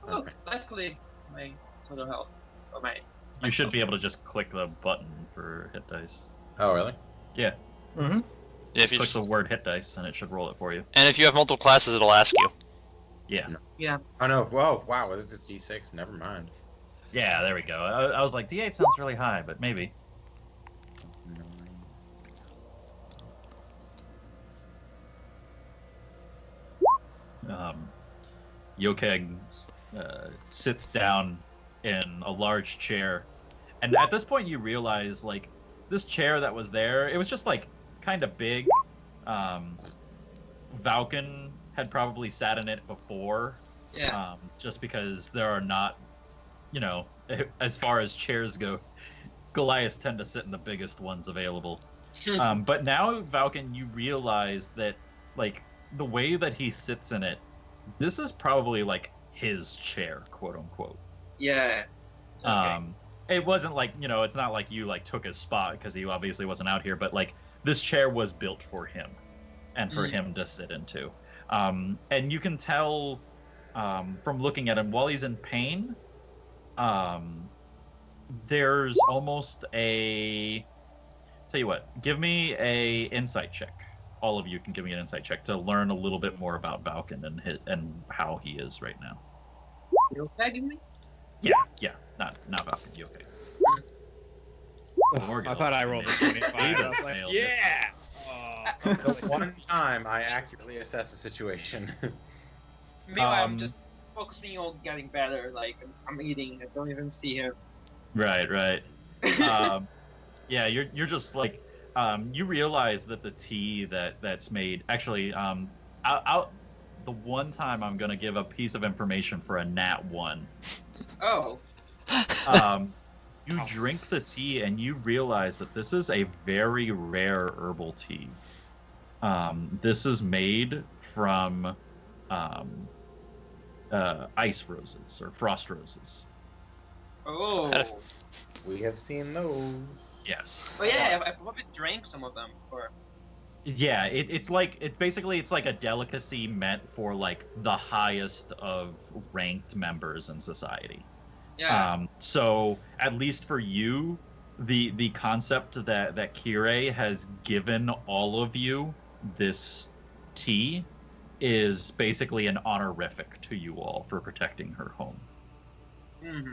Oh, luckily my total health. Oh my. You should be able to just click the button for hit dice. Oh, really? Yeah. Mm-hmm. If you Click the word hit dice, and it should roll it for you. and if you have multiple classes, it'll ask you. Yeah. Yeah. Oh no! Whoa! Wow! It's just D6. Never mind. Yeah, there we go. I was like, D8 sounds really high, but maybe. Yokeg sits down in a large chair, and at this point you realize, like, this chair that was there, it was just, like, kind of big. Valken had probably sat in it before, Yeah. just because there are not, as far as chairs go, Goliaths tend to sit in the biggest ones available. But now, Valken, you realize that, like, the way that he sits in it, this is probably, like, his chair, quote unquote. Yeah. Okay. It wasn't like, it's not like you, like, took his spot, because he obviously wasn't out here, but, like, this chair was built for him and for him to sit into. And you can tell from looking at him, while he's in pain, there's almost a... Tell you what, give me a insight check. All of you can give me an insight check to learn a little bit more about Valken and how he is right now. You tagging me? Yeah, not Valken. You okay? I thought I rolled a 25. I was like, Nailed it. yeah. The one time I accurately assess a situation. Meanwhile, I'm just focusing on getting better. Like, I'm eating. I don't even see him. Right. Yeah, you're just like, you realize that the tea that's made. Actually, the one time I'm gonna give a piece of information for a nat 1. Oh. You drink the tea and you realize that this is a very rare herbal tea. This is made from ice roses or frost roses. Oh. We have seen those. Yes. Oh yeah, I probably drank some of them. Or Yeah, it's like it's like a delicacy meant for, like, the highest of ranked members in society. yeah. So at least for you, the concept that Kire has given all of you this tea is basically an honorific to you all for protecting her home. Mm-hmm.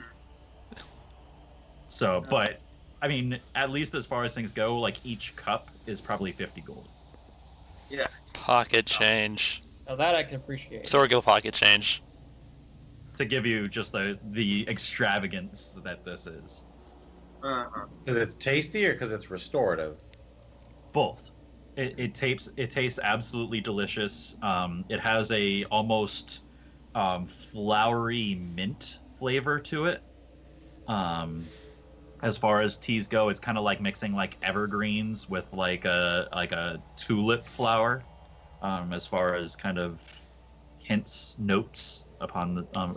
So, but I mean, at least as far as things go, like, each cup is probably 50 gold. Yeah. Pocket change. Now that I can appreciate. Thorgil pocket change. To give you just the extravagance that this is. Uh-huh. Because it's tasty or because it's restorative? Both. It tastes absolutely delicious. It has a almost flowery mint flavor to it. As far as teas go, it's kind of like mixing, like, evergreens with like a tulip flower. As far as kind of hints, notes upon the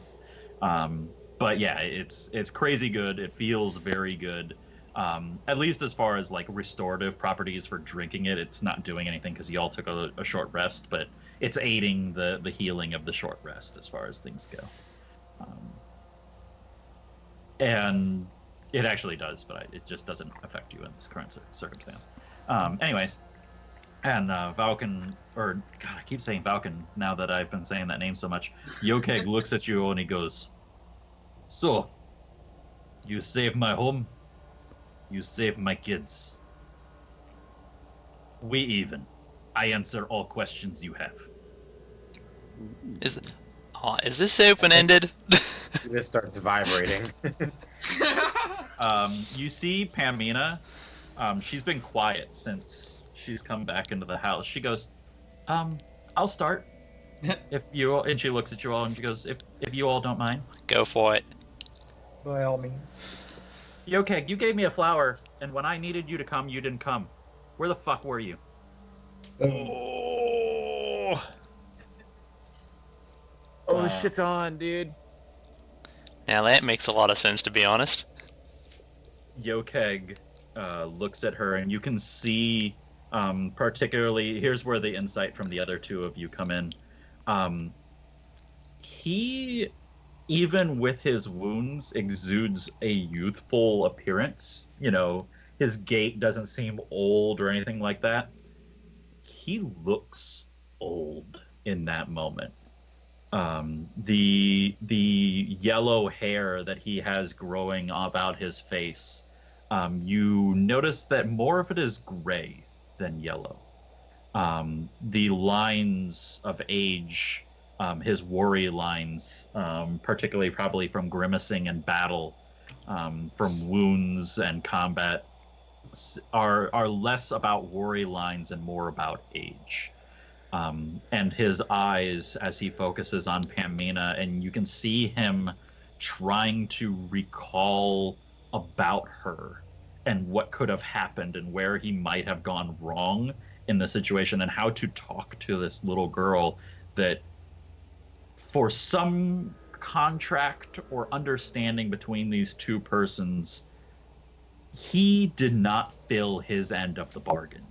but yeah, it's crazy good. It feels very good. At least as far as, like, restorative properties for drinking it, it's not doing anything because y'all took a short rest, but it's aiding the healing of the short rest as far as things go. And it actually does, but it just doesn't affect you in this current circumstance. Anyways, and Valken, or God, I keep saying Valken now that I've been saying that name so much. Yokeg looks at you and he goes, "So, you saved my home. You saved my kids. We even. I answer all questions you have." Is this open ended? This starts vibrating. You see Pamina. She's been quiet since she's come back into the house. She goes, "I'll start. If you all," and she looks at you all and she goes, "If you all don't mind." Go for it. By all means. Okay, you gave me a flower, and when I needed you to come, you didn't come. Where the fuck were you? Oh, shit's on, dude. Now that makes a lot of sense, to be honest. Yokeg looks at her, and you can see, particularly, here's where the insight from the other two of you come in. He, even with his wounds, exudes a youthful appearance. You know, his gait doesn't seem old or anything like that. he looks old in that moment. The yellow hair that he has growing about his face, you notice that more of it is gray than yellow. The lines of age, his worry lines, particularly probably from grimacing and battle, from wounds and combat, are less about worry lines and more about age. And his eyes, as he focuses on Pamina, and you can see him trying to recall about her and what could have happened and where he might have gone wrong in the situation and how to talk to this little girl that, for some contract or understanding between these two persons, he did not fill his end of the bargain.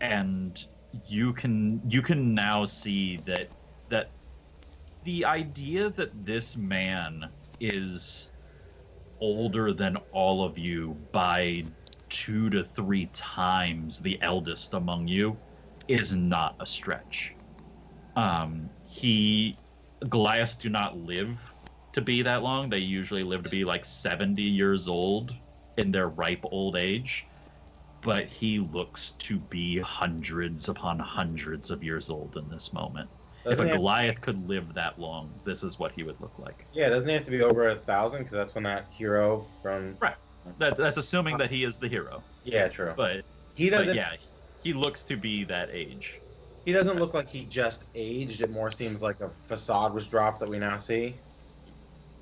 And you can now see that the idea that this man is older than all of you by 2 to 3 times the eldest among you is not a stretch. Goliaths do not live to be that long. They usually live to be like 70 years old in their ripe old age. But he looks to be hundreds upon hundreds of years old in this moment. If a Goliath could live that long, this is what he would look like. Yeah, doesn't he have to be over 1,000? Because that's when that hero from... Right. That's assuming that he is the hero. Yeah, true. But he doesn't... yeah, he looks to be that age. He doesn't look like he just aged. It more seems like a facade was dropped that we now see.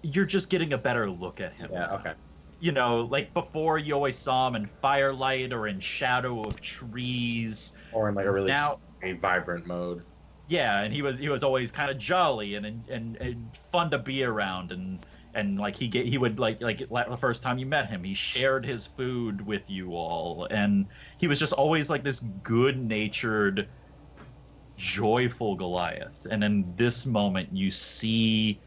You're just getting a better look at him. Yeah, okay. You know, like before you always saw him in firelight or in shadow of trees. Or in like a really vibrant mode. Yeah, and he was always kind of jolly and fun to be around, and like he would like the first time you met him, he shared his food with you all, and he was just always like this good-natured, joyful Goliath. And in this moment you see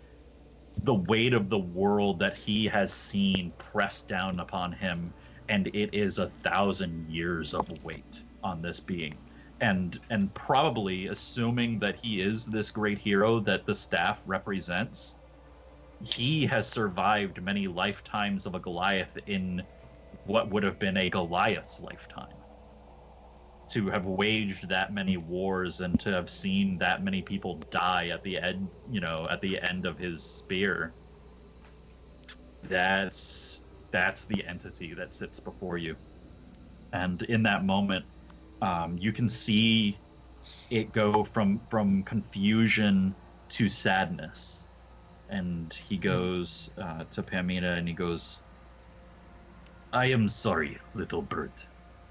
the weight of the world that he has seen pressed down upon him, and it is 1,000 years of weight on this being. And probably assuming that he is this great hero that the staff represents, he has survived many lifetimes of a Goliath in what would have been a Goliath's lifetime. To have waged that many wars and to have seen that many people die at the end, at the end of his spear, that's the entity that sits before you. And in that moment, you can see it go from confusion to sadness. And he goes to Pamina and he goes, "I am sorry, little bird,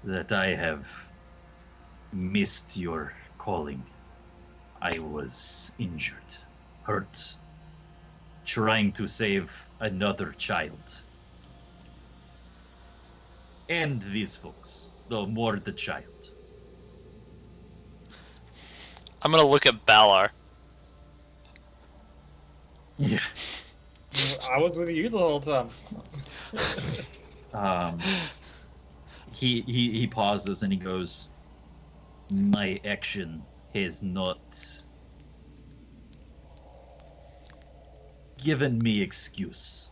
that I have missed your calling. I was injured, hurt, trying to save another child. And these folks, though more the child." I'm gonna look at Balar. Yeah. I was with you the whole time. He pauses and he goes, "My action has not given me excuse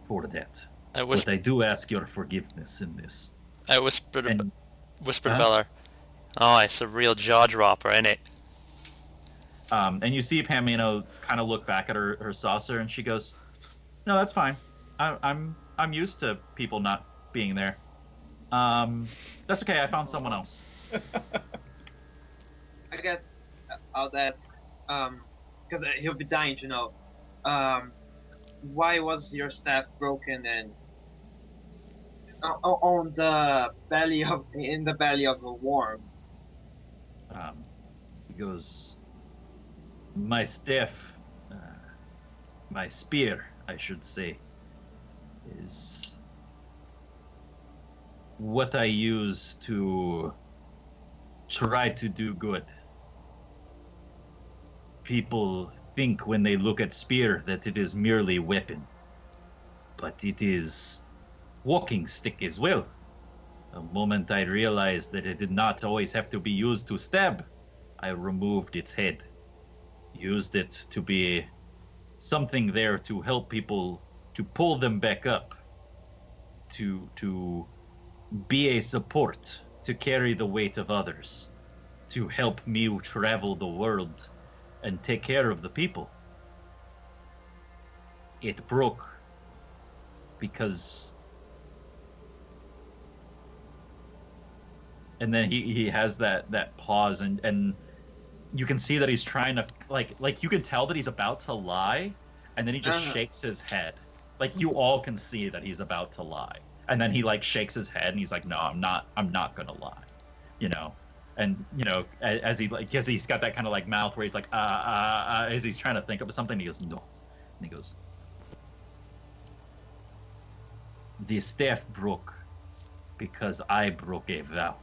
for that. But I do ask your forgiveness in this." I whispered to Huh? Balar, "Oh, it's a real jaw dropper, ain't it?" And you see Pamino kind of look back at her saucer, and she goes, "No, that's fine. I'm used to people not being there. That's okay. I found someone else." I guess I'll ask, because he'll be dying to know, why was your staff broken and on the belly of a worm? He goes, "My staff, my spear, I should say, is what I use to try to do good. People think when they look at spear that it is merely weapon, but it is walking stick as well. The moment I realized that it did not always have to be used to stab, I removed its head. Used it to be something there to help people, to pull them back up, to be a support, to carry the weight of others, to help me travel the world and take care of the people. It broke because... And then he has that pause, and you can see that he's trying to like you can tell that he's about to lie, and then he just shakes his head. Like you all can see that he's about to lie. And then he like shakes his head and he's like, no, I'm not gonna lie. You know? And you know, as he's got that kind of like mouth where he's like as he's trying to think of something, he goes, no. And he goes, the staff broke because I broke a vow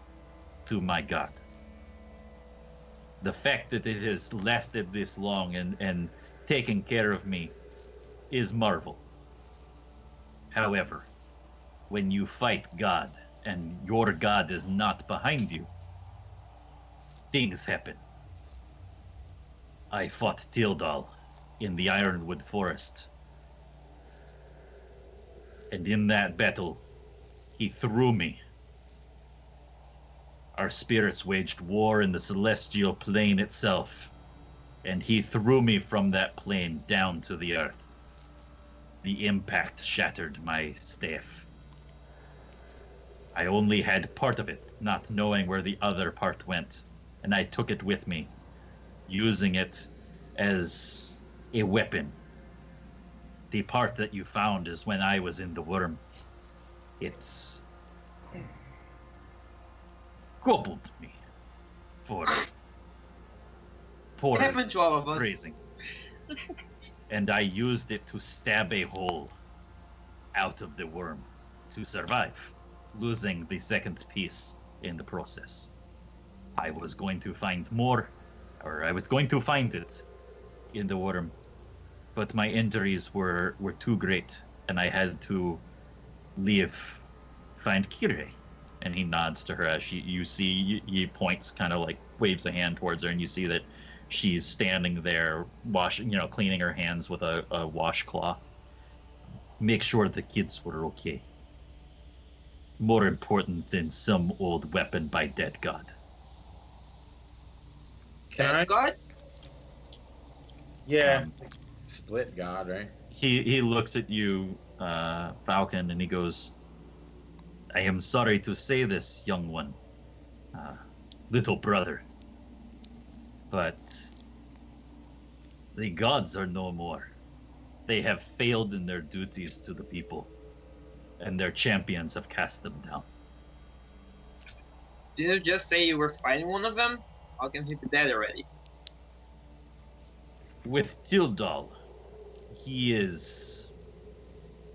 to my God. The fact that it has lasted this long and taken care of me is marvel. However, when you fight God and your God is not behind you, things happen. I fought Tildal in the Ironwood Forest. And in that battle, he threw me. Our spirits waged war in the celestial plane itself, and he threw me from that plane down to the earth. The impact shattered my staff. I only had part of it, not knowing where the other part went, and I took it with me, using it as a weapon. The part that you found is when I was in the worm. It's gobbled me for It happened to all of us. grazing. And I used it to stab a hole out of the worm to survive, losing the second piece in the process. I was going to find more, or I was going to find it in the worm, but my injuries were too great, and I had to leave, find Kire. And he nods to her as you see, he points, kind of like waves a hand towards her, and you see that she's standing there, cleaning her hands with a washcloth. Make sure the kids were okay. More important than some old weapon by dead God. Dead God? Yeah. Split God, right? He looks at you, Falcon, and he goes, I am sorry to say this, young one, little brother, but the gods are no more. They have failed in their duties to the people, and their champions have cast them down. Didn't you just say you were fighting one of them? How can he be dead already? With Tildal, he is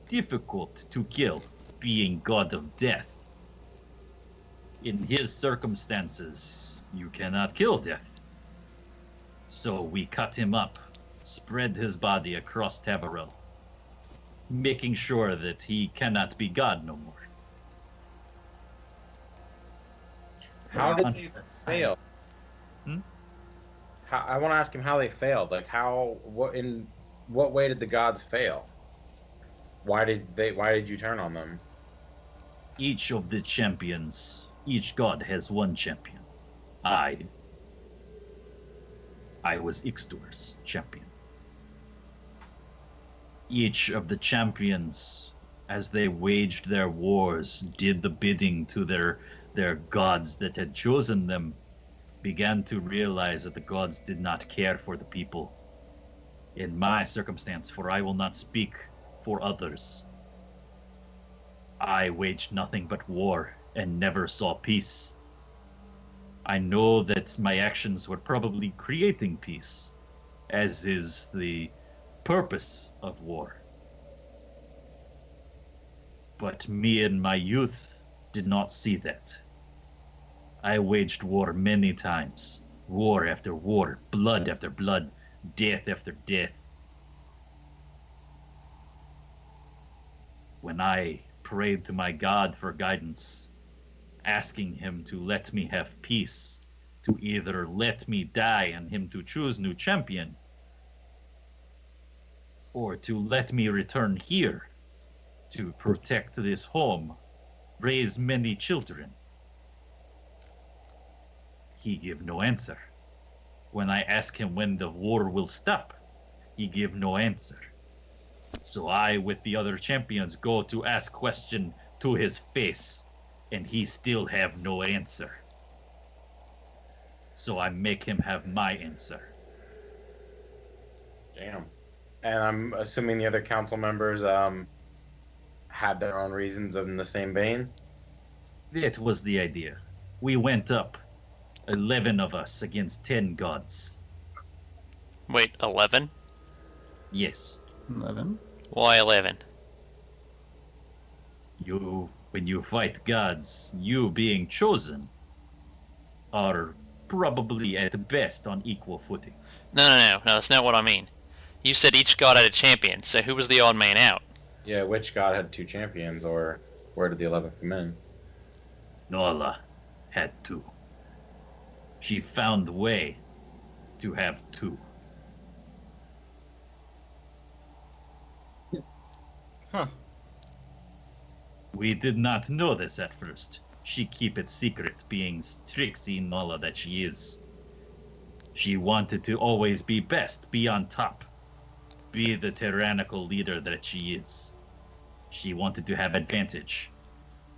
difficult to kill, being god of death. In his circumstances, you cannot kill death. So we cut him up, spread his body across Tavorel, making sure that he cannot be god no more. How did they fail? Hmm? I want to ask him how they failed. Like in what way did the gods fail? Why did you turn on them? Each of the champions, each god has one champion. I was Ixtor's champion. Each of the champions, as they waged their wars, did the bidding to their gods that had chosen them, began to realize that the gods did not care for the people. In my circumstance, for I will not speak for others, I waged nothing but war and never saw peace. I know that my actions were probably creating peace, as is the purpose of war. But me in my youth did not see that. I waged war many times, war after war, blood after blood, death after death. When I prayed to my God for guidance, asking him to let me have peace, to either let me die and him to choose new champion, or to let me return here to protect this home, raise many children. He give no answer. When I ask him when the war will stop, he give no answer. So I, with the other champions, go to ask question to his face, and he still have no answer. So I make him have my answer. Damn. And I'm assuming the other council members had their own reasons in the same vein. That was the idea. We went up, 11 of us against 10 gods. Wait, 11? Yes, 11. Why 11? when you fight gods, you being chosen, are probably at best on equal footing. No, that's not what I mean. You said each god had a champion, so who was the odd man out? Yeah, which god had 2 champions, or where did the 11th come in? Nola had 2. She found a way to have 2. Huh. We did not know this at first. She keep it secret, being tricksy Nola that she is. She wanted to always be best, be on top, be the tyrannical leader that she is. She wanted to have advantage.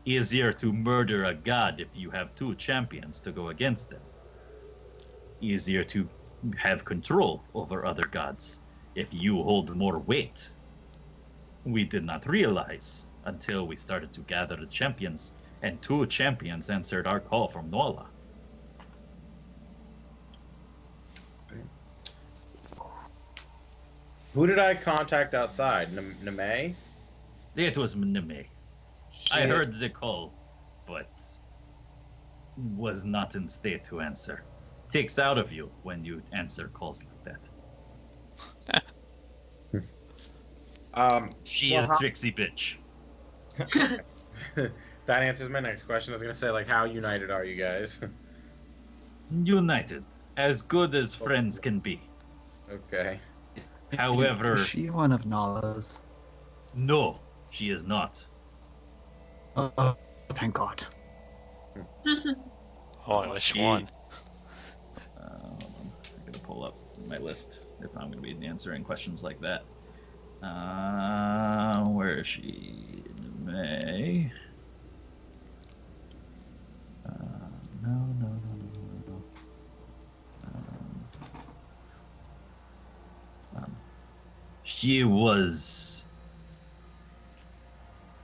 Easier to murder a god if you have 2 champions to go against them. Easier to have control over other gods if you hold more weight. We did not realize until we started to gather the champions, and 2 champions answered our call from Nola. Who did I contact outside? Neme? It was Neme. I heard the call, but was not in state to answer. Takes out of you when you answer calls like that. She is a tricksy bitch. That answers my next question. I was gonna say, like, how united are you guys? United, as good as friends can be. Okay. However, Is she one of Nala's? no, she is not. Oh, thank God. Oh, which one? Hold on. I'm gonna pull up my list if I'm gonna be answering questions like that. Where is she? May. No. She was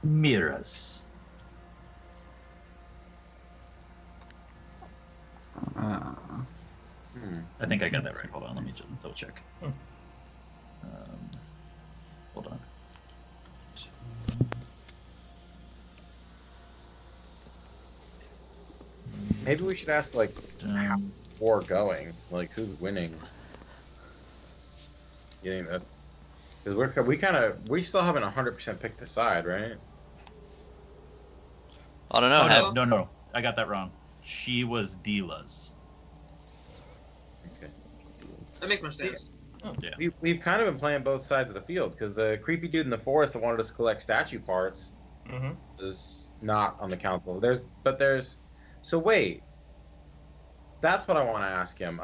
Mira's. I think I got that right. Hold on, let me just double check. Hold on. Maybe we should ask, like, how war going? Like, who's winning? Getting that. Because we still haven't 100% picked a side, right? I don't know. No, I got that wrong. She was Dila's. Okay. That makes more sense. Yeah. We've kind of been playing both sides of the field, because the creepy dude in the forest that wanted us to collect statue parts is not on the council. So wait. That's what I want to ask him.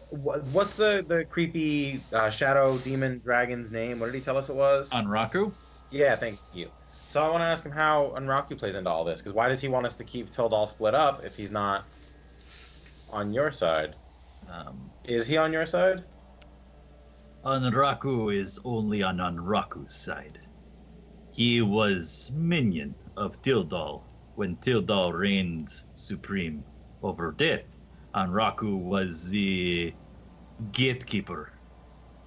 What's the creepy shadow demon dragon's name? What did he tell us it was? Anraku? Yeah, thank you. So I want to ask him how Unraku plays into all this, because why does he want us to keep Tildal split up if he's not on your side? Is he on your side? Anraku is only on Anraku's side. He was minion of Tildal when Tildal reigned supreme over death. Anraku was the gatekeeper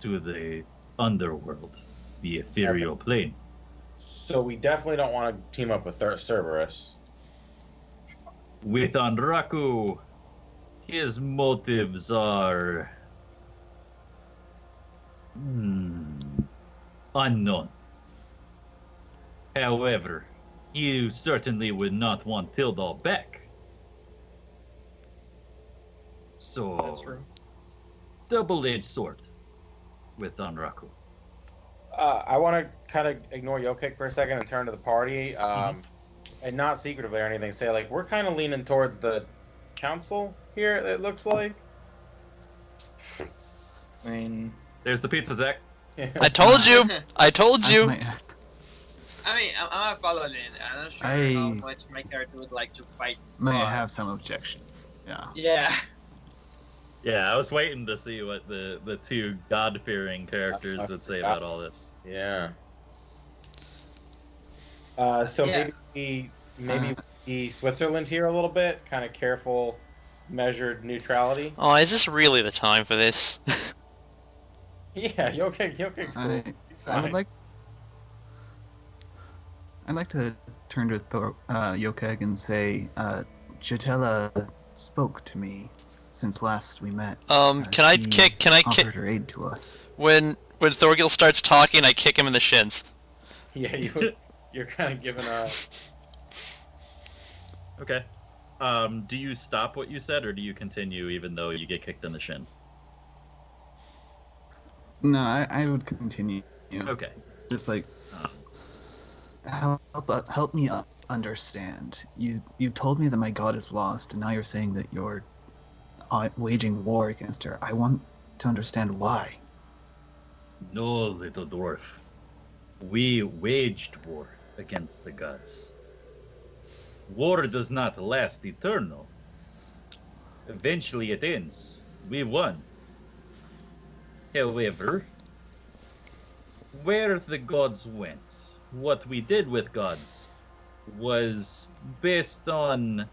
to the underworld, the ethereal plane. So we definitely don't want to team up with Cerberus. With Anraku, his motives are unknown. However, You certainly would not want Tildal back. That's So, true. double-edged sword with Anraku. I want to kind of ignore Yokik for a second and turn to the party, and not secretively or anything. Say like we're kind of leaning towards the council here. It looks like. I mean, There's the pizza, Zach. I told you. I told you. I mean, I'm a paladin. I'm not sure how much my character would like to fight. Might but- have some objections. Yeah. Yeah. Yeah, I was waiting to see what the two God-fearing characters would say about all this. Yeah. So Yeah. maybe we Switzerland here a little bit, kind of careful, measured neutrality. Oh, is this really the time for this? Yeah, Yokik's cool. He's I would fine. like. I'd like to turn to Yokeg and say, Jatella spoke to me since last we met. Can I She kick? Can I offered kick? her aid to us. When Thorgil starts talking, I kick him in the shins. Yeah, you're kind of giving a. Okay. Do you stop what you said, or do you continue even though you get kicked in the shin? No, I would continue. Okay. Just like help me understand. You told me that my god is lost, and now you're saying that you're waging war against her. I want to understand why. No, little dwarf. We waged war against the gods. War does not last eternal. Eventually it ends. We won. However, where the gods went, what we did with gods, was based on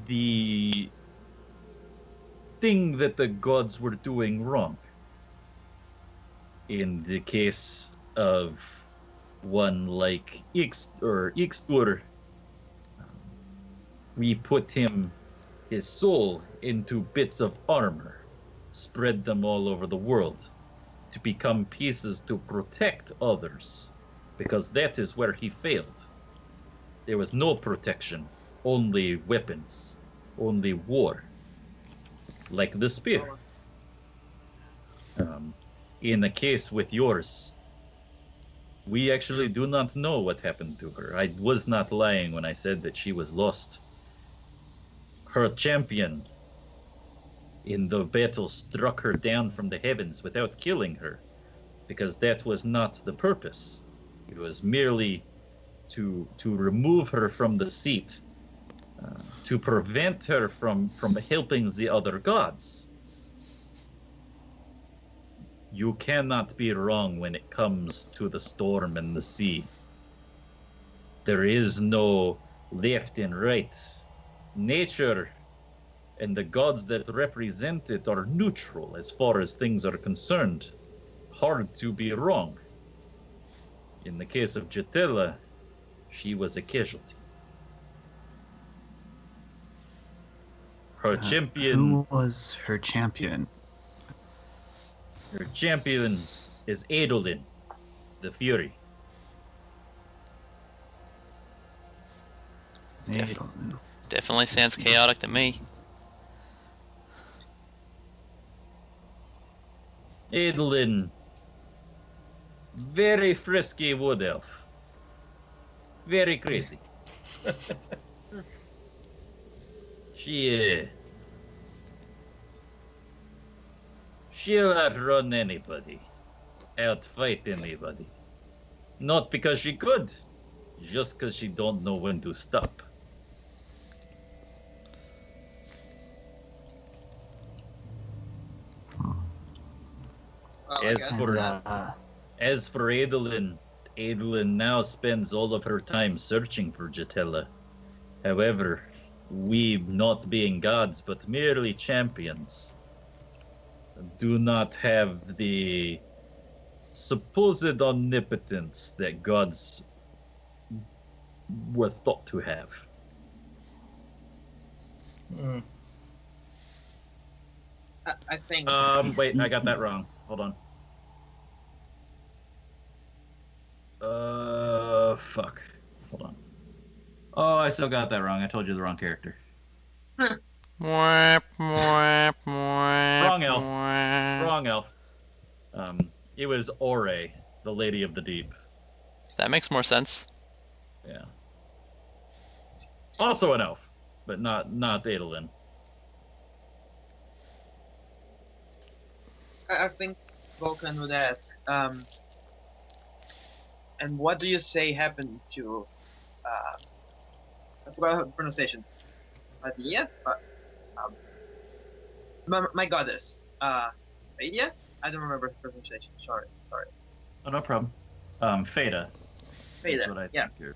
the thing that the gods were doing wrong. In the case of one like Ixtur, we put his soul into bits of armor, spread them all over the world to become pieces to protect others, because that is where he failed. There was no protection, only weapons, only war, like the spear. In the case with yours, we actually do not know what happened to her. I was not lying when I said that she was lost. Her champion in the battle struck her down from the heavens without killing her, because that was not the purpose. It was merely to remove her from the seat, to prevent her from helping the other gods. You cannot be wrong when it comes to the storm and the sea. There is no left and right. Nature and the gods that represent it are neutral as far as things are concerned. Hard to be wrong. In the case of Jatella, she was a casualty. Her champion... Who was her champion? Her champion is Adolin, the Fury. Definitely sounds chaotic to me. Adolin, very frisky wood elf. Very crazy. She'll outrun anybody, outfight anybody. Not because she could, just because she don't know when to stop. Oh, As okay. for And, As for Adolin, Adolin now spends all of her time searching for Jatella. However, we, not being gods but merely champions, do not have the supposed omnipotence that gods were thought to have. I think. Wait, I got that wrong. Hold on. Fuck. Hold on. Oh, I still got that wrong. I told you the wrong character. Wrong Wrong elf. Wrong elf. It was Ore, the Lady of the Deep. That makes more sense. Yeah. Also an elf, but not Adolin. I think Vulcan would ask, and what do you say happened to, I forgot her pronunciation. Adia? My goddess. Adia? I don't remember her pronunciation. Sorry. Oh, no problem. Feda. That's what I yeah. think you're.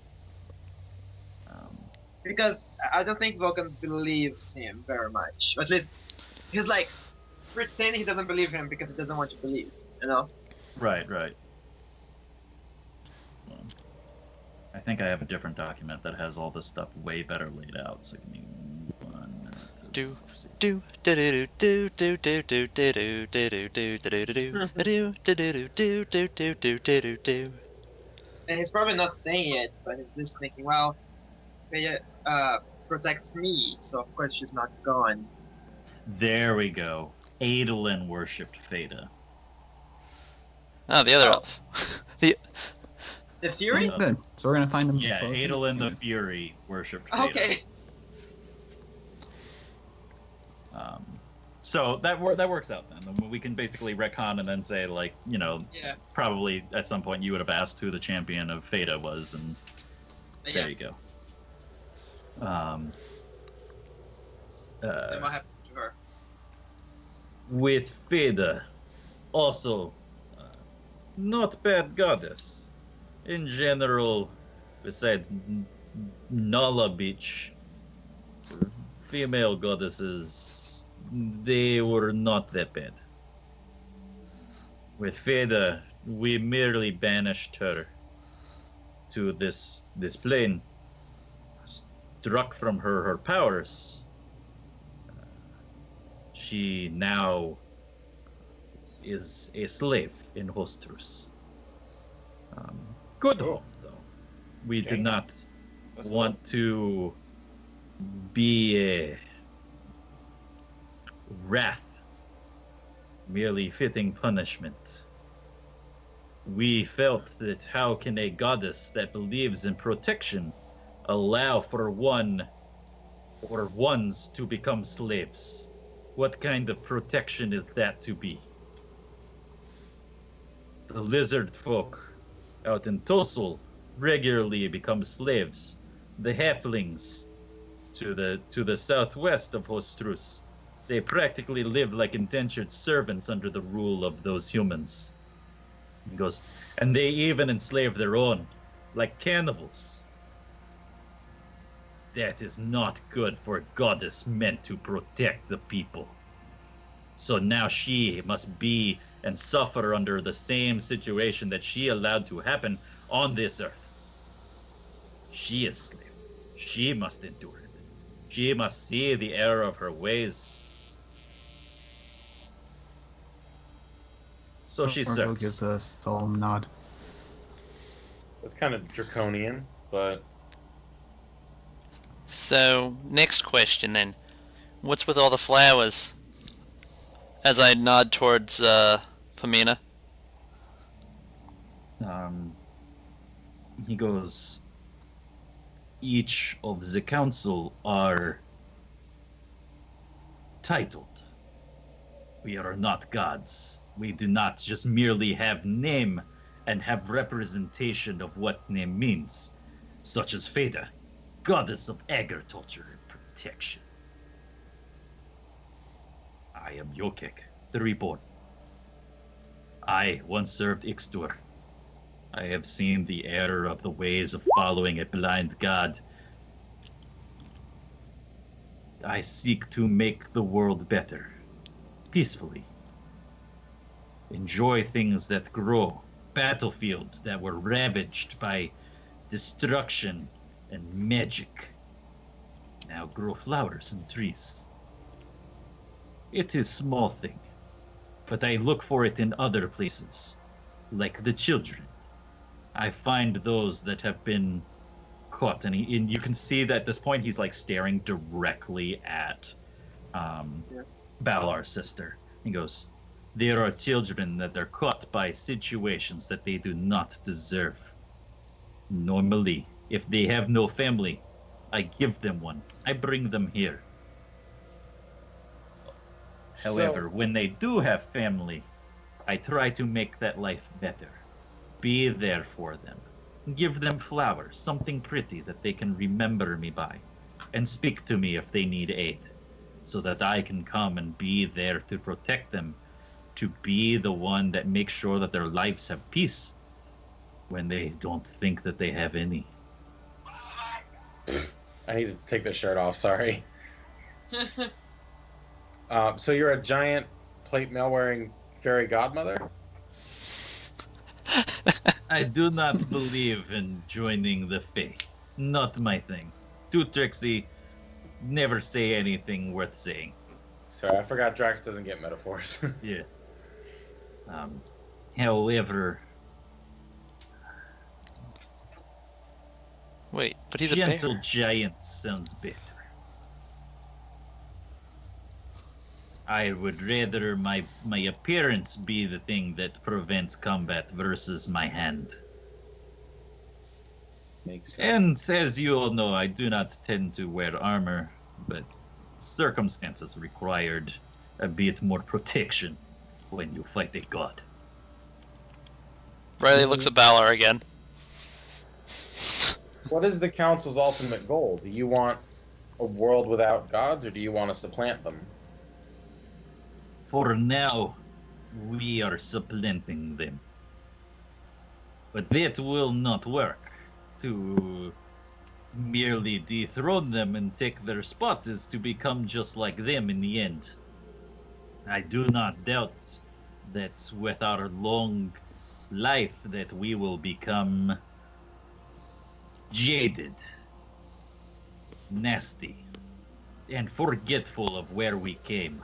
Because I don't think Vulcan believes him very much. At least, he's like, pretending he doesn't believe him because he doesn't want to believe, you know? Right. I think I have a different document that has all this stuff way better laid out. So give me 1 minute. Do do do do do do do do do do do do do do do do do. And he's probably not saying it, but he's just thinking, well, Feda protects me, so of course she's not gone. There we go. Adolin worshipped Feda. Oh, the other elf. The Fury? Good. So we're gonna find them. Yeah, both. Adolin the Fury worshipped Feda. Okay. So that works out then. We can basically retcon and then say, like, you know, Yeah. probably at some point you would have asked who the champion of Feda was, and there you go. Then what happened to her? With Feda, also, not bad goddess. In general, besides Nala Beach, female goddesses, they were not that bad. With Feda, we merely banished her to this plane, struck from her powers. She now is a slave in Hostrus. Good hope, though. We do not want to be a wrath, merely fitting punishment. We felt that how can a goddess that believes in protection allow for one or ones to become slaves? What kind of protection is that to be? The lizard folk out in Tosul regularly become slaves. The halflings to the southwest of Hostrus, they practically live like indentured servants under the rule of those humans. He goes, and they even enslave their own, like cannibals. That is not good for a goddess meant to protect the people. So now she must be and suffer under the same situation that she allowed to happen on this earth. She is slave. She must endure it. She must see the error of her ways. So she Orville serves. gives a solemn nod. It's kind of draconian, but So, next question then. What's with all the flowers? As I nod towards Pamina. He goes, each of the council are titled. We are not gods. We do not just merely have name and have representation of what name means, such as Feda, goddess of agriculture and protection. I am Yokek, the Reborn. I once served Ixtur. I have seen the error of the ways of following a blind god. I seek to make the world better, peacefully. Enjoy things that grow, battlefields that were ravaged by destruction and magic. Now grow flowers and trees. It is small thing, but I look for it in other places, like the children. I find those that have been caught, and you can see that at this point he's like staring directly at Balar's sister. He goes, "There are children that are caught by situations that they do not deserve. Normally, if they have no family, I give them one. I bring them here. However, when they do have family, I try to make that life better. Be there for them. Give them flowers, something pretty that they can remember me by, and speak to me if they need aid, so that I can come and be there to protect them, to be the one that makes sure that their lives have peace when they don't think that they have any." I need to take this shirt off, sorry. So you're a giant plate mail wearing fairy godmother? I do not believe in joining the Fae. Not my thing. Too tricksy. Never say anything worth saying. Sorry, I forgot Drax doesn't get metaphors. Yeah. However, Wait, but he's a gentle bear. giant sounds better. I would rather my appearance be the thing that prevents combat versus my hand. Makes sense. And as you all know, I do not tend to wear armor, but circumstances required a bit more protection when you fight a god. Riley looks at Balor again. What is the Council's ultimate goal? Do you want a world without gods, or do you want to supplant them? For now, we are supplanting them. But that will not work. To merely dethrone them and take their spot is to become just like them in the end. I do not doubt that with our long life that we will become jaded, nasty, and forgetful of where we came.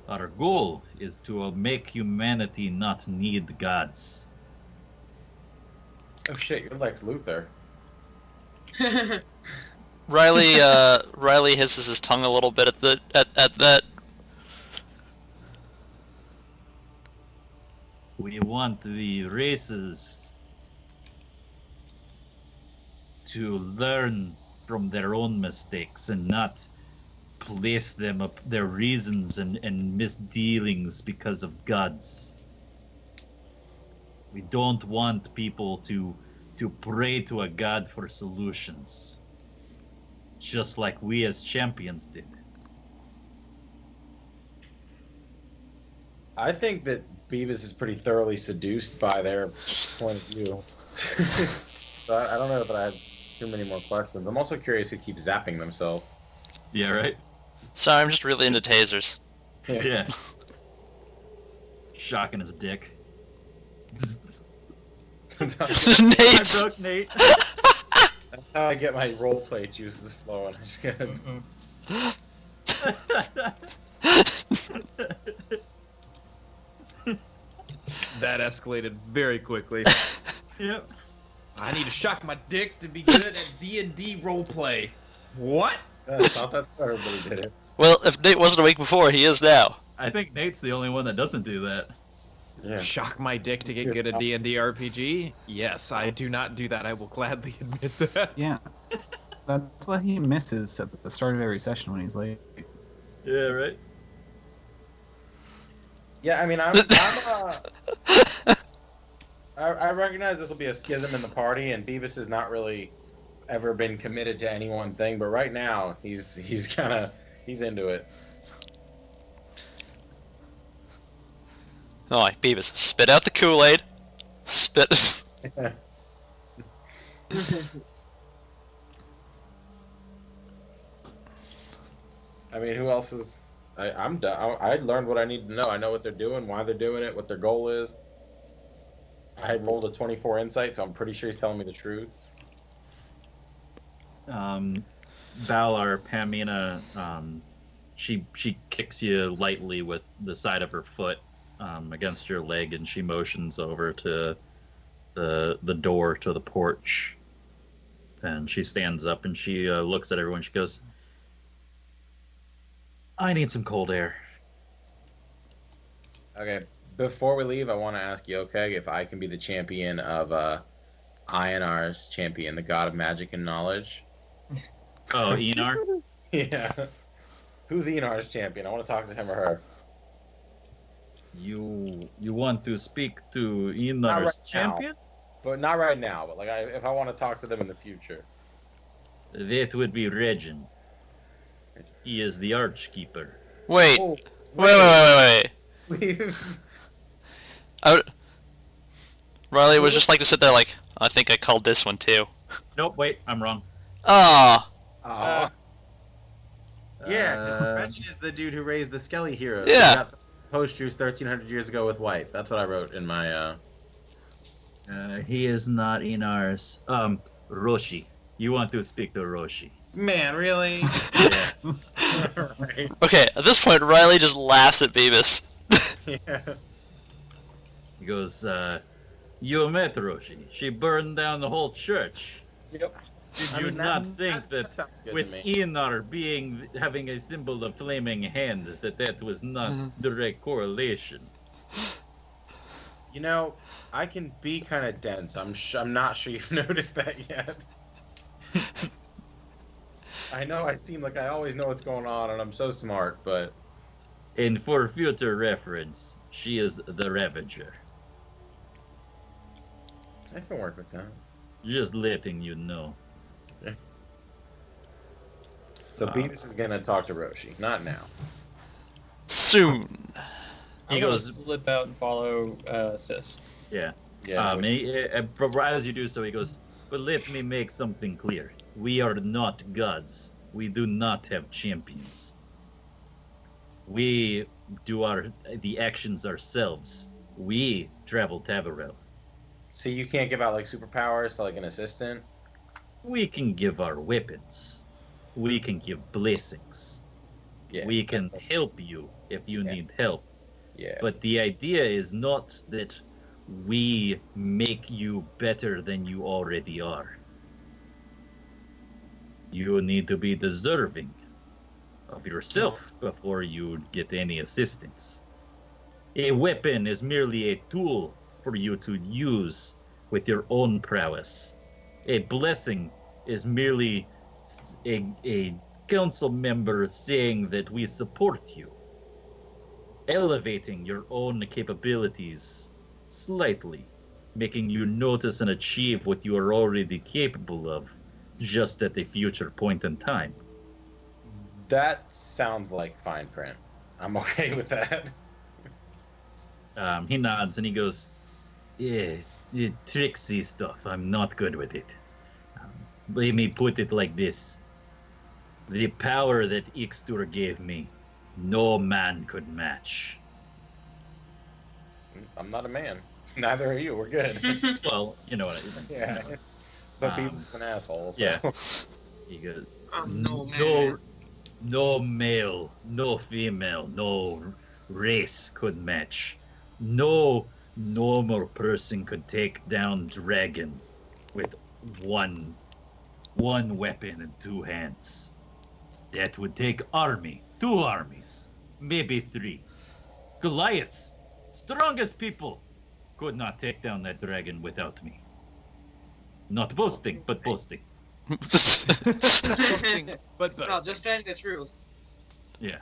Our goal is to make humanity not need gods. Oh shit, you're Lex Luthor. Riley hisses his tongue a little bit at that. We want the races to learn from their own mistakes and not place them up their reasons and misdealings because of gods. We don't want people to pray to a god for solutions, just like we as champions did. I think that Beavis is pretty thoroughly seduced by their point of view. So I don't know that I have too many more questions. I'm also curious who keeps zapping themselves. Yeah, right? Sorry, I'm just really into tasers. Yeah. Shocking his dick. I Nate! broke Nate. That's how I get my roleplay juices flowing. I just gotta- That escalated very quickly. Yep. I need to shock my dick to be good at D&D roleplay. What? I thought that's how everybody did it. Well, if Nate wasn't awake before, he is now. I think Nate's the only one that doesn't do that. Yeah. Shock my dick to get good at D&D RPG? Yes, I do not do that. I will gladly admit that. Yeah. That's what he misses at the start of every session when he's late. Yeah, right? Yeah, I mean, I recognize this will be a schism in the party, and Beavis has not really ever been committed to any one thing, but right now he's into it. Oh, like Beavis, spit out the Kool-Aid. Spit. I mean, who else is? I'm done. I learned what I need to know. I know what they're doing, why they're doing it, what their goal is. I rolled a 24 insight, so I'm pretty sure he's telling me the truth. Valar, Pamina, she kicks you lightly with the side of her foot against your leg, and she motions over to the door to the porch. And she stands up and she looks at everyone. She goes, I need some cold air. Okay. Before we leave, I want to ask Yokeg if I can be the champion of Ionar's champion, the god of magic and knowledge. Oh, Enar? Yeah. Who's Enar's champion? I want to talk to him or her. You want to speak to Not Enar's right champion? But not right now. But like, if I want to talk to them in the future. That would be Regin. He is the Archkeeper. Wait. Oh, Wait. We've- Riley was just like to sit there like, I think I called this one too. Nope, wait, I'm wrong. Ah. Oh. Yeah, Uh, Regin is the dude who raised the Skelly heroes. Yeah. He got the post-truce 1300 years ago with wife. That's what I wrote in my. he is not Enar's. Roshi. You want to speak to Roshi? Man, really? Yeah. Right. Okay, at this point, Riley just laughs at Beavis. Yeah. He goes, you met Roshi. She burned down the whole church. Yep. Did I you mean, not think that sounds good with to me. Enar having a symbol of flaming hand, that was not direct correlation? You know, I can be kind of dense. I'm not sure you've noticed that yet. I know I seem like I always know what's going on, and I'm so smart, but And for future reference, she is the Ravager. I can work with that. Just letting you know. So Beavis is gonna talk to Roshi, not now. Soon. He I'm gonna goes- slip out and follow Sis. Yeah. Yeah. But as you do so, he goes, but let me make something clear. We are not gods. We do not have champions. We do the actions ourselves. We travel Tavorel. So you can't give out like superpowers to like an assistant? We can give our weapons. We can give blessings. Yeah. We can help you if you Yeah. need help. Yeah. But the idea is not that we make you better than you already are. You need to be deserving of yourself before you get any assistance. A weapon is merely a tool for you to use with your own prowess. A blessing is merely a council member saying that we support you. Elevating your own capabilities slightly, making you notice and achieve what you are already capable of, just at a future point in time. That sounds like fine print. I'm okay with that. He nods and he goes, yeah, tricksy stuff. I'm not good with it. Let me put it like this. The power that Ixtur gave me, no man could match. I'm not a man. Neither are you. We're good. Well, you know what I mean. Yeah. But Um, Beavis is an asshole. So. yeah. He goes, No, no male, no female, no race could match. No normal person could take down dragon with one weapon and two hands. That would take two armies, maybe three. Goliaths, strongest people, could not take down that dragon without me. Not boasting, but boasting. But No, just saying the truth. Yeah.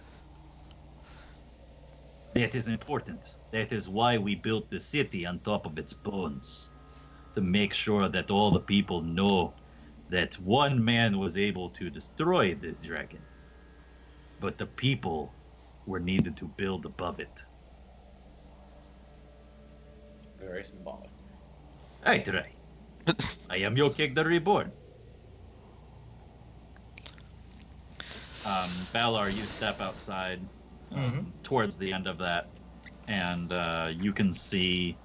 That is important. That is why we built the city on top of its bones. To make sure that all the people know that one man was able to destroy this dragon. But the people were needed to build above it. Very symbolic. I try. I am Yokeg the Reborn. Balar, you step outside towards the end of that, and you can see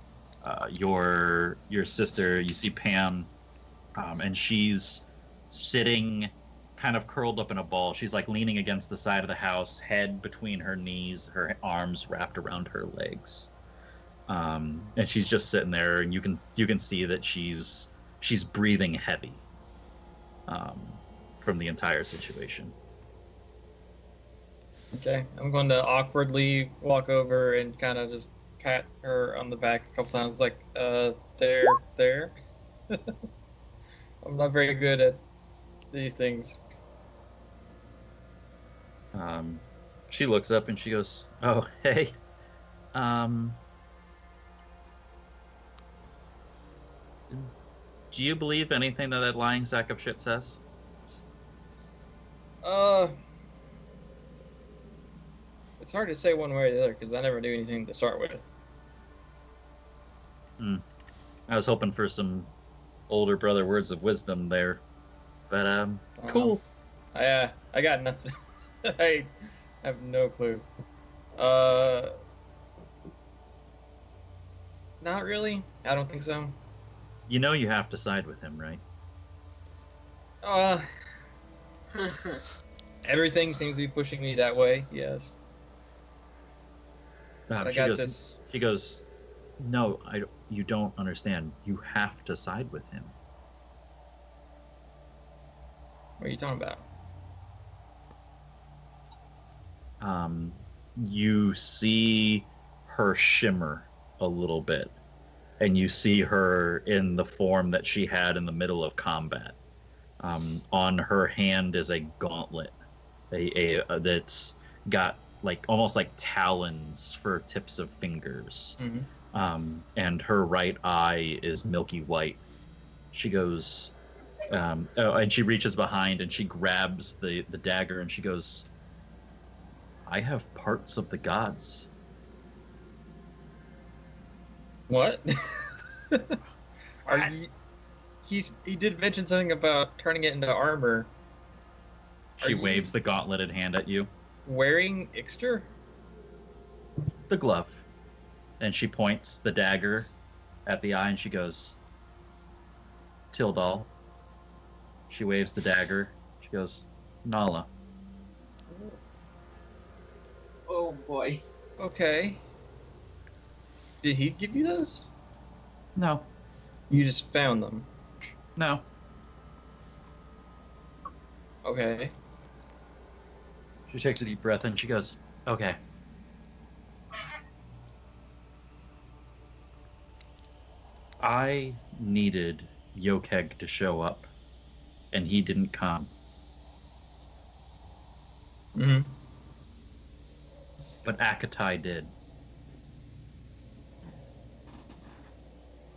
your sister. You see Pam, and she's sitting kind of curled up in a ball. She's like leaning against the side of the house, head between her knees, her arms wrapped around her legs. And she's just sitting there, and you can see that she's breathing heavy. um, from the entire situation. Okay, I'm going to awkwardly walk over and kind of just pat her on the back a couple times, like, there. I'm not very good at these things. She looks up and she goes, "Oh, hey. Um, do you believe anything that that lying sack of shit says?" It's hard to say one way or the other because I never knew anything to start with. I was hoping for some older brother words of wisdom there, but cool. I got nothing. I have no clue. Not really. I don't think so. You know you have to side with him, right? Everything seems to be pushing me that way. Yes. I She got goes, this. She goes, "No, you don't understand. You have to side with him." What are you talking about? You see her shimmer a little bit, and you see her in the form that she had in the middle of combat. On her hand is a gauntlet, that's got like almost like talons for tips of fingers. Mm-hmm. And her right eye is milky white. She goes, and she reaches behind and she grabs the dagger and she goes, "I have parts of the gods." What? Are you? He did mention something about turning it into armor. She waves the gauntleted hand at you. Wearing Ixter? The glove. And she points the dagger at the eye and she goes, "Tildal." She waves the dagger. She goes, "Nala." Oh boy. Okay. Did he give you those? No. You just found them. No. Okay. She takes a deep breath and she goes, "Okay. I needed Yokeg to show up, and he didn't come. Mm-hmm. But Akatai did.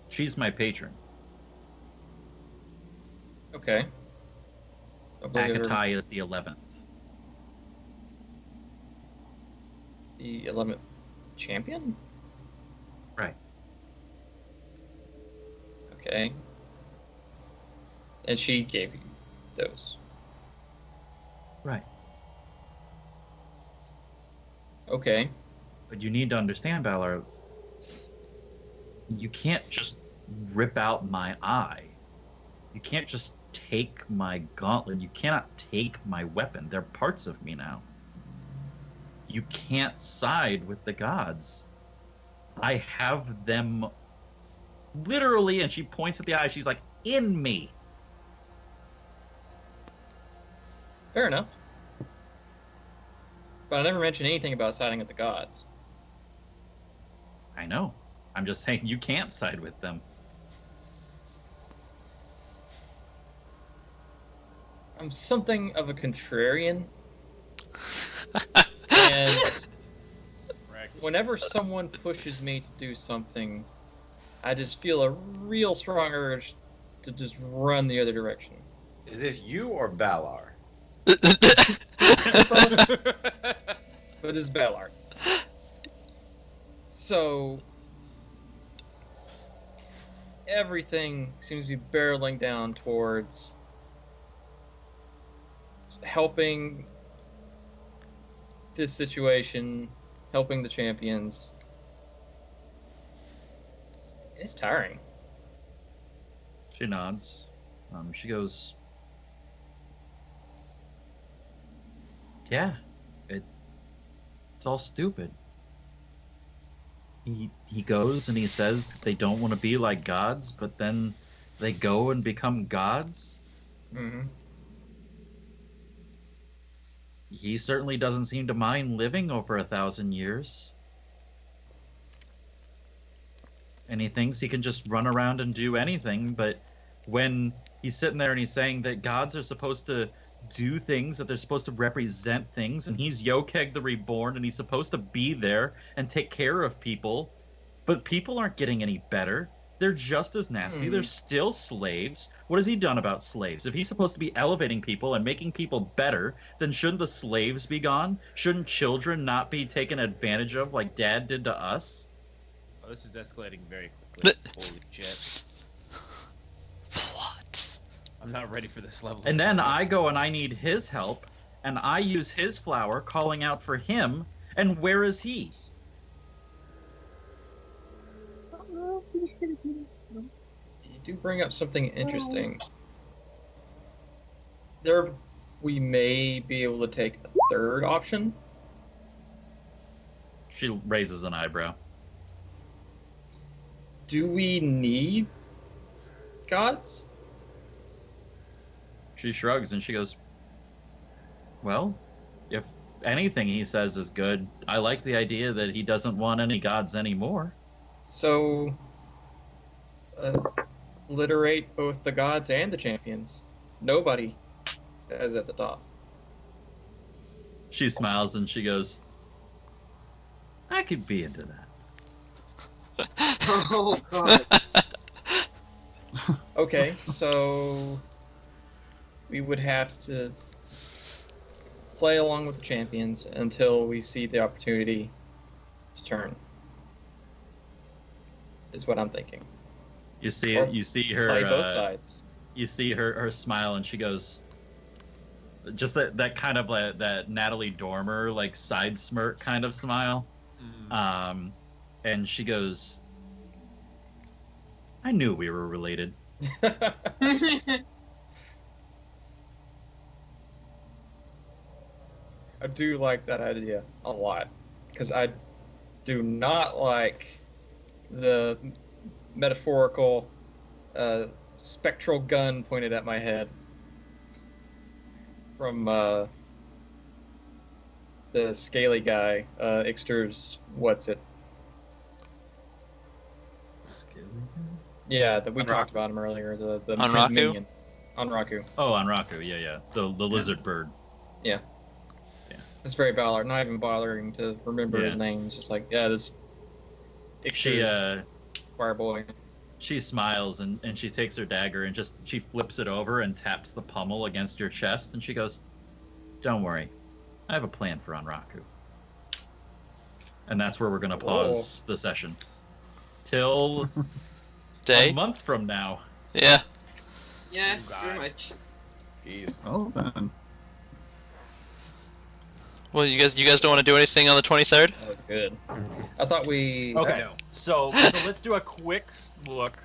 She's my patron. Okay. I believe her- Akatai is the 11th. The 11th champion? Right. Okay. And she gave you those. Right. Okay. But you need to understand, Valar, you can't just rip out my eye. You can't just take my gauntlet. You cannot take my weapon. They're parts of me now. You can't side with the gods. I have them literally, and she points at the eye, she's like, in me. Fair enough. But I never mentioned anything about siding with the gods. I know. I'm just saying you can't side with them. I'm something of a contrarian. And whenever someone pushes me to do something, I just feel a real strong urge to just run the other direction. Is this you or Valar? But this is Valar. So everything seems to be barreling down towards helping this situation, helping the champions. It's tiring. She nods. She goes, yeah, it's all stupid. He goes and he says they don't want to be like gods, but then they go and become gods. Mm-hmm. He certainly doesn't seem to mind living over 1,000 years. And he thinks he can just run around and do anything, but when he's sitting there and he's saying that gods are supposed to do things, that they're supposed to represent things, and he's Yokeg the Reborn, and he's supposed to be there and take care of people, but people aren't getting any better. They're just as nasty. They're still slaves. What has he done about slaves? If he's supposed to be elevating people and making people better, then shouldn't the slaves be gone? Shouldn't children not be taken advantage of like Dad did to us? Oh, this is escalating very quickly. Holy shit. What? I'm not ready for this level. And then I go and I need his help, and I use his flower, calling out for him, and where is he? You do bring up something interesting. We may be able to take a third option. She raises an eyebrow. Do we need gods? She shrugs and she goes, well, if anything he says is good, I like the idea that he doesn't want any gods anymore. So, literate both the gods and the champions. Nobody is at the top. She smiles and she goes, I could be into that. Oh god. Okay, so we would have to play along with the champions until we see the opportunity to turn. Is what I'm thinking. You see Or you see her Play both sides. you see her smile and she goes, just that kind of like that Natalie Dormer like side smirk kind of smile. And she goes, I knew we were related. I do like that idea a lot, because I do not like the metaphorical spectral gun pointed at my head from the scaly guy, Ixter's what's it? Yeah, that we talked about him earlier. The Anraku? minion. Anraku. Oh, on Raku, yeah. The lizard bird. It's very bothered. Not even bothering to remember his name. It's just like, yeah, this Ixter's choir boy. She smiles and she takes her dagger and she flips it over and taps the pommel against your chest and she goes, don't worry, I have a plan for Anraku. And that's where we're gonna pause the session. Till Day? a month from now. Yeah. Yeah, Oh, God. pretty much. Jeez. Oh, then. Well, you guys don't want to do anything on the 23rd? That was good. I thought we. Okay, No. so let's do a quick look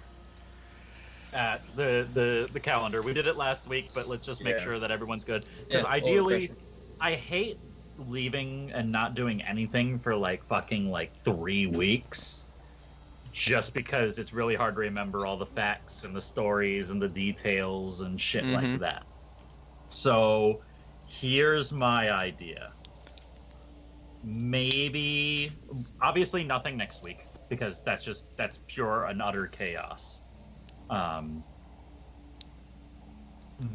at the calendar. We did it last week, but let's just make Yeah. sure that everyone's good. Because Yeah, ideally, refreshing. I hate leaving and not doing anything for like fucking like 3 weeks. Just because it's really hard to remember all the facts and the stories and the details and shit like that. So here's my idea. Maybe, obviously nothing next week because that's pure and utter chaos.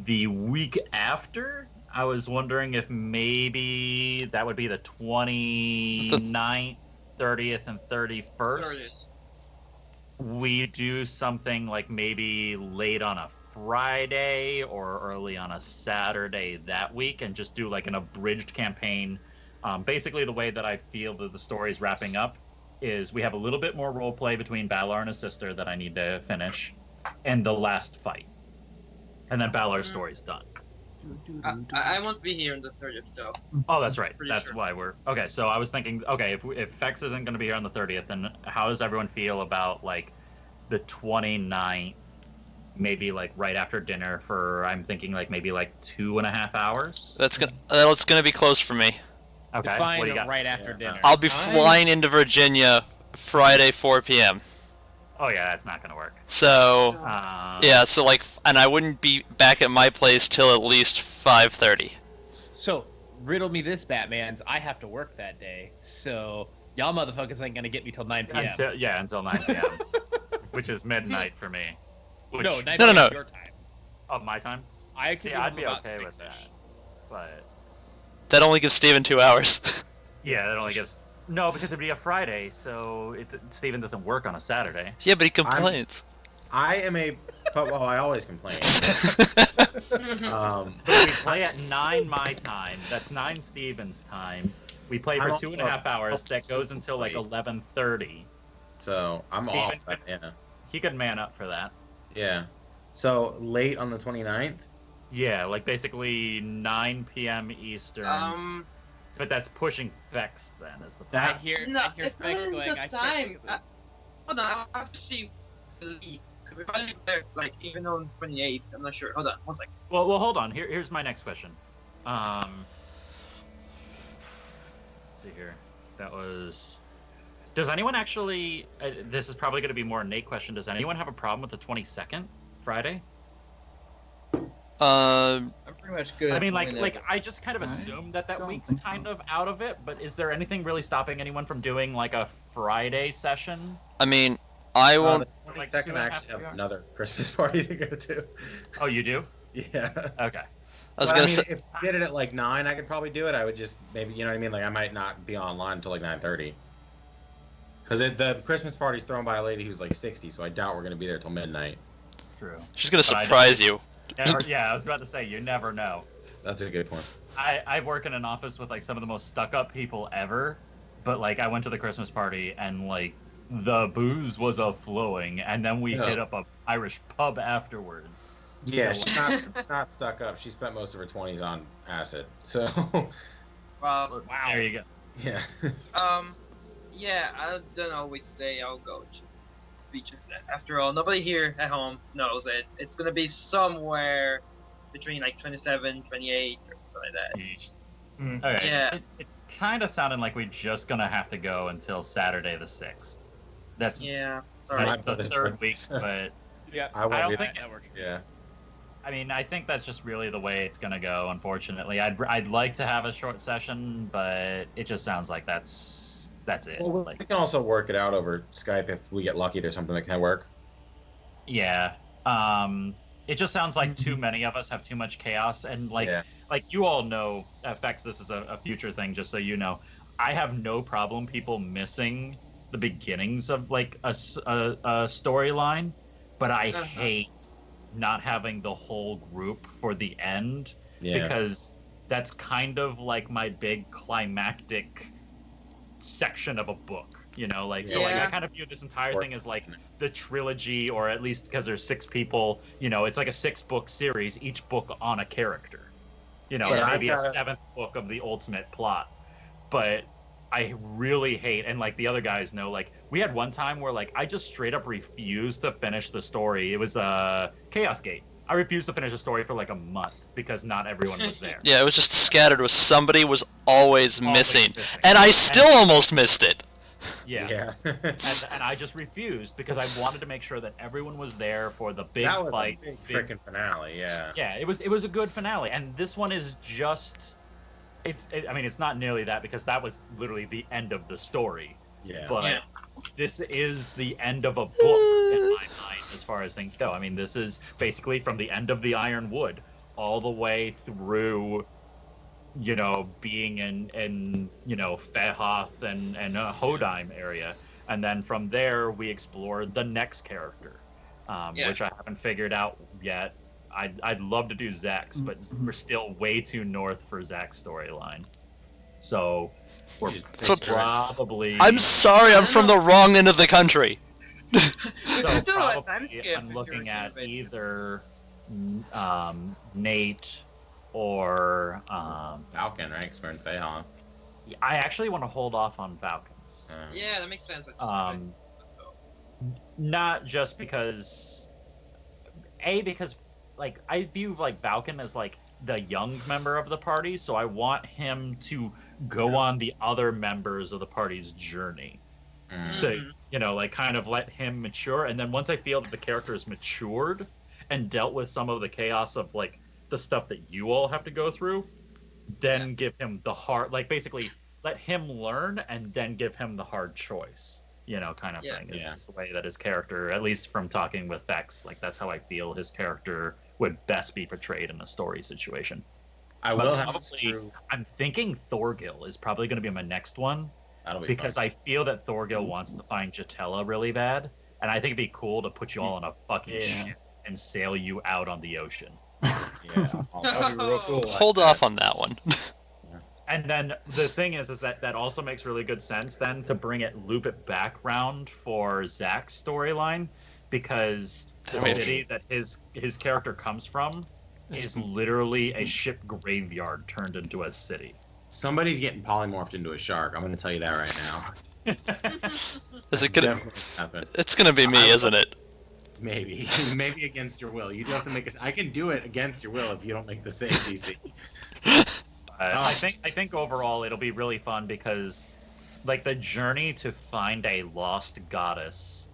The week after, I was wondering if maybe that would be the 29th, 30th, and 31st. We do something like maybe late on a Friday or early on a Saturday that week and just do like an abridged campaign. Basically, the way that I feel that the story's wrapping up is we have a little bit more role play between Balar and his sister that I need to finish, and the last fight. And then Balar's story's done. I won't be here on the 30th though. Oh, that's right. Pretty That's sure. why we're... Okay, so I was thinking, okay, if Fex isn't going to be here on the 30th, then how does everyone feel about, like, the 29th, maybe, like, right after dinner for, I'm thinking, like, maybe, like, 2.5 hours? That's gonna be close for me. Okay, Define what do you got? right after Yeah. dinner. I'll be flying into Virginia Friday 4 p.m. Oh yeah, that's not gonna work. So Um, yeah, so like, and I wouldn't be back at my place till at least 5:30. So, riddle me this, Batman's. I have to work that day, so y'all motherfuckers ain't gonna get me till 9 p.m. Until 9 p.m., which is midnight for me. Which, No, 9 No, no, p.m. no. Your time. of my time. I could See, be I'd home be about okay with 6-ish. that, but That only gives Steven 2 hours. yeah, that only gives no because it'd be a Friday, so Steven doesn't work on a Saturday. Yeah, but he complains. I am a. Well, I always complain. But we play at 9 my time. That's 9 Steven's time. We play for I'm 2.5 hours. That goes until like 11:30. So I'm off. Yeah. He could man up for that. Yeah. So late on the 29th. Yeah, like basically 9 p.m. Eastern. But that's pushing Vex then, is the point. I hear it's Vex not going, the I time. can't Hold on, I have to see. We probably play, like even on 28th. I'm not sure. Hold on, one second. Well, hold on. Here's my next question. Let's see here. That was. Does anyone actually? This is probably going to be more a Nate question. Does anyone have a problem with the 22nd Friday? I'm pretty much good. I mean, like whenever. I just kind of assumed that don't week's think kind so. of out of it. But is there anything really stopping anyone from doing like a Friday session? I mean, I won't. The Like 22nd, 2.5 I actually have hours? another Christmas party to go to. Oh, you do? Yeah. Okay. I was But, gonna mean, say. if I did it at like 9, I could probably do it. I would just maybe, you know what I mean? Like I might not be online until like 9:30. Because the Christmas party's thrown by a lady who's like 60, so I doubt we're gonna be there till midnight. True. She's gonna But I surprise you. Yeah, I was about to say you never know. That's a good point. I work in an office with like some of the most stuck-up people ever, but like I went to the Christmas party and like the booze was flowing, and then we Yeah. hit up a Irish pub afterwards. Yeah, So- she's not stuck up. She spent most of her 20s on acid. So Wow. There you go. yeah. Yeah, I don't know which day I'll go to beach. After all, nobody here at home knows it. It's gonna be somewhere between like 27, 28, or something like that. Yeesh. Okay. Yeah. It's kind of sounding like we're just gonna have to go until Saturday the 6th. That's Yeah. Sorry. My that's the brother's third birthday. week, but Yeah. I won't I don't be think there. it's- Yeah. I mean, I think that's just really the way it's gonna go. Unfortunately, I'd like to have a short session, but it just sounds like that's it. Well, we Like, can also work it out over Skype if we get lucky. There's something that can work. yeah. It just sounds like too many of us have too much chaos, and like Yeah. you all know, FX. This is a future thing, just so you know. I have no problem people missing the beginnings of like a storyline, but I Uh-huh. hate not having the whole group for the end. Yeah. Because that's kind of like my big climactic section of a book, you know, like so like I Yeah. kind of view this entire thing as like the trilogy, or at least because there's 6 people, you know, it's like a 6-book series, each book on a character, you know, But or I've maybe a got a- 7th book of the ultimate plot. But I really hate, and like the other guys know, like we had one time where like I just straight up refused to finish the story. It was Chaos Gate. I refused to finish the story for like a month because not everyone was there. Yeah, it was just scattered with somebody was always Always missing. missing. And I still almost missed it. Yeah. Yeah. And I just refused because I wanted to make sure that everyone was there for the big that was fight. a big freaking finale. Yeah. Yeah, it was a good finale, and this one is just. I mean, it's not nearly that because that was literally the end of the story. Yeah. But Yeah. this is the end of a book in my mind as far as things go. I mean, this is basically from the end of the Iron Wood all the way through, you know, being in you know, Fehoth and Hodheim area. And then from there, we explored the next character, Yeah. which I haven't figured out yet. I'd love to do Zach's, but we're still way too north for Zach's storyline. So we're So- probably. I'm sorry, I'm from the wrong end of the country. So Do a time probably skip I'm if looking you're at doing it. either Nate or Falcon, right? Because we're in Fehoth. I actually want to hold off on Falcons. Yeah, that makes sense. So. Not just because because like I view like Falcon as like the young member of the party, so I want him to go on the other members of the party's journey. to, you know, like kind of let him mature. And then once I feel that the character is matured and dealt with some of the chaos of like the stuff that you all have to go through, then give him the hard, like basically let him learn and then give him the hard choice, you know, kind of thing. Is the way that his character, at least from talking with Vex, like that's how I feel his character would best be portrayed in a story situation. I But will have probably, I'm thinking Thorgil is probably going to be my next one. That'll be Because fun. I feel that Thorgil wants to find Jatella really bad, and I think it'd be cool to put you all on a fucking ship and sail you out on the ocean. Yeah, That would be real cool. Hold off on that one. And then the thing is that also makes really good sense then to loop it back round for Zach's storyline, because the city that his character comes from is literally a ship graveyard turned into a city. Somebody's getting polymorphed into a shark. I'm going to tell you that right now. Is it gonna? Definitely happen. It's gonna be me, isn't it? Maybe, maybe against your will. You do have to make I can do it against your will if you don't make the save DC. I think overall it'll be really fun because, like, the journey to find a lost goddess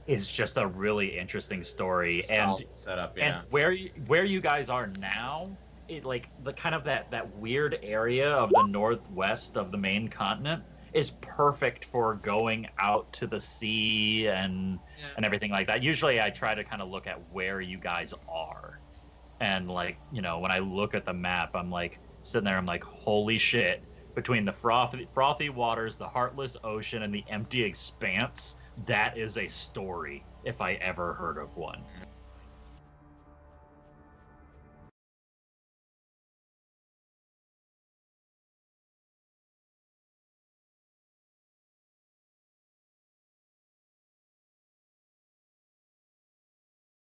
is just a really interesting story, and setup, and where you guys are now, it like the kind of that weird area of the northwest of the main continent is perfect for going out to the sea and everything like that. Usually I try to kind of look at where you guys are. And like, you know, when I look at the map, I'm like sitting there, I'm like, holy shit, between the frothy waters, the heartless ocean, and the empty expanse, that is a story if I ever heard of one.